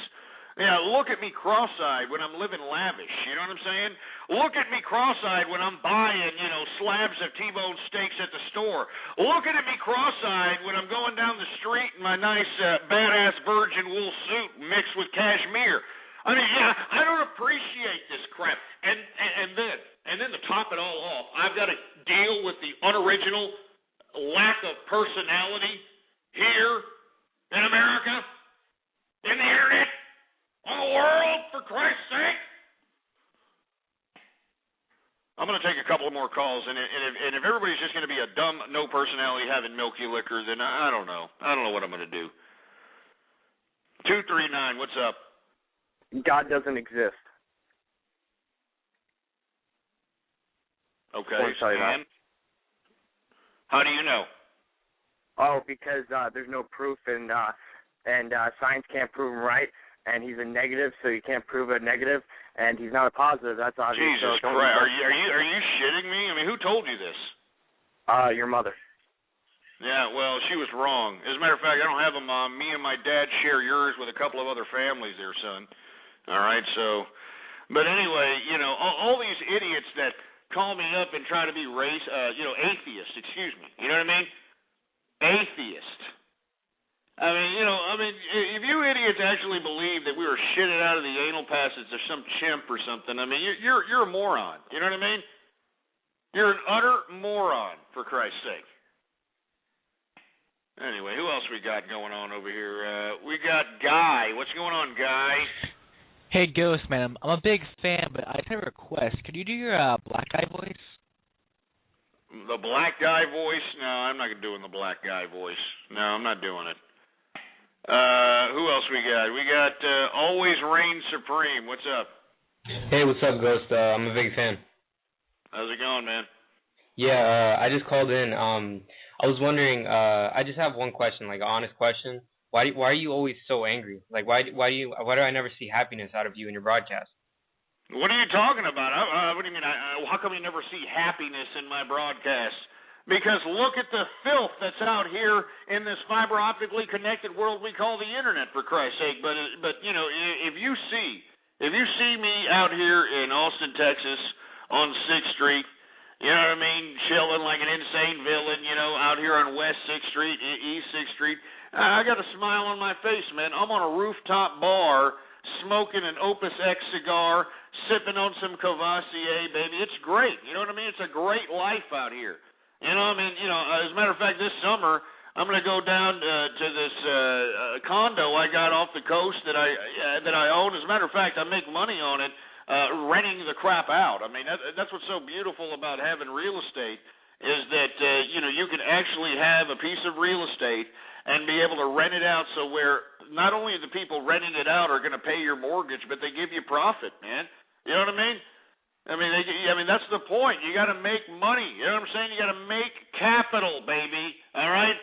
Yeah, look at me cross-eyed when I'm living lavish, you know what I'm saying? Look at me cross-eyed when I'm buying, slabs of T-bone steaks at the store. Look at me cross-eyed when I'm going down the street in my nice, badass virgin wool suit mixed with cashmere. I mean, yeah, I don't appreciate this crap. And then to top it all off, I've got to deal with the unoriginal lack of personality here in America, in the internet, on the world, for Christ's sake. I'm going to take a couple of more calls, and if everybody's just going to be a dumb, no personality having milky liquor, then I don't know. I don't know what I'm going to do. 239, what's up? God doesn't exist. Okay, and how do you know? Oh, because there's no proof, and science can't prove him right, and he's a negative, so you can't prove a negative, and he's not a positive. That's obvious. Jesus so Christ! Are you shitting me? I mean, who told you this? Your mother. Yeah, well, she was wrong. As a matter of fact, I don't have a mom. Me and my dad share yours with a couple of other families there, son. All right, so, but anyway, all these idiots that call me up and try to be atheist, excuse me. You know what I mean? Atheist. I mean, if you idiots actually believe that we were shitted out of the anal passage of some chimp or something, I mean, you're a moron. You know what I mean? You're an utter moron, for Christ's sake. Anyway, who else we got going on over here? We got Guy. What's going on, Guy? Hey, Ghost, man. I'm a big fan, but I just have a request. Could you do your black guy voice? The black guy voice? No, I'm not doing the black guy voice. No, I'm not doing it. Who else we got? We got Always Reign Supreme. What's up? Hey, what's up, Ghost? I'm a big fan. How's it going, man? Yeah, I just called in. I was wondering, I just have one question, like an honest question. Why are you always so angry? Like, why do I never see happiness out of you in your broadcast? What are you talking about? What do you mean? How come you never see happiness in my broadcasts? Because look at the filth that's out here in this fiber optically connected world we call the internet, for Christ's sake. But you know, if you see me out here in Austin, Texas, on 6th Street, you know what I mean, chilling like an insane villain, you know, out here on West 6th Street, East 6th Street, I got a smile on my face, man. I'm on a rooftop bar, smoking an Opus X cigar, sipping on some Cavassier, baby. It's great. You know what I mean? It's a great life out here. You know, I mean, you know, as a matter of fact, this summer I'm going to go down to this condo I got off the coast that I own. As a matter of fact, I make money on it, renting the crap out. I mean, that's what's so beautiful about having real estate is that you know, you can actually have a piece of real estate and be able to rent it out, so where not only the people renting it out are going to pay your mortgage, but they give you profit, man. You know what I mean? I mean, that's the point. You got to make money. You know what I'm saying? You got to make capital, baby. All right?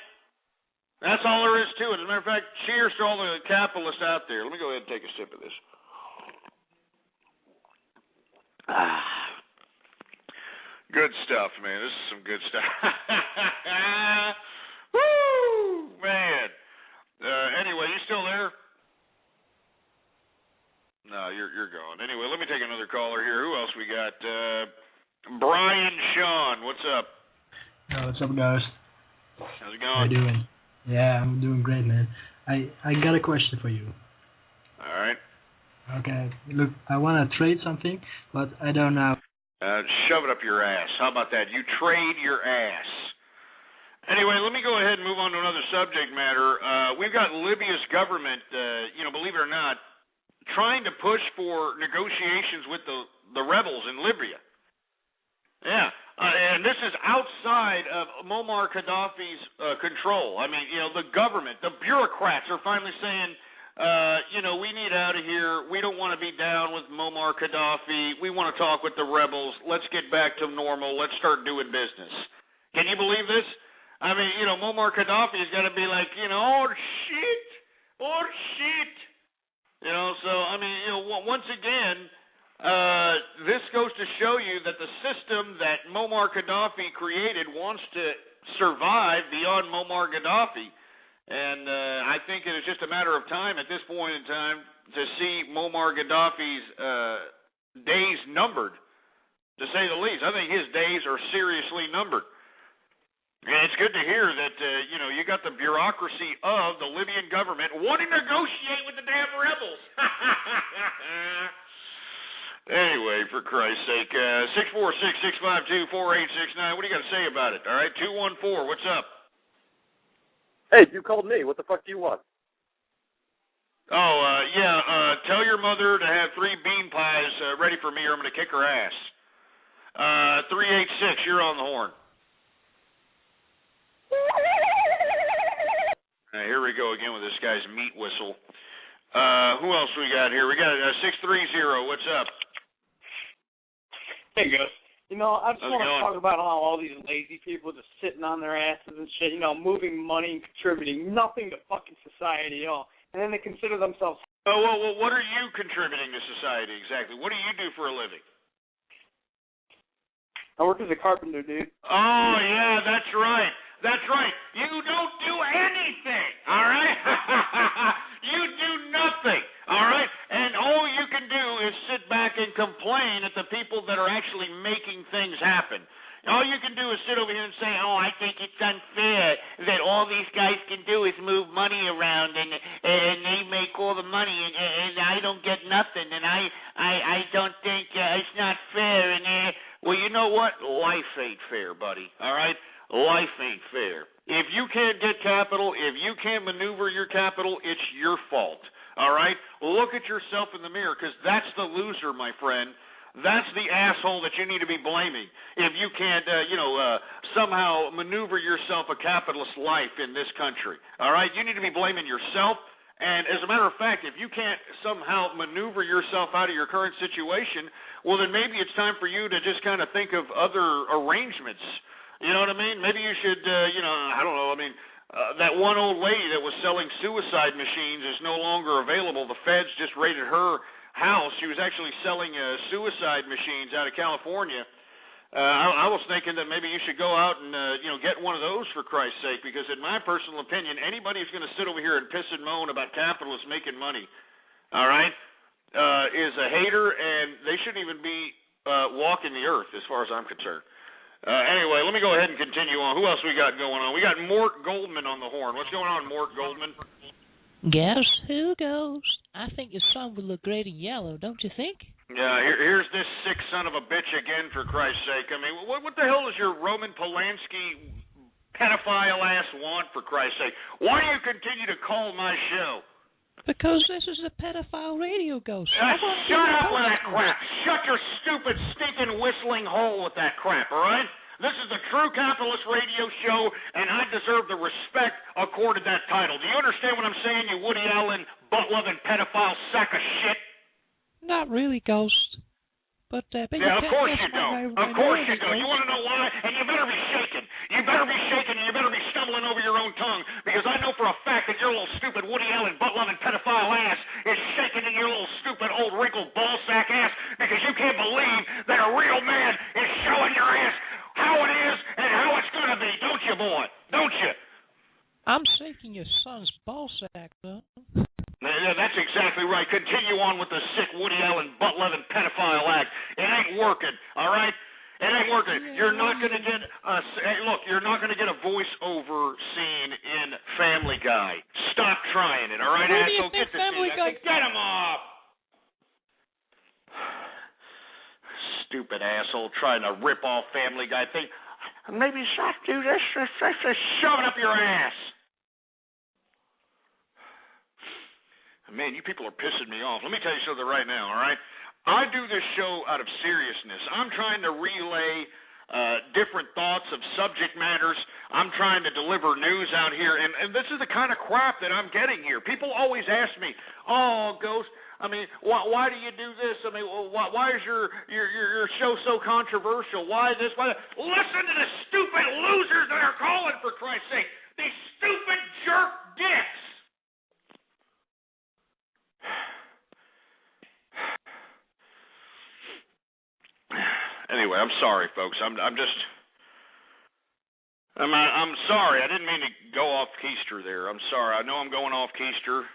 That's all there is to it. As a matter of fact, cheers to all the capitalists out there. Let me go ahead and take a sip of this. Good stuff, man. This is some good stuff. Woo, man. Anyway, you still there? No, you're gone. Anyway, let me take another caller here. Who else we got? Brian Sean, what's up? What's up, guys? How's it going? How you doing? Yeah, I'm doing great, man. I got a question for you. All right. Okay. Look, I want to trade something, but I don't know. Shove it up your ass. How about that? You trade your ass. Anyway, let me go ahead and move on to another subject matter. We've got Libya's government, you know, believe it or not, trying to push for negotiations with the rebels in Libya. Yeah, and this is outside of Muammar Gaddafi's control. I mean, you know, the government, the bureaucrats are finally saying, you know, we need out of here. We don't want to be down with Muammar Gaddafi. We want to talk with the rebels. Let's get back to normal. Let's start doing business. Can you believe this? I mean, you know, Muammar Gaddafi is going to be like, you know, oh, shit. You know, so, I mean, you know, once again, this goes to show you that the system that Muammar Gaddafi created wants to survive beyond Muammar Gaddafi. And I think it is just a matter of time at this point in time to see Muammar Gaddafi's days numbered, to say the least. I think his days are seriously numbered. And it's good to hear that, you know, you got the bureaucracy of the Libyan government wanting to negotiate with the damn rebels. Anyway, for Christ's sake, 646-652-4869, what do you got to say about it? All right, 214, what's up? Hey, you called me. What the fuck do you want? Oh, yeah, tell your mother to have 3 bean pies ready for me or I'm going to kick her ass. 386, you're on the horn. Here we go again with this guy's meat whistle. Who else we got here? We got 630. What's up? Hey, Gus. You know, I just want to talk about how all these lazy people just sitting on their asses and shit, you know, moving money and contributing nothing to fucking society at all. And then they consider themselves... Oh, well, what are you contributing to society exactly? What do you do for a living? I work as a carpenter, dude. Oh, yeah, that's right. That's right. You don't do anything, all right? You do nothing, all right? And all you can do is sit back and complain at the people that are actually making things happen. All you can do is sit over here and say, oh, I think it's unfair that all these guys can do is move money around and they make all the money and I don't get nothing and I don't think it's not fair. And well, you know what? Life ain't fair, buddy, all right? Life ain't fair. If you can't get capital, if you can't maneuver your capital, it's your fault, all right? Look at yourself in the mirror because that's the loser, my friend. That's the asshole that you need to be blaming if you can't, somehow maneuver yourself a capitalist life in this country, all right? You need to be blaming yourself. And as a matter of fact, if you can't somehow maneuver yourself out of your current situation, well, then maybe it's time for you to just kind of think of other arrangements. You know what I mean? Maybe you should, I don't know. I mean, that one old lady that was selling suicide machines is no longer available. The feds just raided her house. She was actually selling suicide machines out of California. I was thinking that maybe you should go out and get one of those for Christ's sake, because in my personal opinion, anybody who's going to sit over here and piss and moan about capitalists making money, all right, is a hater, and they shouldn't even be walking the earth as far as I'm concerned. Anyway, let me go ahead and continue on. Who else we got going on? We got Mort Goldman on the horn. What's going on, Mort Goldman? Guess who goes? I think your son would look great in yellow, don't you think? Yeah, here's this sick son of a bitch again, for Christ's sake. I mean, what the hell does your Roman Polanski pedophile ass want, for Christ's sake? Why do you continue to call my show? Because this is a pedophile radio ghost. Shut up with that crap. Shut your stupid, stinking, whistling hole with that crap, all right? This is the True Capitalist Radio Show, and I deserve the respect accorded that title. Do you understand what I'm saying, you Woody Allen, butt-loving pedophile sack of shit? Not really, Ghost. But yeah, of course you don't. Of course you don't. You want to know why? And you better be shaking. You better be shaking, and you better be stumbling over your own tongue, because I know for a fact that your little stupid Woody Allen butt-loving pedophile ass is shaking in your little stupid old wrinkled ballsack ass, because you can't believe that a real man is showing your ass how it is and how it's going to be, don't you, boy? Don't you? I'm shaking your son's ballsack, though. That's exactly right. Continue on with the sick Woody Allen butt-loving pedophile act. It ain't working, all right? It ain't working. You're not going to get you're not going to get a voiceover scene in Family Guy. Stop trying it, all right, asshole? Get the Family Guy. Get him off. Stupid asshole trying to rip off Family Guy thing. Maybe stop do this. Shove it up your ass. Man, you people are pissing me off. Let me tell you something right now, all right? I do this show out of seriousness. I'm trying to relay different thoughts of subject matters. I'm trying to deliver news out here, and this is the kind of crap that I'm getting here. People always ask me, "Oh, Ghost, I mean, why do you do this? I mean, why is your show so controversial? Why this? Why that?" Listen to the stupid losers that are calling, for Christ's sake. These stupid jerk dicks. Anyway, I'm sorry, folks. I'm sorry. I didn't mean to go off keister there. I'm sorry. I know I'm going off keister.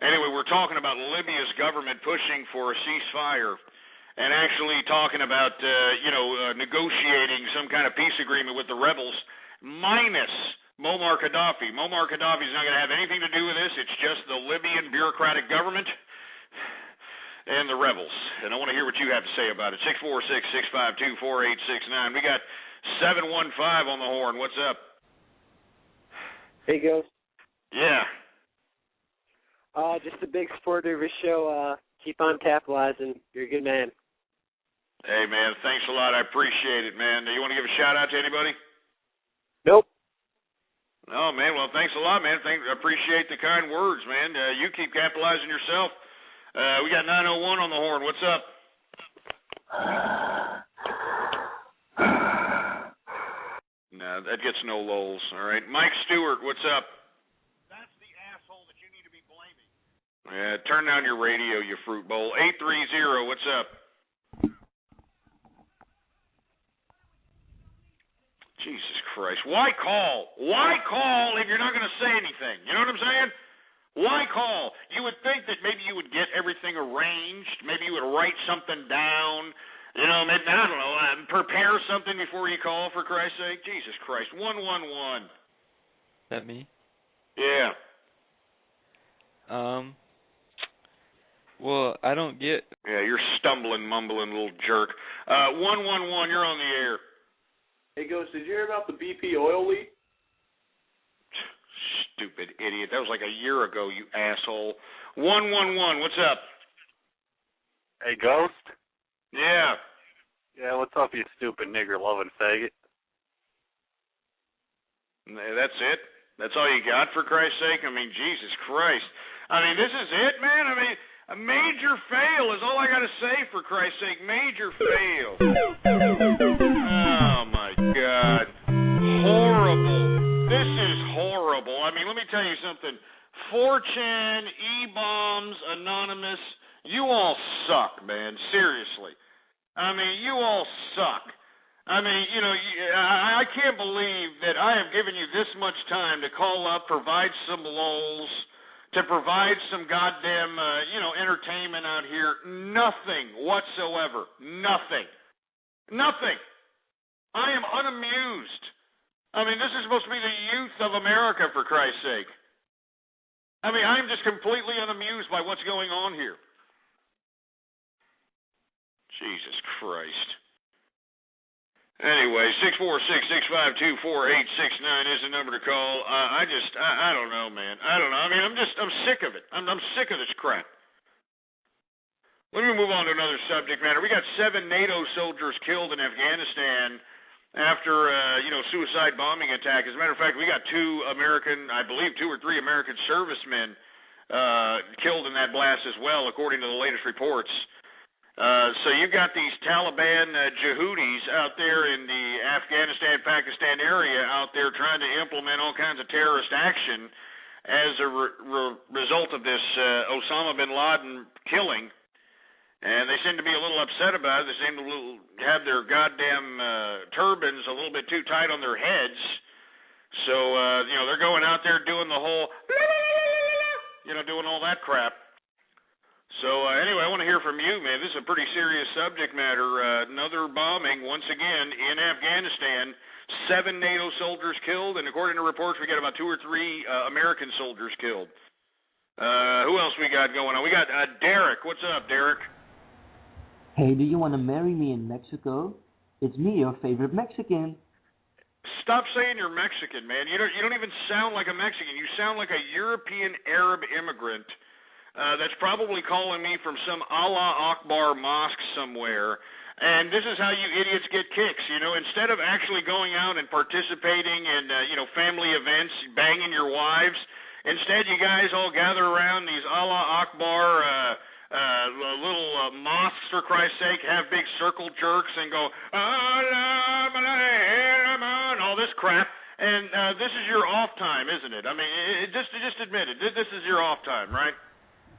Anyway, we're talking about Libya's government pushing for a ceasefire and actually talking about negotiating some kind of peace agreement with the rebels, minus Muammar Gaddafi. Muammar Gaddafi is not going to have anything to do with this. It's just the Libyan bureaucratic government and the rebels. And I want to hear what you have to say about it. 646-652-4869. We got 715 on the horn. What's up? Hey, Ghost. Yeah. Just a big supporter of your show. Keep on capitalizing. You're a good man. Hey, man, thanks a lot. I appreciate it, man. Do you want to give a shout-out to anybody? Nope. No, man. Well, thanks a lot, man. I appreciate the kind words, man. You keep capitalizing yourself. We got 901 on the horn. What's up? No, that gets no lulls. All right. Mike Stewart, what's up? That's the asshole that you need to be blaming. Yeah, turn down your radio, you fruit bowl. 830, what's up? Jesus Christ. Why call? Why call if you're not going to say anything? You know what I'm saying? Why call? You would think that maybe you would get everything arranged. Maybe you would write something down. You know, maybe, I don't know, prepare something before you call, for Christ's sake. Jesus Christ. 111. Is that me? Yeah. Well, I don't get... Yeah, you're stumbling, mumbling little jerk. 111, you're on the air. Hey, Ghost, did you hear about the BP oil leak? Stupid idiot. That was like a year ago, you asshole. 111, what's up? Hey, Ghost? Yeah. Yeah, what's up, you stupid nigger-loving faggot? That's it? That's all you got, for Christ's sake? I mean, Jesus Christ. I mean, this is it, man? I mean, a major fail is all I got to say, for Christ's sake. Major fail. Oh, my God. Horrible. This is horrible. I mean, let me tell you something. 4chan, E-Bombs, Anonymous, suck. I mean, you know, I can't believe that I have given you this much time to call up, provide some lulls, to provide some goddamn, entertainment out here. Nothing whatsoever. Nothing. Nothing. I am unamused. I mean, this is supposed to be the youth of America, for Christ's sake. I mean, I'm just completely unamused by what's going on here. Jesus Christ. Anyway, 646-652-4869 is the number to call. I don't know, man. I don't know. I mean, I'm sick of it. I'm sick of this crap. Let me move on to another subject matter. We got 7 NATO soldiers killed in Afghanistan after, suicide bombing attack. As a matter of fact, we got 2 or 3 American servicemen killed in that blast as well, according to the latest reports. So you've got these Taliban Jihadis out there in the Afghanistan-Pakistan area out there trying to implement all kinds of terrorist action as a result of this Osama bin Laden killing. And they seem to be a little upset about it. They seem to have their goddamn turbans a little bit too tight on their heads. So, they're going out there doing the whole, doing all that crap. So, anyway, I want to hear from you, man. This is a pretty serious subject matter. Another bombing, once again, in Afghanistan. 7 NATO soldiers killed, and according to reports, we got about 2 or 3 American soldiers killed. Who else we got going on? We got Derek. What's up, Derek? Hey, do you want to marry me in Mexico? It's me, your favorite Mexican. Stop saying you're Mexican, man. You don't even sound like a Mexican. You sound like a European Arab immigrant that's probably calling me from some Allah Akbar mosque somewhere. And this is how you idiots get kicks. Instead of actually going out and participating in family events, banging your wives, instead you guys all gather around these Allah Akbar little mosques, for Christ's sake, have big circle jerks and go, all this crap. And this is your off time, isn't it? I mean, just admit it. This is your off time, right?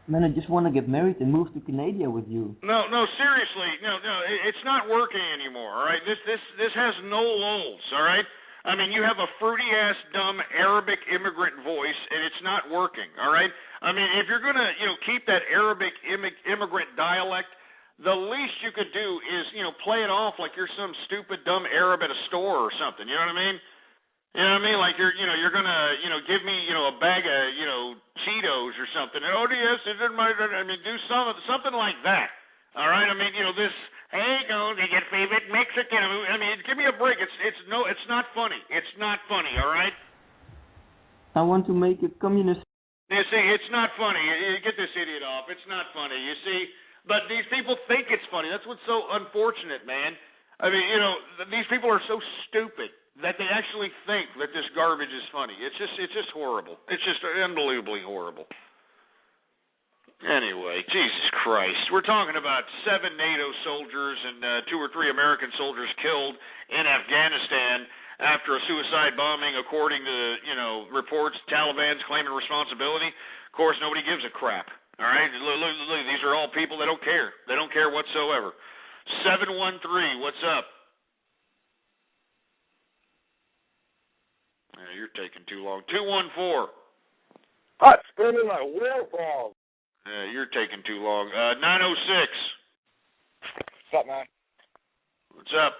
Man, I just want to get married and move to Canada with you. No, seriously. No, it's not working anymore, all right? This has no lulls, all right? I mean, you have a fruity-ass, dumb Arabic immigrant voice, and it's not working, all right? I mean, if you're going to, keep that Arabic immigrant dialect, the least you could do is, play it off like you're some stupid, dumb Arab at a store or something, you know what I mean? You know what I mean? Like you're going to, give me, a bag of, Cheetos or something. Oh, yes, it didn't matter. I mean, do something like that, all right? I mean, this... Hey, go to your favorite Mexican. I mean, give me a break. It's not funny. It's not funny, all right? I want to make it communist. You see, it's not funny. Get this idiot off. It's not funny, you see? But these people think it's funny. That's what's so unfortunate, man. I mean, these people are so stupid that they actually think that this garbage is funny. It's just horrible. It's just unbelievably horrible. Anyway, Jesus Christ. We're talking about 7 NATO soldiers and 2 or 3 American soldiers killed in Afghanistan after a suicide bombing, according to, reports. Taliban's claiming responsibility. Of course, nobody gives a crap. All right? Look, these are all people that don't care. They don't care whatsoever. 713, what's up? You're taking too long. 214. Hot spinning my wheel ball. You're taking too long. 906. What's up, man? What's up?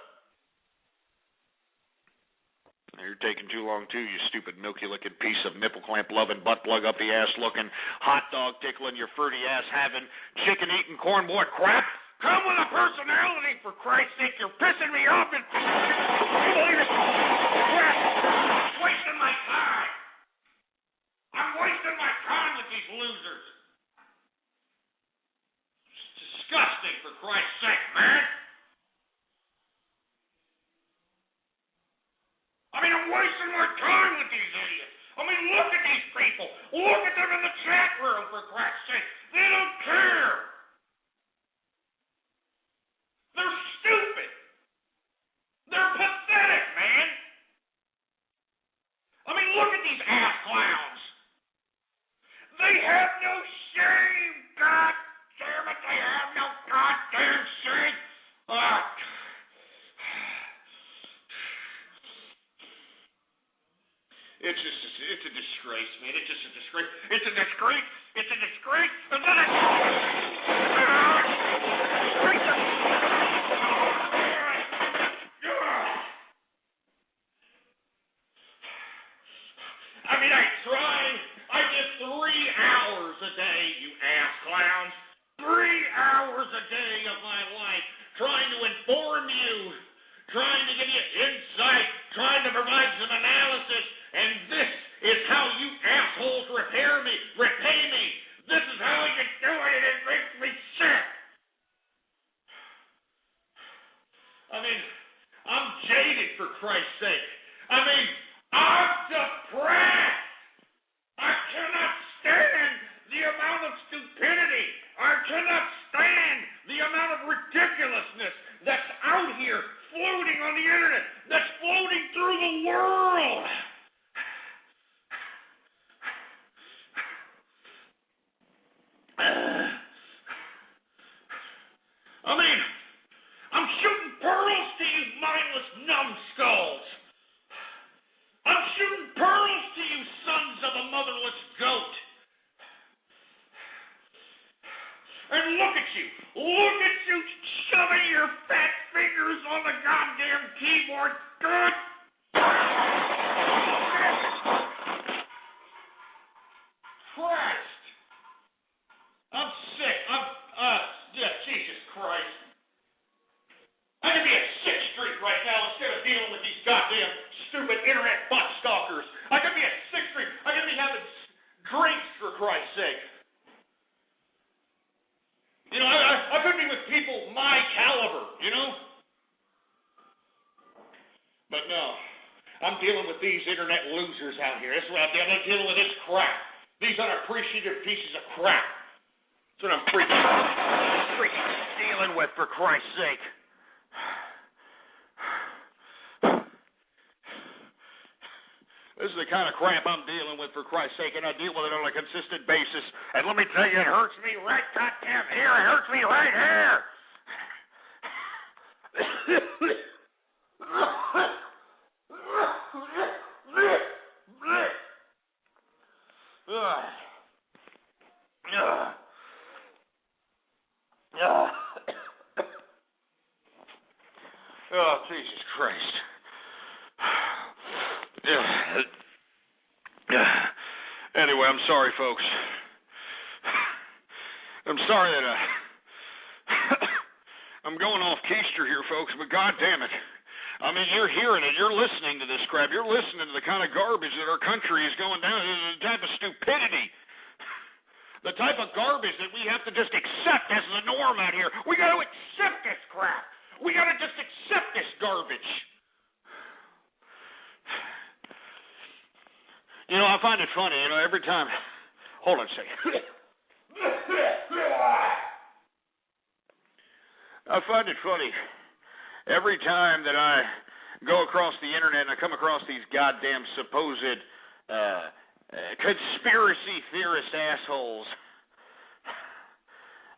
You're taking too long, too, you stupid milky-licking piece of nipple clamp loving, butt plug up the ass looking, hot dog tickling, your fruity ass having, chicken eating, corn boy crap. Come with a personality, for Christ's sake. You're pissing me off. And crap. I'm wasting my time. I'm wasting my time with these losers. Disgusting, for Christ's sake, man. I mean, I'm wasting my time with these idiots. I mean, look at these people. Look at them in the chat room, for Christ's sake. They don't care. They're stupid. It's a disgrace, man. It's just a disgrace. It's a disgrace. It's a disgrace. It's a I mean, I get 3 hours a day, you ass clowns. 3 hours a day of my life trying to inform you, trying to give you insight, trying to provide some analysis, and this is how you assholes repay me. This is how you do it, and it makes me sick. I mean, I'm jaded, for Christ's sake. I mean, I'm depressed. I cannot stand the amount of stupidity. I cannot stand the amount of ridiculousness that's out here floating on the internet, that's floating through the world. I mean, I'm shooting pearls to you mindless numbskulls. I'm shooting pearls to you sons of a motherless goat. And look at you shoving your fat fingers on the goddamn keyboard. God. Christ. I'm sick. Jesus Christ. I could be at 6th Street right now instead of dealing with these goddamn stupid internet butt stalkers. I could be at 6th Street. I could be having drinks, for Christ's sake. You know, I could be with people my caliber, you know? But no, I'm dealing with these internet losers out here. That's what I'm dealing with. I'm dealing with this crap. These unappreciative pieces of crap. That's what I'm freaking dealing with, for Christ's sake. This is the kind of crap I'm dealing with, for Christ's sake, and I deal with it on a consistent basis. And let me tell you, it hurts me right goddamn here. It hurts me right here. Oh, Jesus Christ. Anyway, I'm sorry, folks. I'm sorry that I'm going off keister here, folks, but God damn it. I mean, you're hearing it. You're listening to this crap. You're listening to the kind of garbage that our country is going down, the type of stupidity, the type of garbage that we have to just accept as the norm out here. We got to accept this crap. We got to just accept this garbage. You know, I find it funny, you know, every time. Hold on a second. I find it funny. Every time that I go across the internet and I come across these goddamn supposed conspiracy theorist assholes,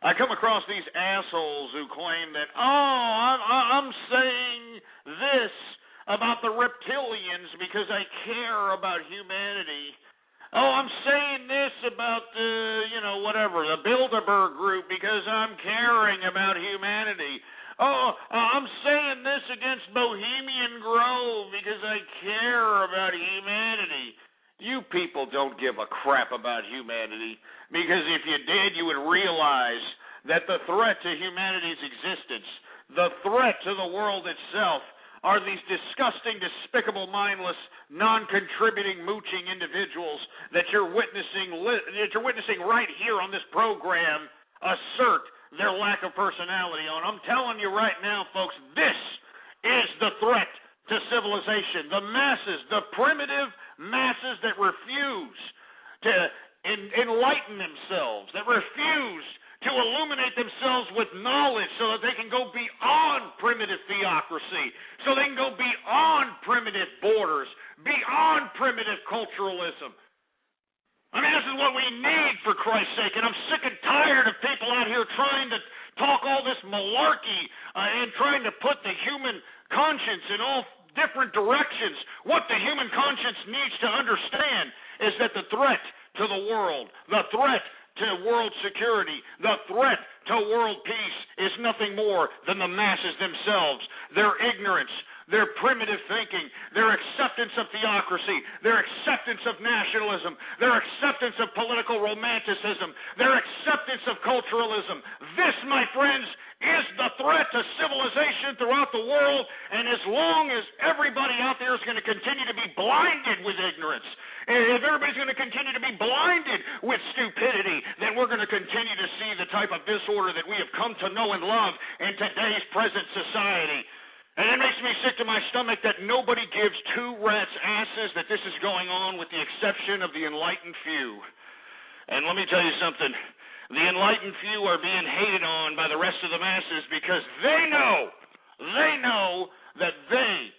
I come across these assholes who claim that, I'm saying this about the reptilians because I care about humanity. I'm saying this about the Bilderberg group because I'm caring about humanity. I'm saying this against Bohemian Grove because I care about humanity. You people don't give a crap about humanity, because if you did, you would realize that the threat to humanity's existence, the threat to the world itself, are these disgusting, despicable, mindless, non-contributing, mooching individuals that you're witnessing right here on this program assert their lack of personality on. I'm telling you right now, folks, this is the threat to civilization. The masses, the primitive masses that refuse to enlighten themselves, that refuse to illuminate themselves with knowledge so that they can go beyond primitive theocracy, so they can go beyond primitive borders, beyond primitive culturalism. I mean, this is what we need, for Christ's sake, and I'm sick and tired of people out here trying to talk all this malarkey and trying to put the human conscience in all different directions. What the human conscience needs to understand is that the threat to the world, the threat to world security, the threat to world peace is nothing more than the masses themselves, their ignorance, their primitive thinking, their acceptance of theocracy, their acceptance of nationalism, their acceptance of political romanticism, their acceptance of culturalism. This, my friends, is the threat to civilization throughout the world, and as long as everybody out there is going to continue to be blinded with ignorance, if everybody's going to continue to be blinded with stupidity, then we're going to continue to see the type of disorder that we have come to know and love in today's present society. And it makes me sick to my stomach that nobody gives two rats' asses that this is going on with the exception of the enlightened few. And let me tell you something. The enlightened few are being hated on by the rest of the masses because they know that they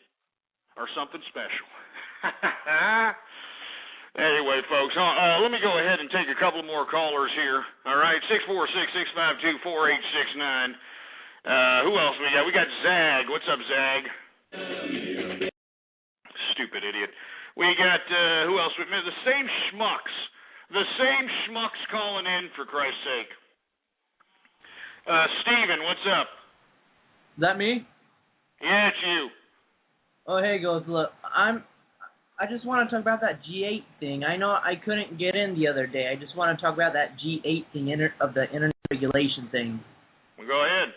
are something special. Anyway, folks, let me go ahead and take a couple more callers here. All right, 646-652-4869. Who else we got? We got Zag. What's up, Zag? Stupid idiot. We got, who else? The same schmucks. The same schmucks calling in, for Christ's sake. Steven, what's up? Is that me? Yeah, it's you. Oh, hey, Ghost. Look, I just want to talk about that G8 thing. I know I couldn't get in the other day. I just want to talk about that G8 thing of the internet regulation thing. Well, go ahead.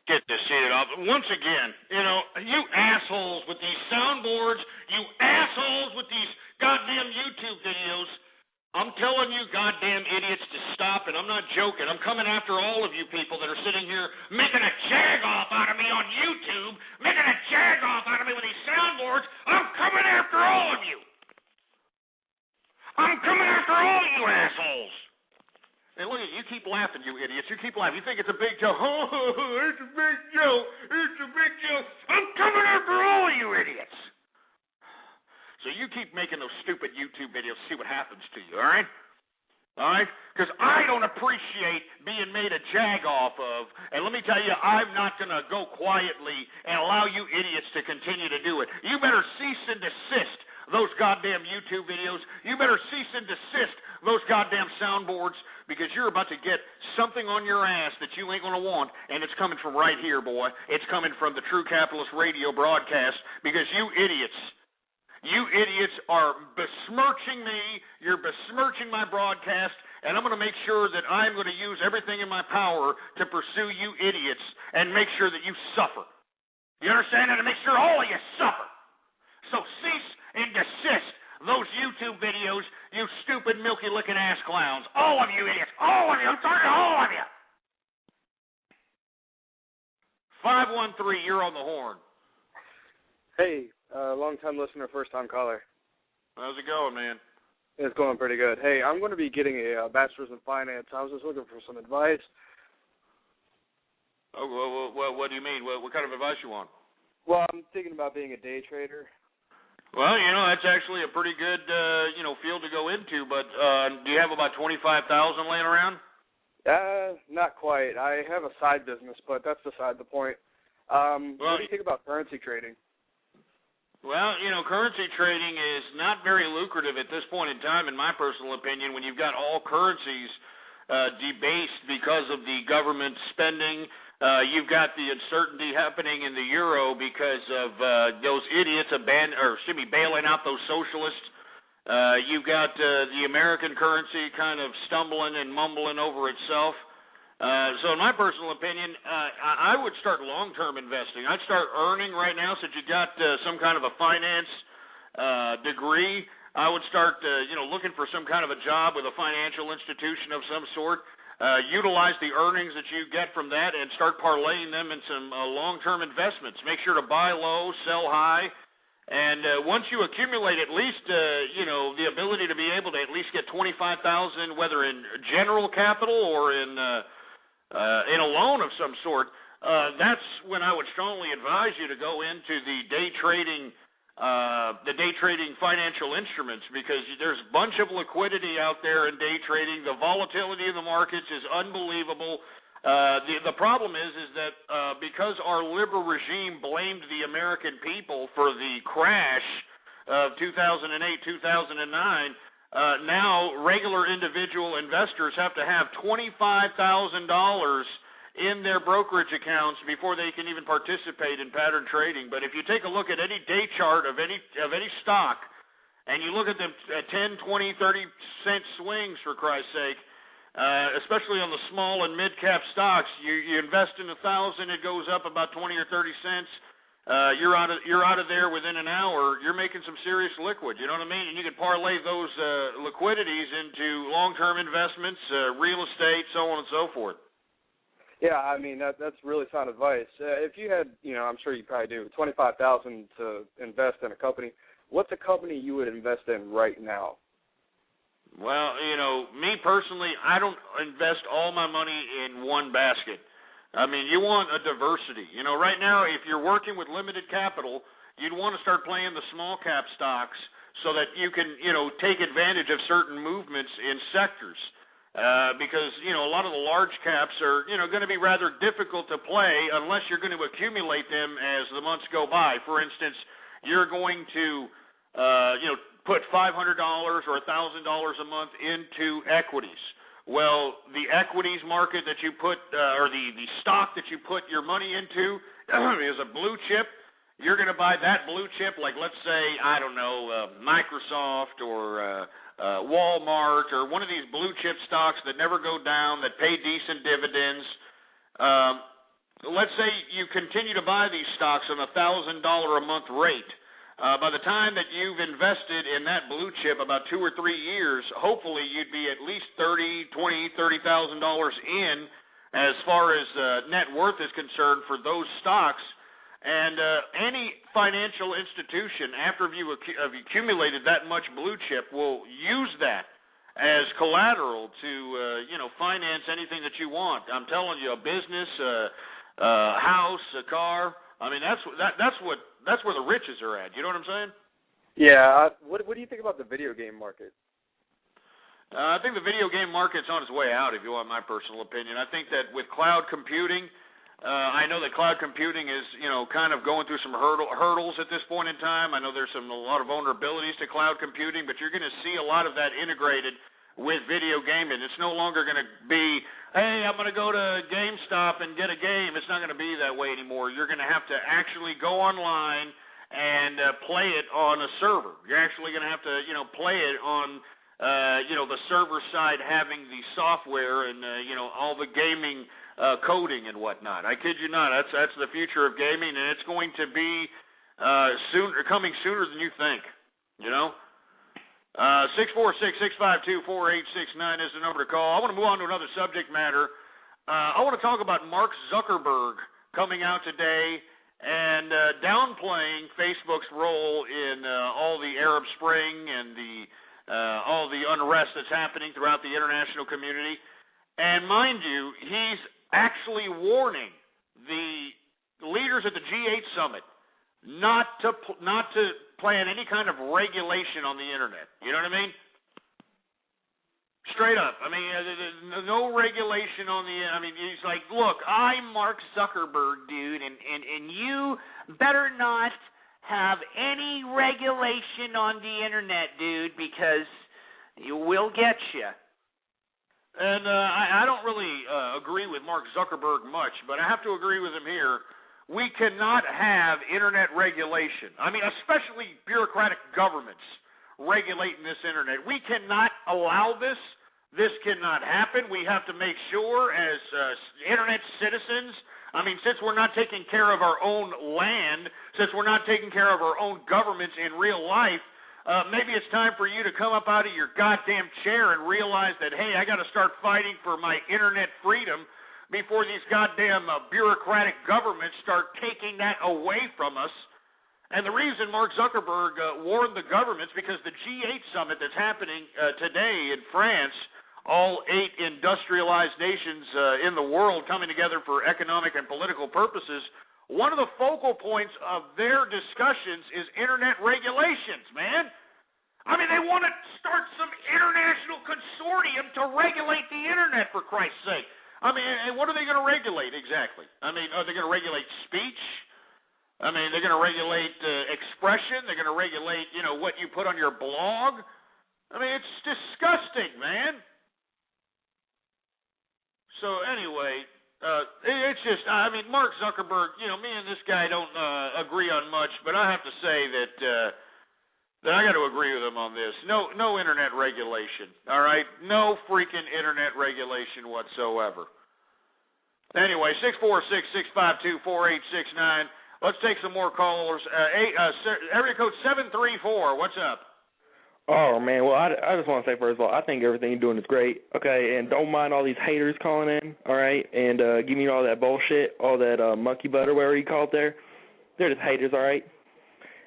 Get this shit off. Once again, you assholes with these soundboards, you assholes with these goddamn YouTube videos, I'm telling you goddamn idiots to stop, and I'm not joking. I'm coming after all of you people that are sitting here making a jag-off out of me on YouTube, making a jag-off out of me with these soundboards. I'm coming after all of you. I'm coming after all you assholes. And look, you keep laughing, you idiots. You keep laughing. You think it's a big joke. Oh, it's a big joke. It's a big joke. I'm coming after all you idiots. So you keep making those stupid YouTube videos, see what happens to you, all right? All right? Because I don't appreciate being made a jag-off of. And let me tell you, I'm not going to go quietly and allow you idiots to continue to do it. You better cease and desist those goddamn YouTube videos. You better cease and desist those goddamn soundboards, because you're about to get something on your ass that you ain't going to want, and it's coming from right here, boy. It's coming from the True Capitalist Radio broadcast, because you idiots are besmirching me, you're besmirching my broadcast, and I'm going to make sure that I'm going to use everything in my power to pursue you idiots and make sure that you suffer. You understand that? And make sure all of you suffer. So cease and desist those YouTube videos, you stupid milky-licking ass clowns. All of you idiots. All of you. I'm talking to all of you. 513, you're on the horn. Hey, long-time listener, first-time caller. How's it going, man? It's going pretty good. Hey, I'm going to be getting a bachelor's in finance. I was just looking for some advice. Oh, well, what do you mean? What kind of advice you want? Well, I'm thinking about being a day trader. Well, that's actually a pretty good, field to go into, but do you have about $25,000 laying around? Not quite. I have a side business, but that's beside the point. What do you think about currency trading? Well, currency trading is not very lucrative at this point in time, in my personal opinion, when you've got all currencies debased because of the government spending. You've got the uncertainty happening in the euro because of those idiots bailing out those socialists. You've got the American currency kind of stumbling and mumbling over itself. So in my personal opinion, I would start long-term investing. I'd start earning right now, since you got some kind of a finance degree. I would start, looking for some kind of a job with a financial institution of some sort. Utilize the earnings that you get from that and start parlaying them in some long-term investments. Make sure to buy low, sell high, and once you accumulate at least, the ability to be able to at least get $25,000, whether in general capital or in a loan of some sort, that's when I would strongly advise you to go into the day trading the day trading financial instruments, because there's a bunch of liquidity out there in day trading. The volatility in the markets is unbelievable. The problem is that because our liberal regime blamed the American people for the crash of 2008, 2009, now regular individual investors have to have $25,000 in their brokerage accounts before they can even participate in pattern trading. But if you take a look at any day chart of any stock, and you look at them at 10, 20, 30-cent swings, for Christ's sake, especially on the small and mid-cap stocks, you invest in 1,000, it goes up about 20 or 30 cents. You're out of there within an hour. You're making some serious liquid. You know what I mean? And you can parlay those liquidities into long-term investments, real estate, so on and so forth. Yeah, I mean that's really sound advice. If you had, I'm sure you probably do, $25,000 to invest in a company, what's a company you would invest in right now? Well, me personally, I don't invest all my money in one basket. I mean, you want a diversity. Right now, if you're working with limited capital, you'd want to start playing the small cap stocks so that you can, take advantage of certain movements in sectors. Because, a lot of the large caps are, going to be rather difficult to play unless you're going to accumulate them as the months go by. For instance, you're going to, put $500 or $1,000 a month into equities. Well, the equities market that you put, or the stock that you put your money into is a blue chip. You're going to buy that blue chip, like let's say, I don't know, Microsoft or Walmart or one of these blue chip stocks that never go down, that pay decent dividends. Let's say you continue to buy these stocks on a $1,000 a month rate. By the time that you've invested in that blue chip about 2 or 3 years, hopefully you'd be at least $30,000 in as far as net worth is concerned for those stocks. And any financial institution, after you have accumulated that much blue chip, will use that as collateral to, finance anything that you want. I'm telling you, a business, a house, a car. I mean, that's where the riches are at. You know what I'm saying? Yeah. What do you think about the video game market? I think the video game market's on its way out, if you want my personal opinion. I think that with cloud computing, I know that cloud computing is, kind of going through some hurdles at this point in time. I know there's a lot of vulnerabilities to cloud computing, but you're going to see a lot of that integrated with video gaming. It's no longer going to be, hey, I'm going to go to GameStop and get a game. It's not going to be that way anymore. You're going to have to actually go online and play it on a server. You're actually going to have to, play it on, the server side, having the software and, all the gaming coding and whatnot. I kid you not. That's the future of gaming, and it's going to be coming sooner than you think. 646-652-4869 is the number to call. I want to move on to another subject matter. I want to talk about Mark Zuckerberg coming out today and downplaying Facebook's role in all the Arab Spring and all the unrest that's happening throughout the international community. And mind you, he's actually warning the leaders at the G8 summit not to plan any kind of regulation on the internet. You know what I mean? Straight up. I mean, no regulation on the. I mean, he's like, look, I'm Mark Zuckerberg, dude, and you better not have any regulation on the internet, dude, because we'll get you. And I don't really agree with Mark Zuckerberg much, but I have to agree with him here. We cannot have internet regulation. I mean, especially bureaucratic governments regulating this internet. We cannot allow this. This cannot happen. We have to make sure as internet citizens, I mean, since we're not taking care of our own land, since we're not taking care of our own governments in real life, maybe it's time for you to come up out of your goddamn chair and realize that, hey, I got to start fighting for my internet freedom before these goddamn bureaucratic governments start taking that away from us. And the reason Mark Zuckerberg warned the governments, because the G8 summit that's happening today in France, all 8 industrialized nations in the world coming together for economic and political purposes, one of the focal points of their discussions is internet regulations, man. I mean, they want to start some international consortium to regulate the internet, for Christ's sake. I mean, and what are they going to regulate exactly? I mean, are they going to regulate speech? I mean, they're going to regulate expression. They're going to regulate, what you put on your blog. I mean, it's disgusting, man. So anyway, it's just, I mean, Mark Zuckerberg, me and this guy don't agree on much, but I have to say that I got to agree with him on this. No internet regulation, all right? No freaking internet regulation whatsoever. Anyway, 646-652-4869. Let's take some more callers. Area code 734, what's up? Oh, man, well, I just want to say, first of all, I think everything you're doing is great, okay? And don't mind all these haters calling in, all right? And give me all that bullshit, all that monkey butt or whatever you call it there. They're just haters, all right?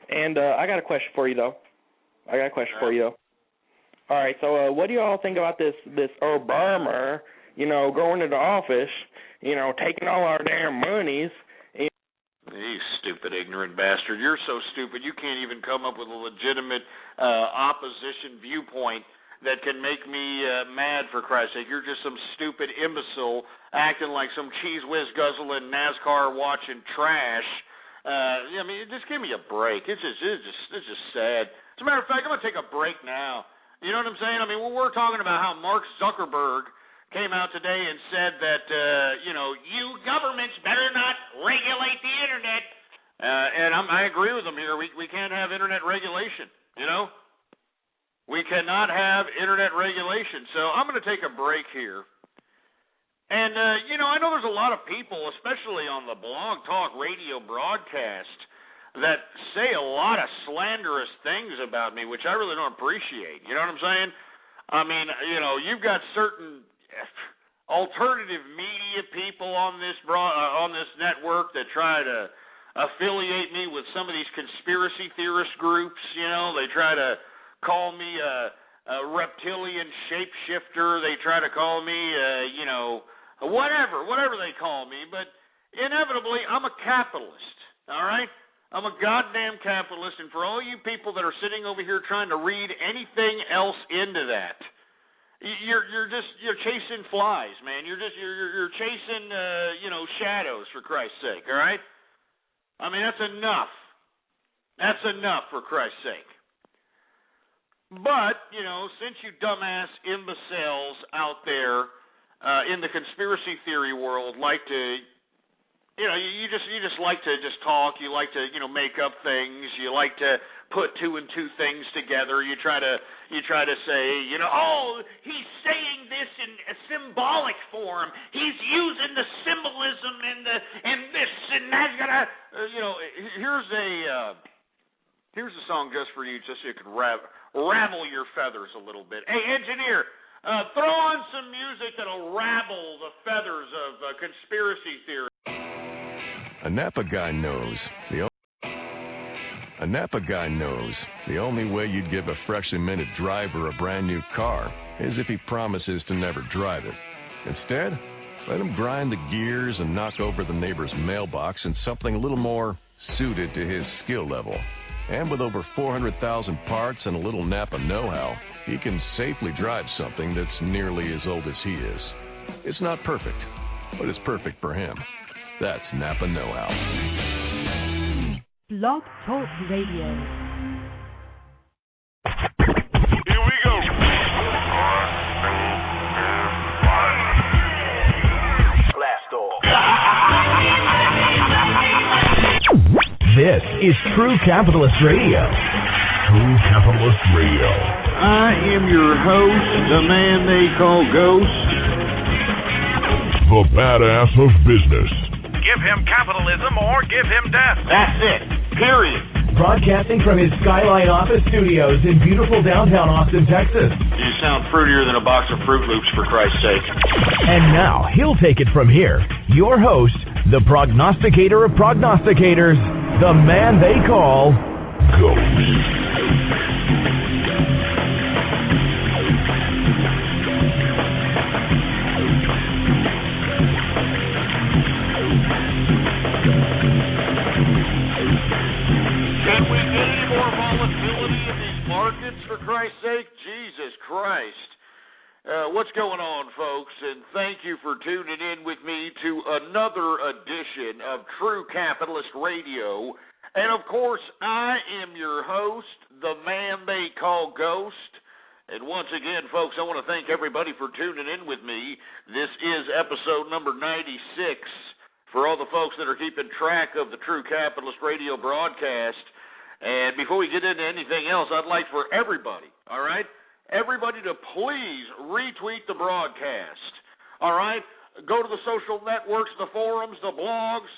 And I got a question for you, though. All right, so what do you all think about this Obama, going into office, taking all our damn monies? You stupid, ignorant bastard. You're so stupid you can't even come up with a legitimate opposition viewpoint that can make me mad, for Christ's sake. You're just some stupid imbecile acting like some cheese whiz guzzling NASCAR watching trash. I mean, just give me a break. It's just sad. As a matter of fact, I'm going to take a break now. You know what I'm saying? I mean, we're talking about how Mark Zuckerberg came out today and said that, you governments better not regulate the internet. And I agree with him here. We can't have internet regulation, We cannot have internet regulation. So I'm going to take a break here. And, I know there's a lot of people, especially on the Blog Talk Radio broadcast, that say a lot of slanderous things about me, which I really don't appreciate. You know what I'm saying? I mean, you've got certain alternative media people on this network that try to affiliate me with some of these conspiracy theorist groups. They try to call me a reptilian shapeshifter. They try to call me, whatever they call me. But inevitably, I'm a capitalist, all right? I'm a goddamn capitalist, and for all you people that are sitting over here trying to read anything else into that, you're chasing flies, man. You're chasing shadows, for Christ's sake, all right? I mean, that's enough. That's enough, for Christ's sake. But, since you dumbass imbeciles out there in the conspiracy theory world like to you just like to just talk. You like to, make up things. You like to put two and two things together. You try to say, oh, he's saying this in a symbolic form. He's using the symbolism and this and that's gonna, here's a song just for you, just so you can ravel your feathers a little bit. Hey, engineer, throw on some music that'll ravel the feathers of conspiracy theory. A Napa guy knows the only way you'd give a freshly minted driver a brand new car is if he promises to never drive it. Instead, let him grind the gears and knock over the neighbor's mailbox in something a little more suited to his skill level. And with over 400,000 parts and a little Napa know-how, he can safely drive something that's nearly as old as he is. It's not perfect, but it's perfect for him. That's Napa know-how. Blog Talk Radio. Here we go. Blast off. This is True Capitalist Radio. True Capitalist Radio. I am your host, the man they call Ghost. The badass of business. Give him capitalism or give him death. That's it. Period. Broadcasting from his Skyline office studios in beautiful downtown Austin, Texas. You sound fruitier than a box of Fruit Loops, for Christ's sake. And now, he'll take it from here. Your host, the prognosticator of prognosticators, the man they call Ghost. Christ. What's going on, folks? And thank you for tuning in with me to another edition of True Capitalist Radio. And, of course, I am your host, the man they call Ghost. And once again, folks, I want to thank everybody for tuning in with me. This is episode number 96 for all the folks that are keeping track of the True Capitalist Radio broadcast. And before we get into anything else, I'd like for everybody, all right, everybody to please retweet the broadcast, all right? Go to the social networks, the forums, the blogs,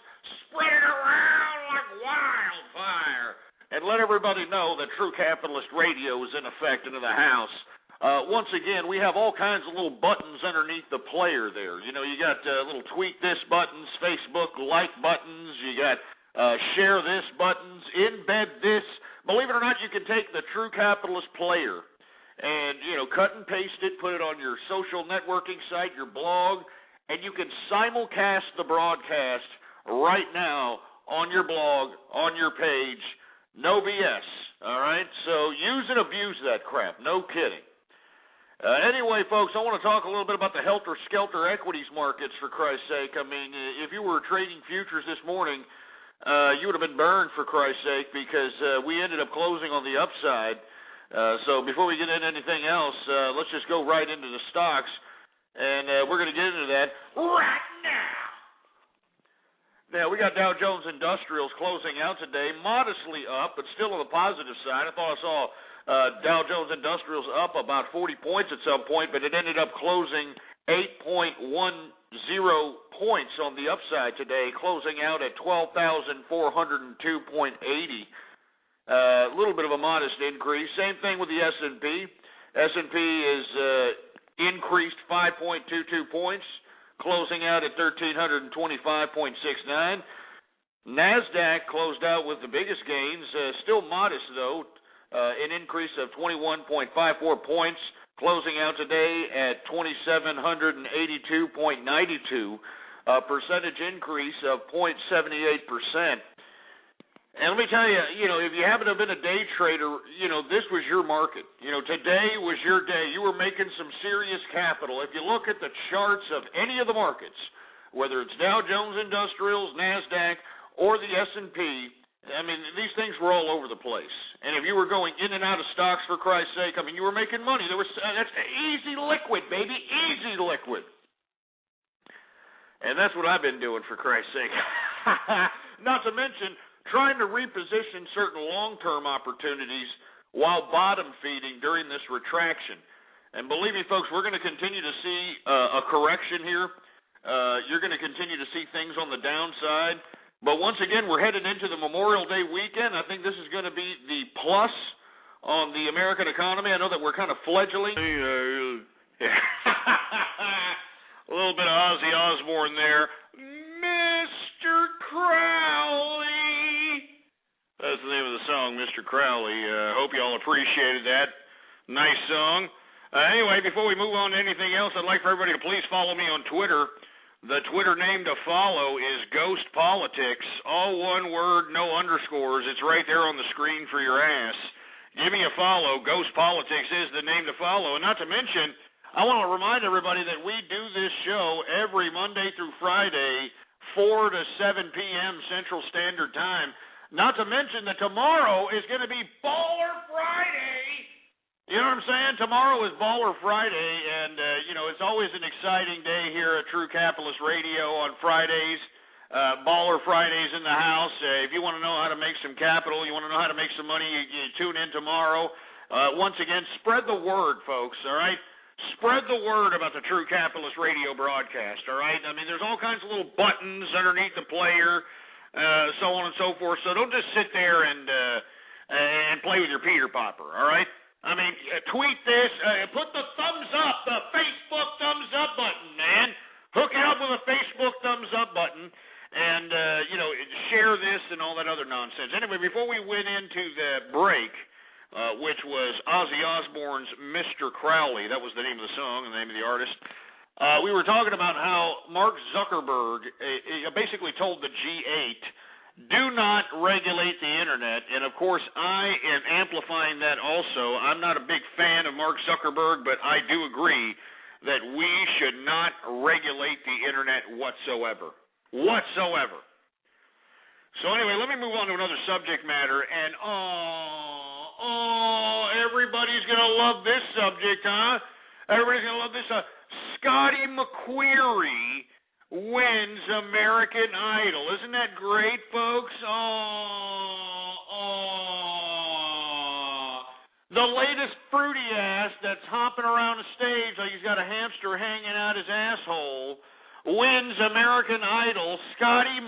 spread it around like wildfire, and let everybody know that True Capitalist Radio is in effect into the house. Once again, we have all kinds of little buttons underneath the player there. You know, you got little tweet this buttons, Facebook like buttons, you got share this buttons, embed this. Believe it or not, you can take the True Capitalist player and, you know, cut and paste it, put it on your social networking site, your blog, and you can simulcast the broadcast right now on your blog, on your page. No BS, all right? So use and abuse that crap, no kidding. Anyway, folks, I want to talk a little bit about the helter-skelter equities markets, for Christ's sake. I mean, if you were trading futures this morning, you would have been burned, for Christ's sake, because we ended up closing on the upside. So before we get into anything else, let's just go right into the stocks, and we're going to get into that right now. Now, we got Dow Jones Industrials closing out today, modestly up, but still on the positive side. I thought I saw Dow Jones Industrials up about 40 points at some point, but it ended up closing 8.10 points on the upside today, closing out at 12,402.80. A little bit of a modest increase. Same thing with the S&P. S&P is increased 5.22 points, closing out at 1,325.69. NASDAQ closed out with the biggest gains, still modest though, an increase of 21.54 points, closing out today at 2,782.92, a percentage increase of 0.78%. And let me tell you, you know, if you happen to have been a day trader, you know, this was your market. You know, today was your day. You were making some serious capital. If you look at the charts of any of the markets, whether it's Dow Jones Industrials, NASDAQ, or the S&P, I mean, these things were all over the place. And if you were going in and out of stocks, for Christ's sake, I mean, you were making money. That's easy liquid, baby, easy liquid. And that's what I've been doing, for Christ's sake. Not to mention trying to reposition certain long-term opportunities while bottom feeding during this retraction. And believe me, folks, we're going to continue to see a correction here. You're going to continue to see things on the downside. But once again, we're headed into the Memorial Day weekend. I think this is going to be the plus on the American economy. I know that we're kind of fledgling. A little bit of Ozzy Osbourne there. Mr. Crowley. That's the name of the song, Mr. Crowley. Hope you all appreciated that. Nice song. Anyway, before we move on to anything else, I'd like for everybody to please follow me on Twitter. The Twitter name to follow is Ghost Politics. All one word, no underscores. It's right there on the screen for your ass. Give me a follow. Ghost Politics is the name to follow. And not to mention, I want to remind everybody that we do this show every Monday through Friday, 4 to 7 p.m. Central Standard Time. Not to mention that tomorrow is going to be Baller Friday. You know what I'm saying? Tomorrow is Baller Friday, and, you know, it's always an exciting day here at True Capitalist Radio on Fridays. Baller Fridays in the house. If you want to know how to make some capital, you want to know how to make some money, you tune in tomorrow. Once again, spread the word, folks, all right? Spread the word about the True Capitalist Radio broadcast, all right? I mean, there's all kinds of little buttons underneath the player, so on and so forth. So don't just sit there and play with your Peter Popper, all right? I mean, tweet this, put the thumbs up, the Facebook thumbs up button, man. Hook it up with a Facebook thumbs up button, and, you know, share this and all that other nonsense. Anyway, before we went into the break, which was Ozzy Osbourne's Mr. Crowley, that was the name of the song and the name of the artist, we were talking about how Mark Zuckerberg basically told the G8 do not regulate the internet. And, of course, I am amplifying that also. I'm not a big fan of Mark Zuckerberg, but I do agree that we should not regulate the internet whatsoever. Whatsoever. So, anyway, let me move on to another subject matter. And, everybody's going to love this subject, huh? Everybody's going to love this. Scotty McQueary wins American Idol. Isn't that great, folks? The latest fruity ass that's hopping around the stage like he's got a hamster hanging out his asshole wins American Idol. Scotty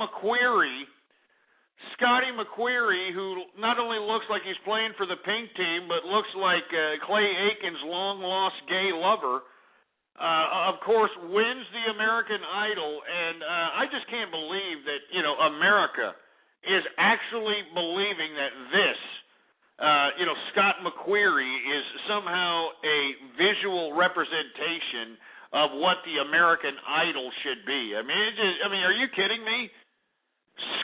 McQueary, who not only looks like he's playing for the pink team, but looks like Clay Aiken's long-lost gay lover, of course, wins the American Idol. And I just can't believe that, America is actually believing that this, Scott McQueary is somehow a visual representation of what the American Idol should be. I mean, are you kidding me?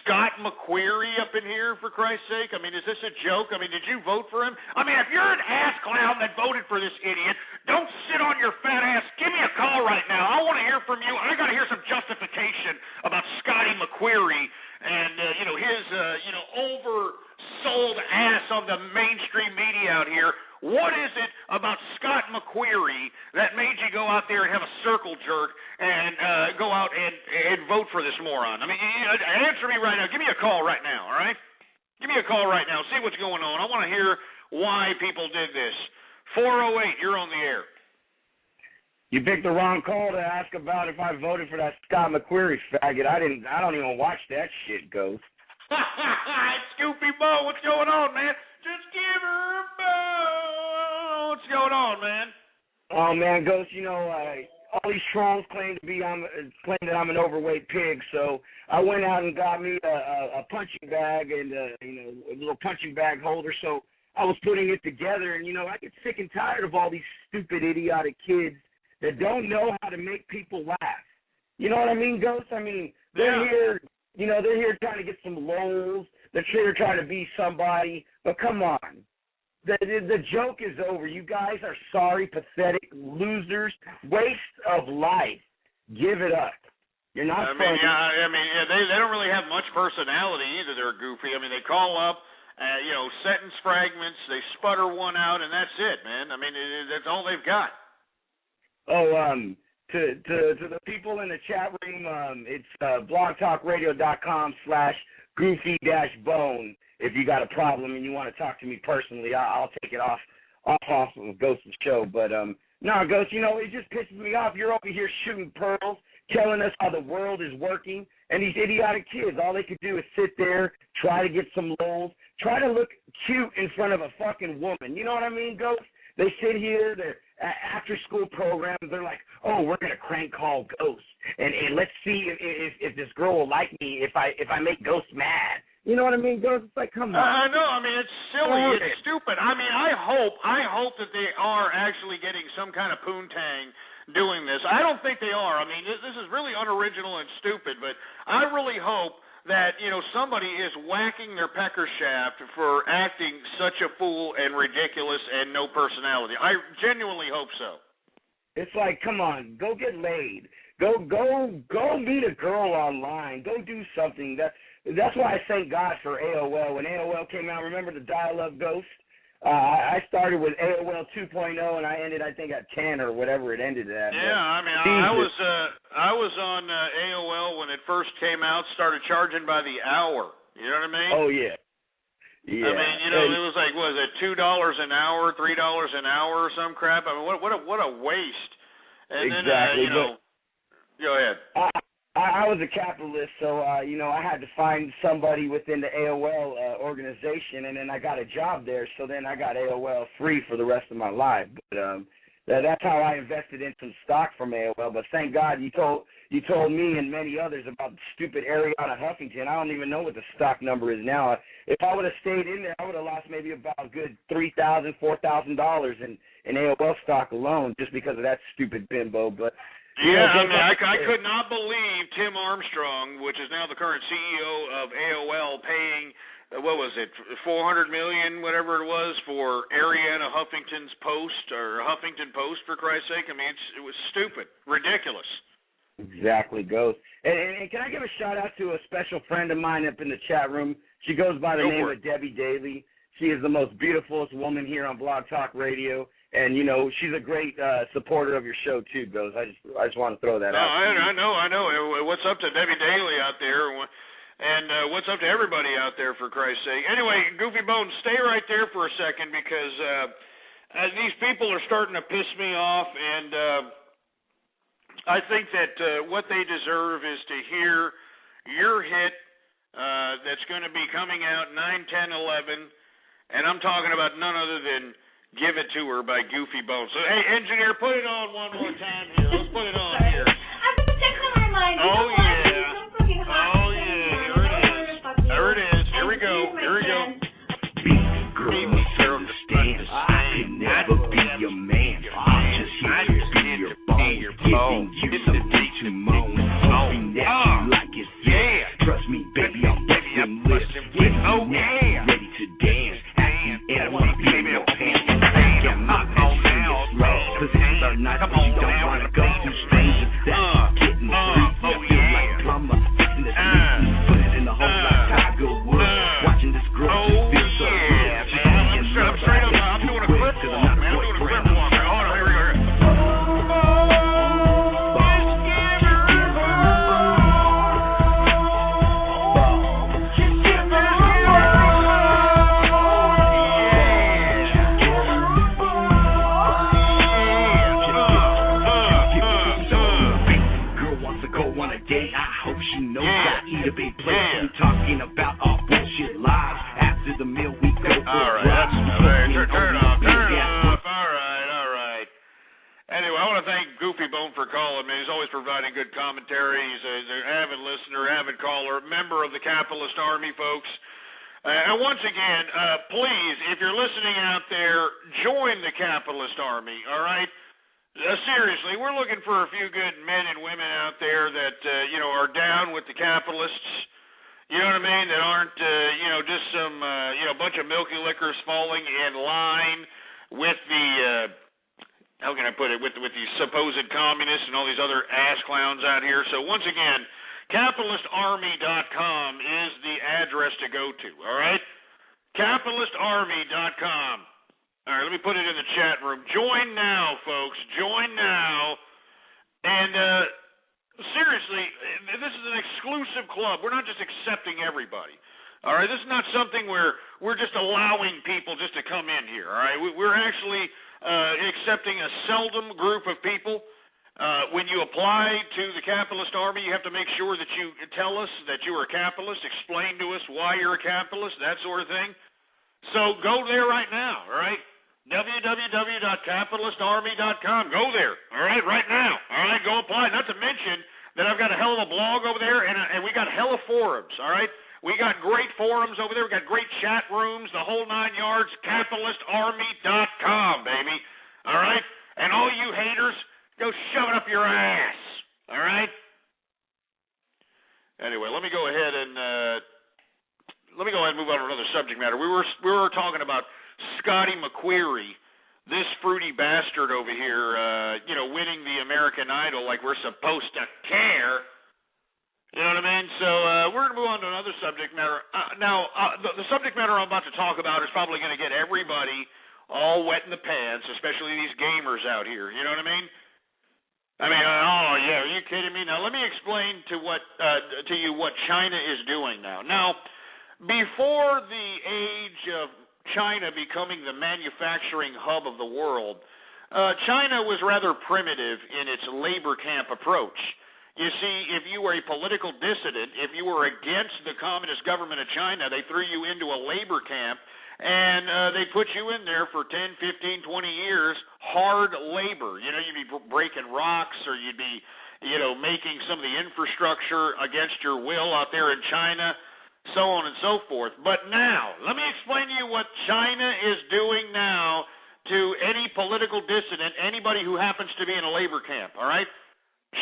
Scott McQueary up in here, for Christ's sake? I mean, is this a joke? I mean, did you vote for him? I mean, if you're an ass clown that voted for this idiot, don't sit on your fat ass. Give me a call right now. I want to hear from you. I got to hear some justification about Scotty McQueary and, his, oversold ass on the mainstream media out here. What is it about Scott McQueary that made you go out there and have a circle jerk and go out and vote for this moron? I mean, answer me right now. Give me a call right now, all right? Give me a call right now. See what's going on. I want to hear why people did this. 408, you're on the air. You picked the wrong call to ask about if I voted for that Scott McQueary faggot. I don't even watch that shit, Ghost. Scoopy Bo, what's going on, man? Just give her a bow. What's going on, man? Oh man, Ghost, all these trolls claim that I'm an overweight pig, so I went out and got me a punching bag and a little punching bag holder. So I was putting it together, and I get sick and tired of all these stupid, idiotic kids that don't know how to make people laugh. You know what I mean, Ghost? I mean, they're here. They're here trying to get some lols. They're here trying to be somebody. But come on. The joke is over. You guys are sorry, pathetic losers. Waste of life. Give it up. You're not funny. They don't really have much personality either. They're goofy. I mean, they call up, sentence fragments. They sputter one out, and that's it, man. I mean, that's all they've got. To the people in the chat room, it's blogtalkradio.com/goofy-bone. If you got a problem and you want to talk to me personally, I'll take it off of Ghost's show. But no, Ghost, it just pisses me off. You're over here shooting pearls, telling us how the world is working, and these idiotic kids, all they could do is sit there, try to get some lols, try to look cute in front of a fucking woman. You know what I mean, Ghost? They sit here, they're after-school programs. They're like, oh, we're gonna crank call Ghost, and let's see if this girl will like me if I make Ghost mad. You know what I mean, Ghost? It's like, come on. I know. I mean, it's silly. It's stupid. I mean, I hope that they are actually getting some kind of poontang doing this. I don't think they are. I mean, this is really unoriginal and stupid. But I really hope that somebody is whacking their pecker shaft for acting such a fool and ridiculous and no personality. I genuinely hope so. It's like, come on, go get laid. Go meet a girl online. Go do something. That's why I thank God for AOL. When AOL came out, remember the dial-up, Ghost? I started with AOL 2.0, and I ended, I think, at 10 or whatever it ended at. Yeah, I mean, I was on AOL when it first came out, started charging by the hour. You know what I mean? Oh, yeah. Yeah. I mean, it was like, what was it, $2 an hour, $3 an hour or some crap? I mean, what a waste. And exactly. Then, go ahead. I was a capitalist, so, I had to find somebody within the AOL organization, and then I got a job there, so then I got AOL free for the rest of my life. But that's how I invested in some stock from AOL. But thank God you told me and many others about the stupid Ariana Huffington. I don't even know what the stock number is now. If I would have stayed in there, I would have lost maybe about a good $3,000, $4,000 in AOL stock alone just because of that stupid bimbo. But Yeah, I mean, I could not believe Tim Armstrong, which is now the current CEO of AOL, paying, what was it, $400 million, whatever it was, for Arianna Huffington's Post, or Huffington Post, for Christ's sake. I mean, it was stupid, ridiculous. Exactly, Ghost. And can I give a shout-out to a special friend of mine up in the chat room? She goes by the name of Debbie Daly. She is the most beautifulest woman here on Blog Talk Radio. And, you know, she's a great supporter of your show, too, Ghost. I just want to throw that out. I know. What's up to Debbie Daly out there? And what's up to everybody out there, for Christ's sake? Anyway, Goofy Bones, stay right there for a second, because these people are starting to piss me off, and I think that what they deserve is to hear your hit that's going to be coming out 9, 10, 11, and I'm talking about none other than Give It To Her by Goofy Bones. So, hey, engineer, put it on one more time here. Let's put it on here. I'm going to check on my mind. Oh, yeah. Oh, yeah. Here it is. There it is. Here we go. Girl, understand. I can never be your man. I'm just here to be your bone. Giving you something to moan. Hoping that you like it. Yeah. Trust me, baby, I'm busting lips. Oh, yeah. Ready to dance. And I want to be in your pants. Positions are nice, but you don't want to go to strangers. That's getting freaky. I feel like plumber fixing the sneaky. Put it in the hole like Tiger Woods. Watching this girl just feel so good. I'm straight up. I'm doing a clip walk, man. I'm doing a clip walk. Hold on, here we go. To be played, talking about all bullshit lies. After the meal, we go for all right, turn it off. All right. Anyway, I want to thank Goofy Bone for calling me. He's always providing good commentary. He's an avid listener, avid caller, member of the Capitalist Army, folks. And once again, please, if you're listening out there, join the Capitalist Army, all right? Seriously, we're looking for a few good men and women out there that, are down with the capitalists, you know what I mean, that aren't, just some, bunch of milky lickers falling in line with the, how can I put it, with the supposed communists and all these other ass clowns out here. So once again, CapitalistArmy.com is the address to go to, all right? CapitalistArmy.com. All right, let me put it in the chat room. Join now, folks. Join now. And seriously, this is an exclusive club. We're not just accepting everybody. All right, this is not something where we're just allowing people just to come in here. All right, we're actually accepting a seldom group of people. When you apply to the Capitalist Army, you have to make sure that you tell us that you are a capitalist, explain to us why you're a capitalist, that sort of thing. So go there right now, all right? www.capitalistarmy.com. Go there, all right now. All right, go apply. Not to mention that I've got a hell of a blog over there, and we got hella forums, all right? We got great forums over there. We got great chat rooms, the whole 9 yards. CapitalistArmy.com, baby. All right? And all you haters, go shove it up your ass. All right? Anyway, let me go ahead and move on to another subject matter. We were talking about Scotty McQueary, this fruity bastard over here, winning the American Idol like we're supposed to care. You know what I mean? So we're going to move on to another subject matter. The subject matter I'm about to talk about is probably going to get everybody all wet in the pants, especially these gamers out here. You know what I mean? Oh yeah, are you kidding me? Now let me explain to you what China is doing now. Now, before the age of China becoming the manufacturing hub of the world, China was rather primitive in its labor camp approach. You see, if you were a political dissident, if you were against the communist government of China, they threw you into a labor camp, and they put you in there for 10, 15, 20 years, hard labor. You'd be breaking rocks, or you'd be, making some of the infrastructure against your will out there in China, so on and so forth. But now, let me explain to you what China is doing now to any political dissident, anybody who happens to be in a labor camp, all right?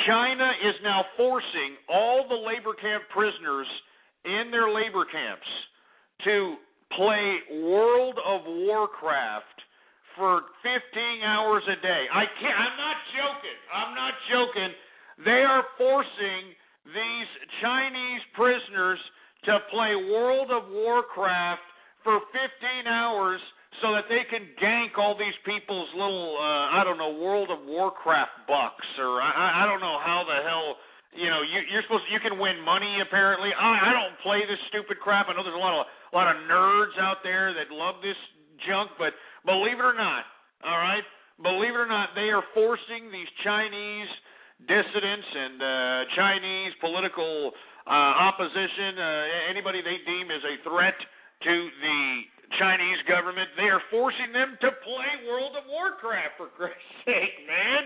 China is now forcing all the labor camp prisoners in their labor camps to play World of Warcraft for 15 hours a day. I'm not joking. They are forcing these Chinese prisoners to play World of Warcraft for 15 hours so that they can gank all these people's little, World of Warcraft bucks, or I don't know how the hell, you can win money apparently. I don't play this stupid crap. I know there's a lot of nerds out there that love this junk, but believe it or not, all right, they are forcing these Chinese dissidents and Chinese political opposition, anybody they deem as a threat to the Chinese government, they are forcing them to play World of Warcraft, for Christ's sake, man.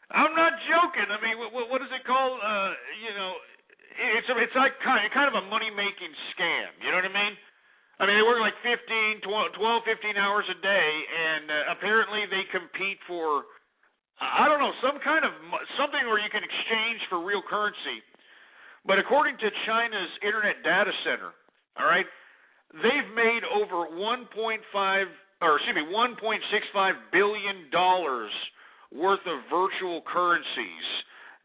I'm not joking. I mean, what is it called? It's like kind of a money-making scam. You know what I mean? I mean, they work like 15 hours a day, and apparently they compete for, something where you can exchange for real currency. But according to China's Internet Data Center, all right, they've made over $1.65 billion worth of virtual currencies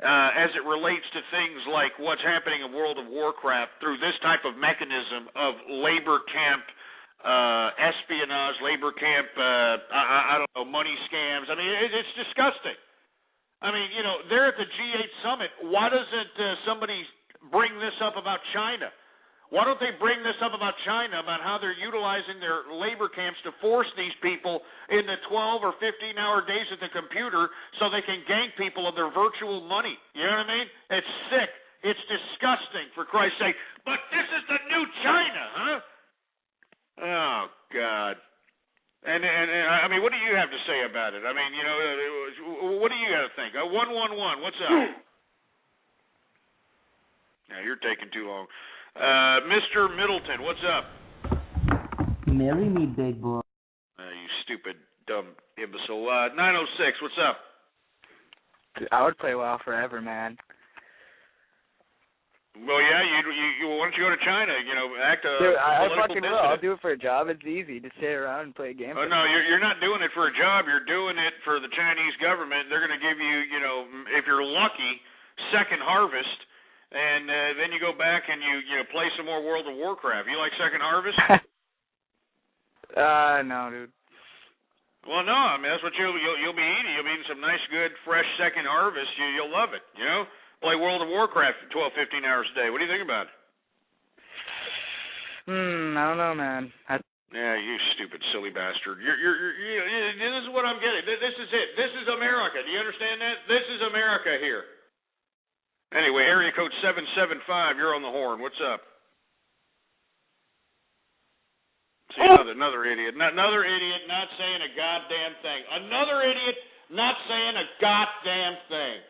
as it relates to things like what's happening in World of Warcraft through this type of mechanism of labor camp espionage, labor camp, money scams. I mean, it's disgusting. I mean, they're at the G8 summit. Why doesn't somebody bring this up about China? Why don't they bring this up about China, about how they're utilizing their labor camps to force these people into 12 or 15-hour days at the computer so they can gank people of their virtual money? You know what I mean? It's sick. It's disgusting, for Christ's sake. But this is the new China, huh? Oh, God. And I mean, what do you have to say about it? I mean, what do you got to think? 111, what's up? Now, you're taking too long. Mr. Middleton, what's up? Marry me, big boy. You stupid, dumb imbecile. 906, what's up? I would play WoW forever, man. Well, yeah, you why don't you go to China? Act a Dude, I political fucking will. dissident. I'll do it for a job. It's easy to sit around and play a game. Oh no, you're not doing it for a job. You're doing it for the Chinese government. They're going to give you, if you're lucky, second harvest, and then you go back and you play some more World of Warcraft. You like second harvest? No, dude. Well, no. I mean, that's what you'll be eating. You'll be eating some nice, good, fresh second harvest. You'll love it. Play World of Warcraft 12, 15 hours a day. What do you think about it? I don't know, man. Yeah, you stupid, silly bastard. This is what I'm getting. This is it. This is America. Do you understand that? This is America here. Anyway, area code 775. You're on the horn. What's up? See, another idiot. Another idiot not saying a goddamn thing. Another idiot not saying a goddamn thing.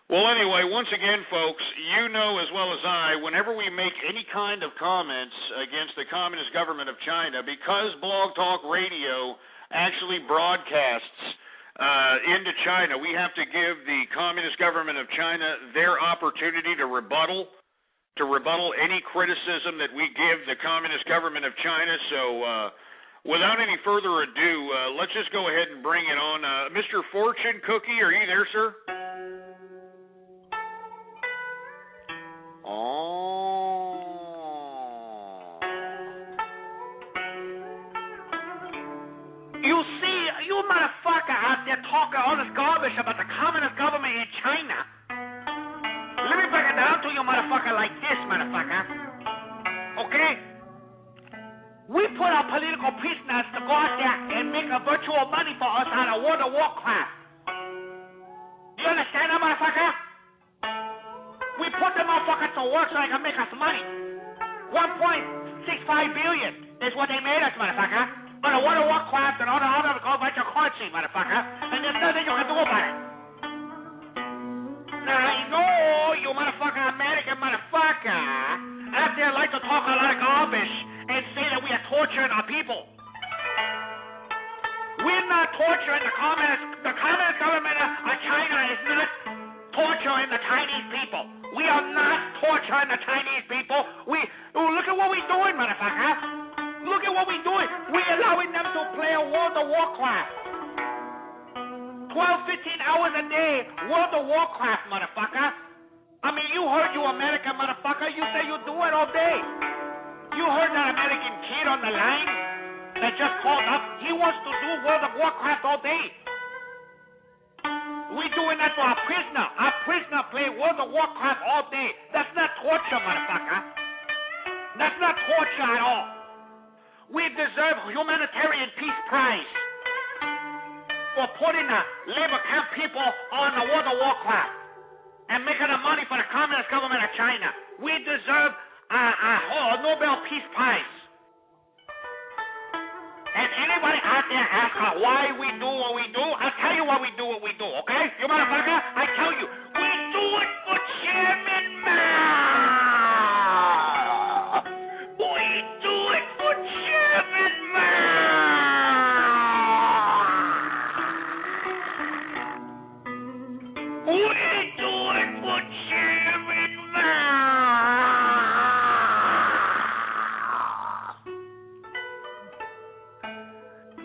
Well, anyway, once again, folks, you know as well as I, whenever we make any kind of comments against the Communist government of China, because Blog Talk Radio actually broadcasts into China, we have to give the Communist government of China their opportunity to rebuttal any criticism that we give the Communist government of China. So without any further ado, let's just go ahead and bring it on. Mr. Fortune Cookie, are you there, sir? You see, you motherfucker out there talking all this garbage about the communist government in China. Let me break it down to you, motherfucker, like this, motherfucker. Okay? We put our political prisoners to go out there and make a virtual money for us out of World of Warcraft. You understand that, motherfucker? We put the motherfuckers to work so they can make us money. 1.65 billion is what they made us, motherfucker. On a World of Warcraft and all the other virtual currency, motherfucker. And there's nothing you can do about it. Now, I know you motherfucker American motherfucker out there like to talk a lot of garbage and say that we are torturing our people. We're not torturing the communist government of China is not torturing the Chinese people. We are not torturing the Chinese people. Look at what we're doing, motherfucker. Look at what we're doing. We're allowing them to play a World of Warcraft. 12, 15 hours a day, World of Warcraft, motherfucker. I mean, you heard you American motherfucker. You say you do it all day. You heard that American kid on the line that just called up? He wants to do World of Warcraft all day. We doing that for our prisoner. Our prisoner play World of Warcraft all day. That's not torture, motherfucker. That's not torture at all. We deserve humanitarian peace prize for putting the labor camp people on the World of Warcraft and making the money for the communist government of China. We deserve a Nobel Peace Prize. And anybody out there asking why we do what we do, I'll tell you why we do what we do, okay? You motherfucker, I tell you, we do it for Chairman Mao. We do it for Chairman Mao. We do it for Chairman Mao.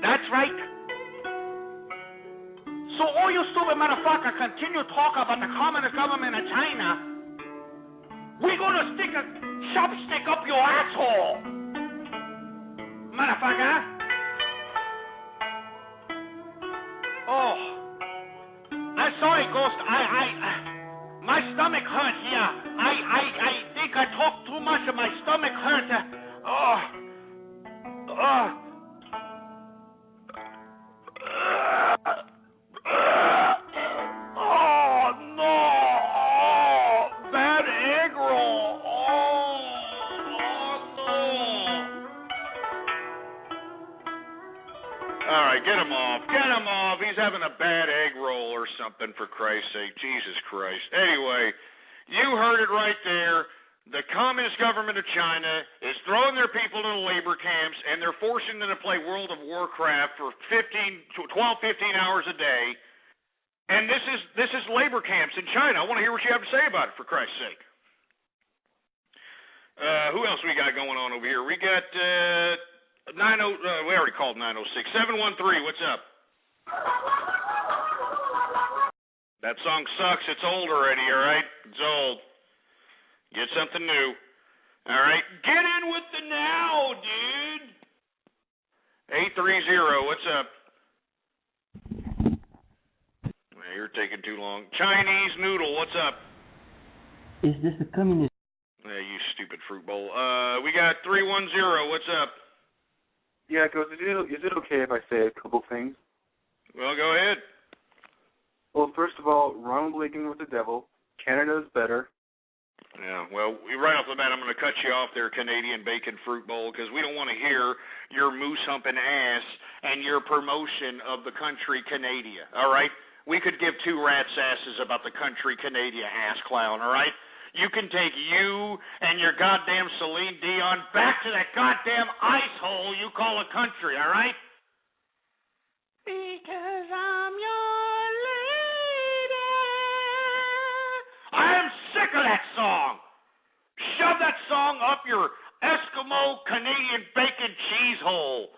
That's right. So all you stupid motherfucker continue talking about the communist government of China. We're gonna stick a chopstick up your asshole, motherfucker. Oh, I'm sorry, Ghost. My stomach hurts here. I think I talked too much and my stomach hurts. Oh no! Bad egg roll. Oh no! All right, get him off. Get him off. He's having a bad egg roll or something, for Christ's sake. Jesus Christ. Anyway, you heard it right there. The communist government of China is throwing their people into labor camps, and they're forcing them to play World of Warcraft for 12, 15 hours a day. And this is labor camps in China. I want to hear what you have to say about it, for Christ's sake. Who else we got going on over here? We got we already called 906. 713, what's up? That song sucks. It's old already, all right? It's old. Get something new. All right. Get in with the now, dude. 830, what's up? You're taking too long. Chinese noodle, what's up? Is this a communist? You stupid fruit bowl. We got 310, what's up? Yeah, Ghost, is it okay if I say a couple things? Well, go ahead. Well, first of all, Ronald Reagan was the devil. Canada's better. Yeah, well, right off the bat, I'm going to cut you off there, Canadian bacon fruit bowl, because we don't want to hear your moose-humping ass and your promotion of the country Canada, all right? We could give two rat's asses about the country Canada, ass clown, all right? You can take you and your goddamn Celine Dion back to that goddamn ice hole you call a country, all right? Because I'm your lady. I am sick of that song. Shove that song up your Eskimo Canadian bacon cheese hole.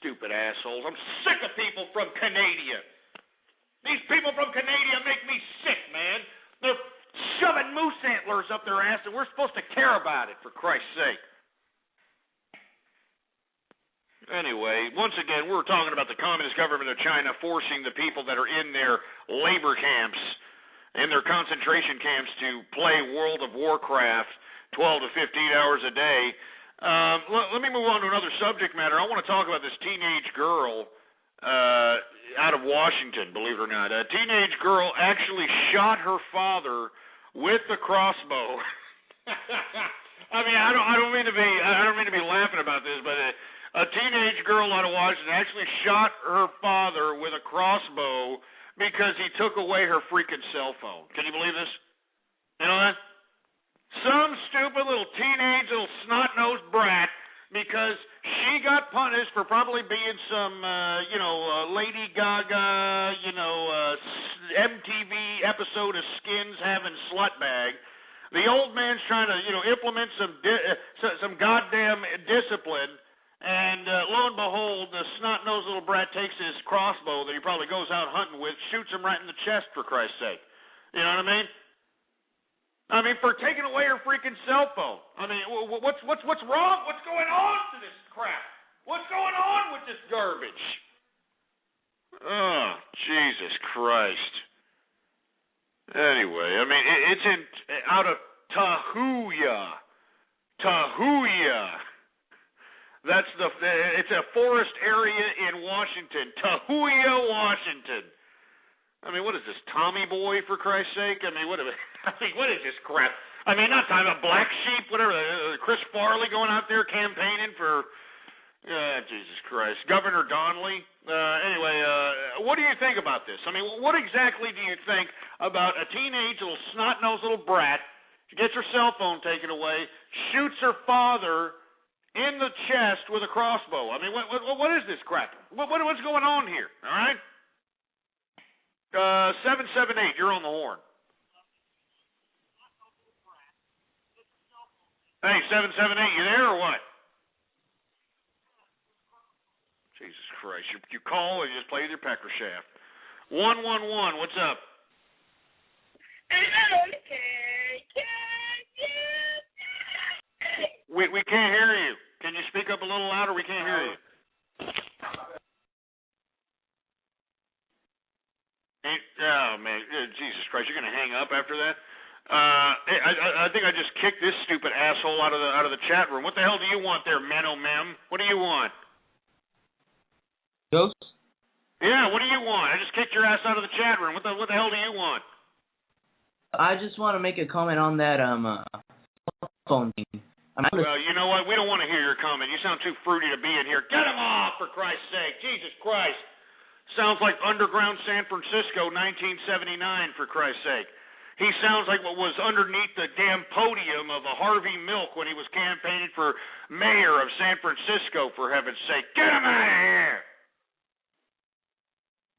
Stupid assholes. I'm sick of people from Canada. These people from Canada make me sick, man. They're shoving moose antlers up their ass, and we're supposed to care about it, for Christ's sake. Anyway, once again, we're talking about the Communist government of China forcing the people that are in their labor camps, in their concentration camps, to play World of Warcraft 12 to 15 hours a day. Let me move on to another subject matter. I want to talk about this teenage girl out of Washington, believe it or not. A teenage girl actually shot her father with the crossbow. I mean, I don't mean to be laughing about this, but a teenage girl out of Washington actually shot her father with a crossbow because he took away her freaking cell phone. Can you believe this? You know that? Some stupid little teenage little snot-nosed brat, because she got punished for probably being some, Lady Gaga, MTV episode of Skins having slutbag. The old man's trying to, implement some goddamn discipline, and lo and behold, the snot-nosed little brat takes his crossbow that he probably goes out hunting with, shoots him right in the chest, for Christ's sake. You know what I mean? I mean, for taking away her freaking cell phone. I mean, what's wrong? What's going on to this crap? What's going on with this garbage? Oh, Jesus Christ. Anyway, I mean, it's out of Tahuya. It's a forest area in Washington. Tahuya, Washington. I mean, what is this, Tommy Boy, for Christ's sake? I mean, what is this crap? I mean, not talking about Black Sheep, whatever, Chris Farley going out there campaigning for, Jesus Christ, Governor Donnelly. Anyway, what do you think about this? I mean, what exactly do you think about a teenage little snot-nosed little brat who gets her cell phone taken away, shoots her father in the chest with a crossbow? I mean, what is this crap? What's going on here, all right? 778, you're on the horn. Hey, 778, you there or what? Jesus Christ, you call or you just play with your pecker shaft. 111, what's up? We can't hear you. Can you speak up a little louder? We can't hear you. Oh, man, Jesus Christ, you're going to hang up after that? I think I just kicked this stupid asshole out of the chat room. What the hell do you want there, Mem? What do you want? Ghost? Yeah, what do you want? I just kicked your ass out of the chat room. What the hell do you want? I just want to make a comment on that phone thing. Well, you know what? We don't want to hear your comment. You sound too fruity to be in here. Get him off, for Christ's sake. Jesus Christ. Sounds like underground San Francisco, 1979, for Christ's sake. He sounds like what was underneath the damn podium of a Harvey Milk when he was campaigning for mayor of San Francisco, for heaven's sake. Get him out of here!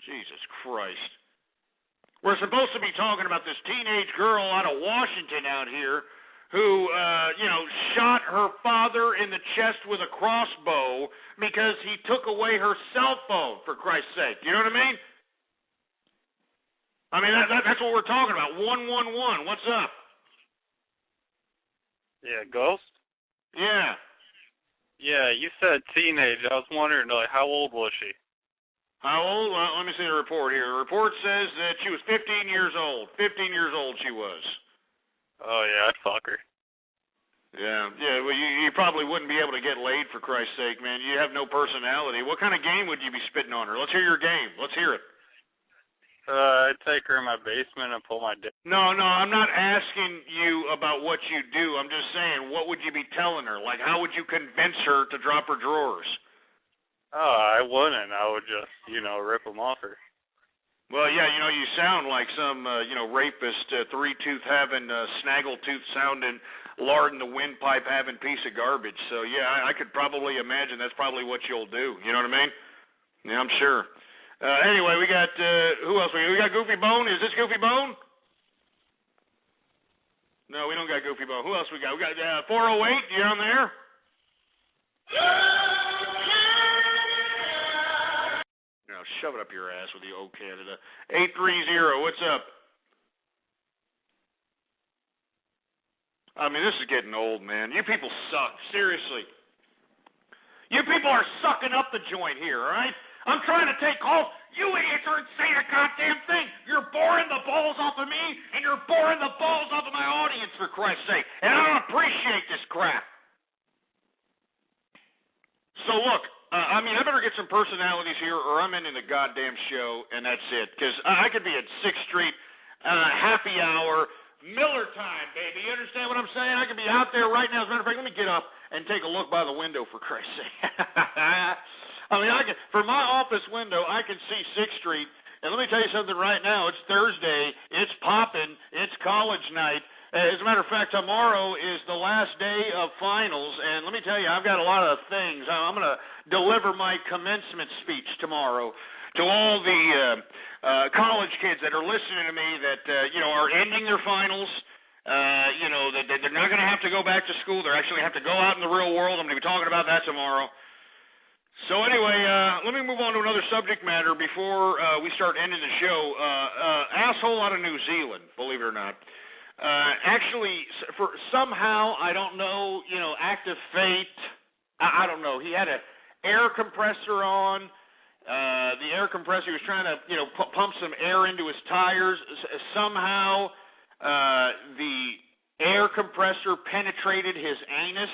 Jesus Christ. We're supposed to be talking about this teenage girl out of Washington out here who, shot her father in the chest with a crossbow because he took away her cell phone, for Christ's sake. You know what I mean? I mean, that's what we're talking about. 111, what's up? Yeah, Ghost? Yeah. Yeah, you said teenage. I was wondering, how old was she? How old? Well, let me see the report here. The report says that she was 15 years old. 15 years old she was. Oh, yeah, I'd fuck her. Yeah. Well, you probably wouldn't be able to get laid, for Christ's sake, man. You have no personality. What kind of game would you be spitting on her? Let's hear your game. Let's hear it. I'd take her in my basement and pull my dick. No, I'm not asking you about what you do. I'm just saying, what would you be telling her? Like, how would you convince her to drop her drawers? Oh, I wouldn't. I would just, rip them off her. Well, yeah, you sound like some, rapist, three-tooth having, snaggle-tooth sounding, lard in the windpipe having piece of garbage. So, yeah, I could probably imagine that's probably what you'll do. You know what I mean? Yeah, I'm sure. Anyway, we got, who else? We got Goofy Bone. Is this Goofy Bone? No, we don't got Goofy Bone. Who else we got? We got 408. You on there? Now, shove it up your ass with the old Canada. 830, what's up? I mean, this is getting old, man. You people suck. Seriously. You people are sucking up the joint here, all right? I'm trying to take calls. You idiots aren't saying a goddamn thing. You're boring the balls off of me, and you're boring the balls off of my audience, for Christ's sake. And I don't appreciate this crap. So, look, I better get some personalities here, or I'm ending the goddamn show, and that's it. Because I could be at 6th Street, happy hour, Miller time, baby. You understand what I'm saying? I could be out there right now. As a matter of fact, let me get up and take a look by the window, for Christ's sake. From my office window, I can see 6th Street, and let me tell you something right now. It's Thursday. It's popping. It's college night. As a matter of fact, tomorrow is the last day of finals, and let me tell you, I've got a lot of things. I'm going to deliver my commencement speech tomorrow to all the college kids that are listening to me that are ending their finals. That they're not going to have to go back to school. They're actually have to go out in the real world. I'm going to be talking about that tomorrow. So anyway, let me move on to another subject matter before we start ending the show. Asshole out of New Zealand, believe it or not. Actually, for somehow, I don't know, act of fate, I don't know. He had an air compressor on. The air compressor, he was trying to, pump some air into his tires. Somehow, the air compressor penetrated his anus.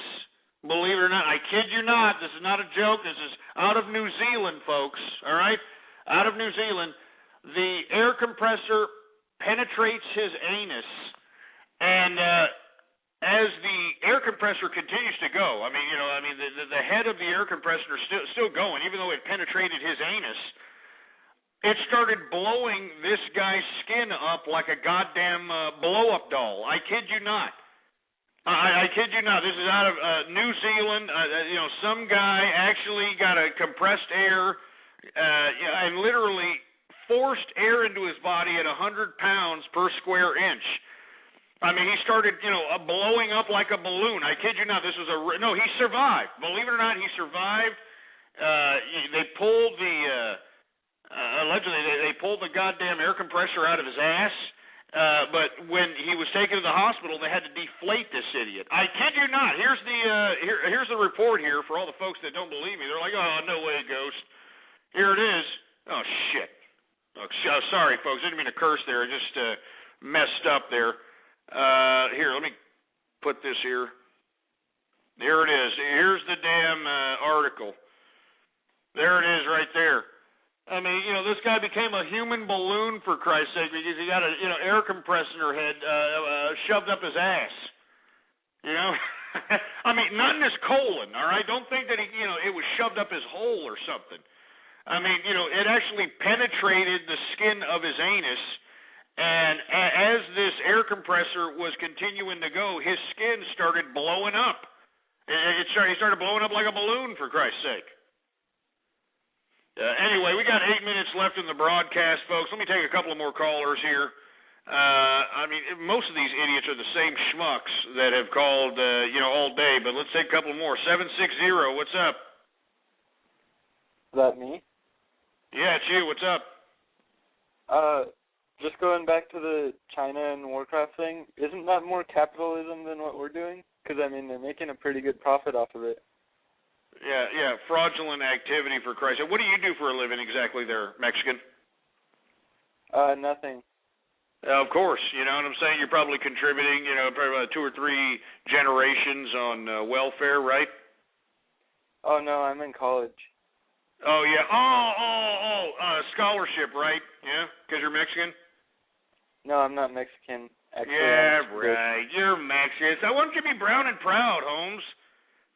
Believe it or not, I kid you not. This is not a joke. This is out of New Zealand, folks. All right, out of New Zealand, the air compressor penetrates his anus, and as the air compressor continues to go, the head of the air compressor is still going, even though it penetrated his anus. It started blowing this guy's skin up like a goddamn blow-up doll. I kid you not. I kid you not. This is out of New Zealand. Some guy actually got a compressed air and literally forced air into his body at 100 pounds per square inch. He started, blowing up like a balloon. I kid you not. This was no. He survived. Believe it or not, he survived. They pulled allegedly they pulled the goddamn air compressor out of his ass. But when he was taken to the hospital, they had to deflate this idiot. I kid you not. Here's the report here for all the folks that don't believe me. They're like, oh, no way, Ghost. Here it is. Oh, shit. Oh, sorry, folks. I didn't mean to curse there. I just messed up there. Here, let me put this here. There it is. Here's the damn article. There it is right there. This guy became a human balloon, for Christ's sake, because he got a, air compressor head shoved up his ass. Not in his colon, all right? Don't think that it was shoved up his hole or something. It actually penetrated the skin of his anus, and as this air compressor was continuing to go, his skin started blowing up. He started blowing up like a balloon, for Christ's sake. Anyway, we got 8 minutes left in the broadcast, folks. Let me take a couple of more callers here. Most of these idiots are the same schmucks that have called, all day, but let's take a couple more. 760, what's up? Is that me? Yeah, it's you. What's up? Just going back to the China and Warcraft thing, isn't that more capitalism than what we're doing? Because, they're making a pretty good profit off of it. Yeah, fraudulent activity, for Christ's sake. What do you do for a living exactly there, Mexican? Nothing. Of course, you know what I'm saying? You're probably contributing, probably about 2 or 3 generations on welfare, right? Oh, no, I'm in college. Oh, yeah. Scholarship, right? Yeah, because you're Mexican? No, I'm not Mexican. Actually, yeah, right. You're Mexican. So why don't you be brown and proud, Holmes?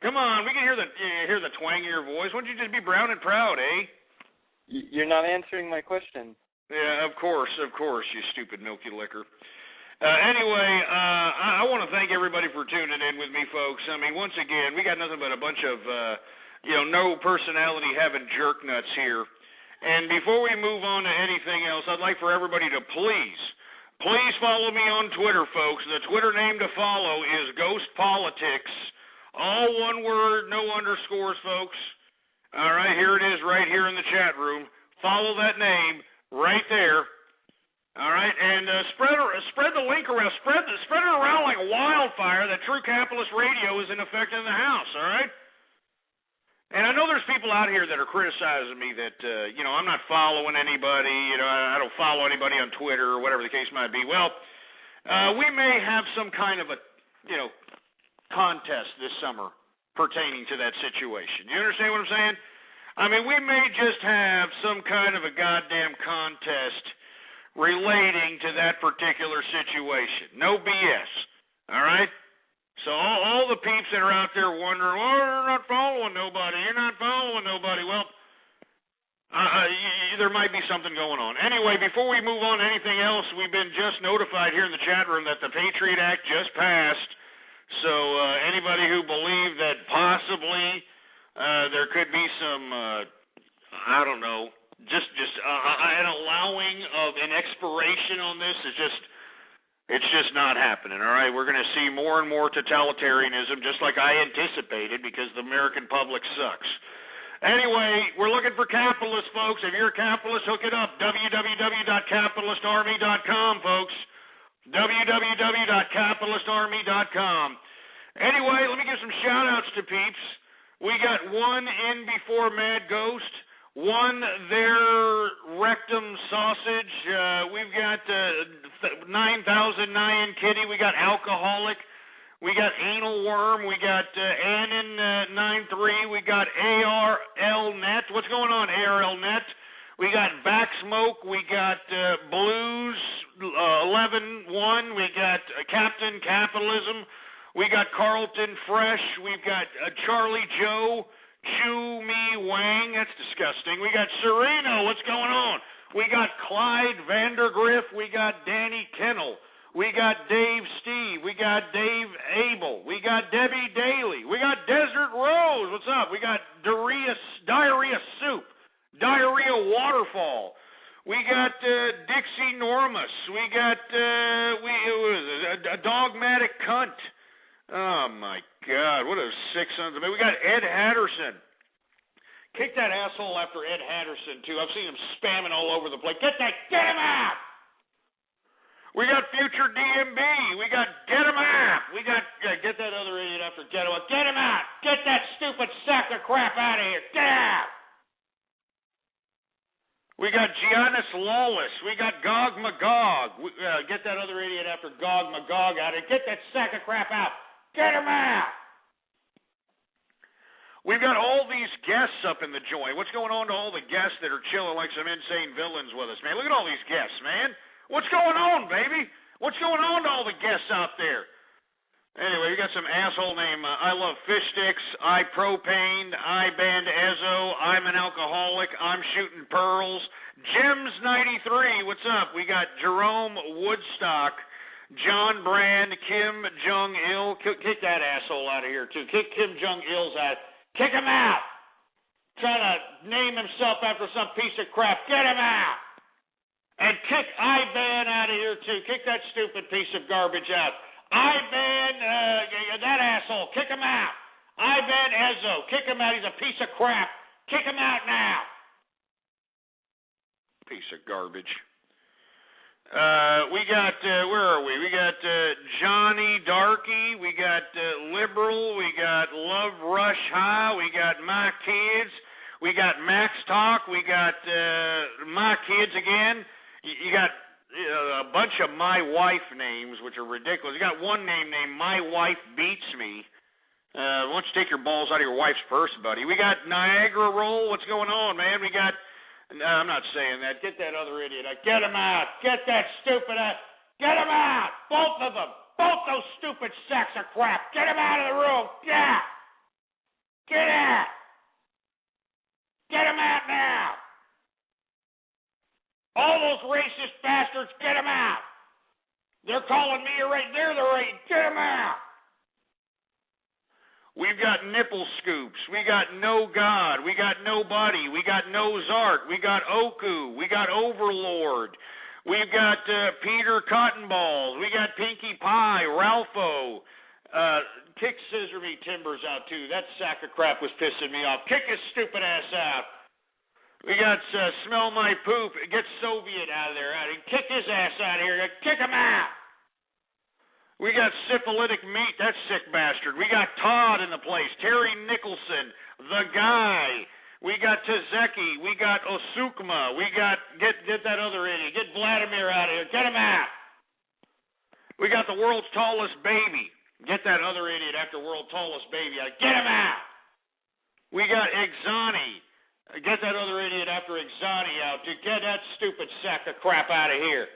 Come on, we can hear the twang in your voice. Why don't you just be brown and proud, eh? You're not answering my question. Yeah, of course, you stupid milky liquor. Anyway, I want to thank everybody for tuning in with me, folks. Once again, we got nothing but a bunch of, no personality having jerk nuts here. And before we move on to anything else, I'd like for everybody to please follow me on Twitter, folks. The Twitter name to follow is Ghost Politics. All one word, no underscores, folks. All right, here it is right here in the chat room. Follow that name right there. All right, and spread the link around. Spread it around like wildfire that True Capitalist Radio is in effect in the house, all right? And I know there's people out here that are criticizing me that, I'm not following anybody. I don't follow anybody on Twitter or whatever the case might be. Well, we may have some kind of a, contest this summer pertaining to that situation. You understand what I'm saying? We may just have some kind of a goddamn contest relating to that particular situation. No BS. All right? So all the peeps that are out there wondering, you're not following nobody. Well, there might be something going on. Anyway, before we move on to anything else, we've been just notified here in the chat room that the Patriot Act just passed. So anybody who believed that possibly there could be some, an allowing of an expiration on this is it's just not happening, all right? We're going to see more and more totalitarianism, just like I anticipated, because the American public sucks. Anyway, we're looking for capitalists, folks. If you're a capitalist, hook it up. www.capitalistarmy.com, folks. www.capitalistarmy.com. Anyway, let me give some shout-outs to peeps. We got one in before Mad Ghost, one there rectum sausage. We've got 9,000 Nyan Kitty. We got alcoholic. We got anal worm. We got Annan 93. We got ARL Net. What's going on, ARL Net? We got Back Smoke. We got Blues 11-1. We got Captain Capitalism. We got Carlton Fresh. We've got Charlie Joe. Chew Me Wang. That's disgusting. We got Sereno. What's going on? We got Clyde Vandergriff. We got Danny Kennel. We got Dave Steve. We got Dave Abel. We got Debbie Daly. We got Desert Rose. What's up? We got Diarrhea Soup. Diarrhea Waterfall. We got Dixie Normus. We got a Dogmatic Cunt. Oh, my God. What a sick son of a... We got Ed Hatterson. Kick that asshole after Ed Hatterson, too. I've seen him spamming all over the place. Get him out! We got Future DMB. We got Get Him Out. We got, get that other idiot after Get Him Out. Get him out. Get that stupid sack of crap out of here. Get out. We got Giannis Lawless. We got Gog Magog. Get that other idiot after Gog Magog out of here. Get that sack of crap out. Get him out. We've got all these guests up in the joint. What's going on to all the guests that are chilling like some insane villains with us, man? Look at all these guests, man. What's going on, baby? What's going on to all the guests out there? Anyway, we got some asshole named I Love Fish Sticks, I Propane, I Band Ezzo, I'm an Alcoholic, I'm Shooting Pearls, Gems 93, what's up? We got Jerome Woodstock, John Brand, Kim Jong-il. Kick that asshole out of here, too. Kick Kim Jong-il's out. Kick him out! Trying to name himself after some piece of crap. Get him out! And kick IBAN out of here, too. Kick that stupid piece of garbage out. IBAN, that asshole, kick him out. IBAN Ezzo, kick him out. He's a piece of crap. Kick him out now. Piece of garbage. We got, where are we? We got Johnny Darky. We got Liberal. We got Love Rush High. We got My Kids. We got Max Talk. We got My Kids again. You got a bunch of My Wife names, which are ridiculous. You got one name named My Wife Beats Me. Why don't you take your balls out of your wife's purse, buddy? We got Niagara Roll. What's going on, man? We got... No, I'm not saying that. Get that other idiot out. Get him out. Get that stupid out. Get him out. Both of them. Both those stupid sacks of crap. Get him out of the room. Yeah. Get out. Get him out now. All those racist bastards, get them out. They're calling me a racist. They're the racist. Get them out. We've got Nipple Scoops. We got No God. We got Nobody. We got No Zark. We got Oku. We got Overlord. We've got Peter Cottonballs. We got Pinkie Pie. Ralpho. Kick Scissor Me Timbers out, too. That sack of crap was pissing me off. Kick his stupid ass out. We got Smell My Poop. Get Soviet out of there. Kick his ass out of here. Kick him out. We got Syphilitic Meat. That sick bastard. We got Todd in the place. Terry Nicholson. The Guy. We got Tazeki. We got Osukma. We got... Get that other idiot. Get Vladimir out of here. Get him out. We got the world's tallest baby. Get that other idiot after world's tallest baby out. Get him out. We got Exani. Get that other idiot after Exani out. To get that stupid sack of crap out of here.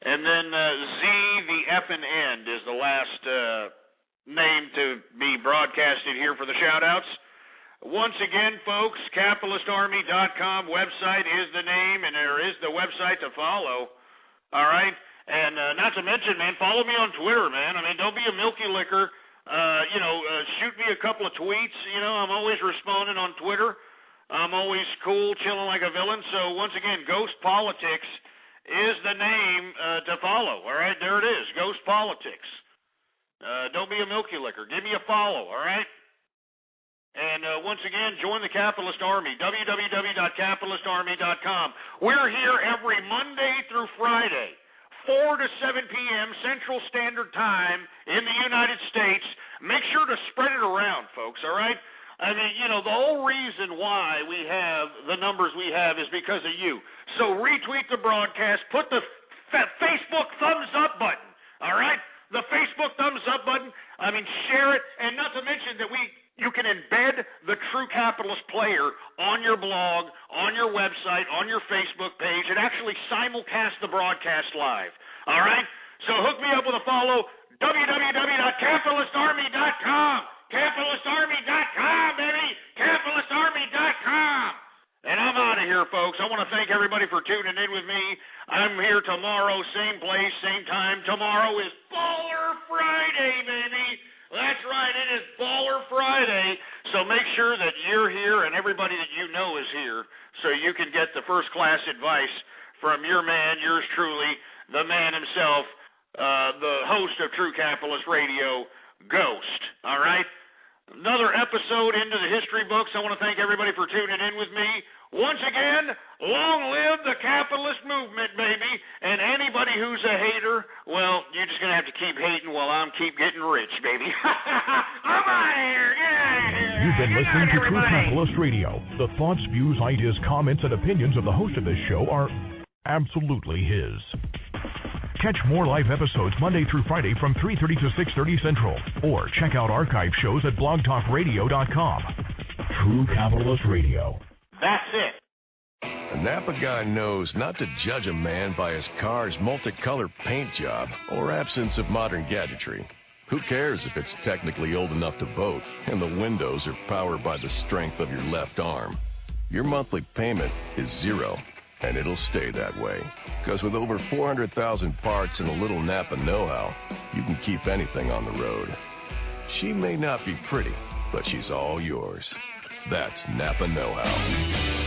And then Z, the effing end, is the last name to be broadcasted here for the shout-outs. Once again, folks, CapitalistArmy.com website is the name, and there is the website to follow. All right? And not to mention, man, follow me on Twitter, man. I mean, don't be a milky licker. Shoot me a couple of tweets. I'm always responding on Twitter. I'm always cool, chilling like a villain. So once again, Ghost Politics is the name to follow. All right, there it is, Ghost Politics. Don't be a milky liquor. Give me a follow, all right? And once again, join the Capitalist Army, www.capitalistarmy.com. We're here every Monday through Friday, 4 to 7 p.m. Central Standard Time in the United States. Make sure to spread it around, folks, all right? I mean, you know, the whole reason why we have the numbers we have is because of you. So retweet the broadcast, put the Facebook thumbs up button, all right? The Facebook thumbs up button, I mean, share it, and not to mention that you can embed the True Capitalist Player on your blog, on your website, on your Facebook page, and actually simulcast the broadcast live, all right? So hook me up with a follow, www.capitalistarmy.com. CapitalistArmy.com, baby! CapitalistArmy.com! And I'm out of here, folks. I want to thank everybody for tuning in with me. I'm here tomorrow, same place, same time. Tomorrow is Baller Friday, baby! That's right, it is Baller Friday. So make sure that you're here and everybody that you know is here so you can get the first-class advice from your man, yours truly, the man himself, the host of True Capitalist Radio, Ghost. All right? Another episode into the history books. I want to thank everybody for tuning in with me. Once again, long live the capitalist movement, baby. And anybody who's a hater, well, you're just going to have to keep hating while I'm keep getting rich, baby. I'm out of here. Get out of here. You've been listening to True Capitalist Radio. The thoughts, views, ideas, comments, and opinions of the host of this show are absolutely his. Catch more live episodes Monday through Friday from 3:30 to 6:30 Central. Or check out archive shows at blogtalkradio.com. True Capitalist Radio. That's it. A Napa guy knows not to judge a man by his car's multicolored paint job or absence of modern gadgetry. Who cares if it's technically old enough to vote and the windows are powered by the strength of your left arm? Your monthly payment is zero. And it'll stay that way. Because with over 400,000 parts and a little Napa know-how, you can keep anything on the road. She may not be pretty, but she's all yours. That's Napa know-how.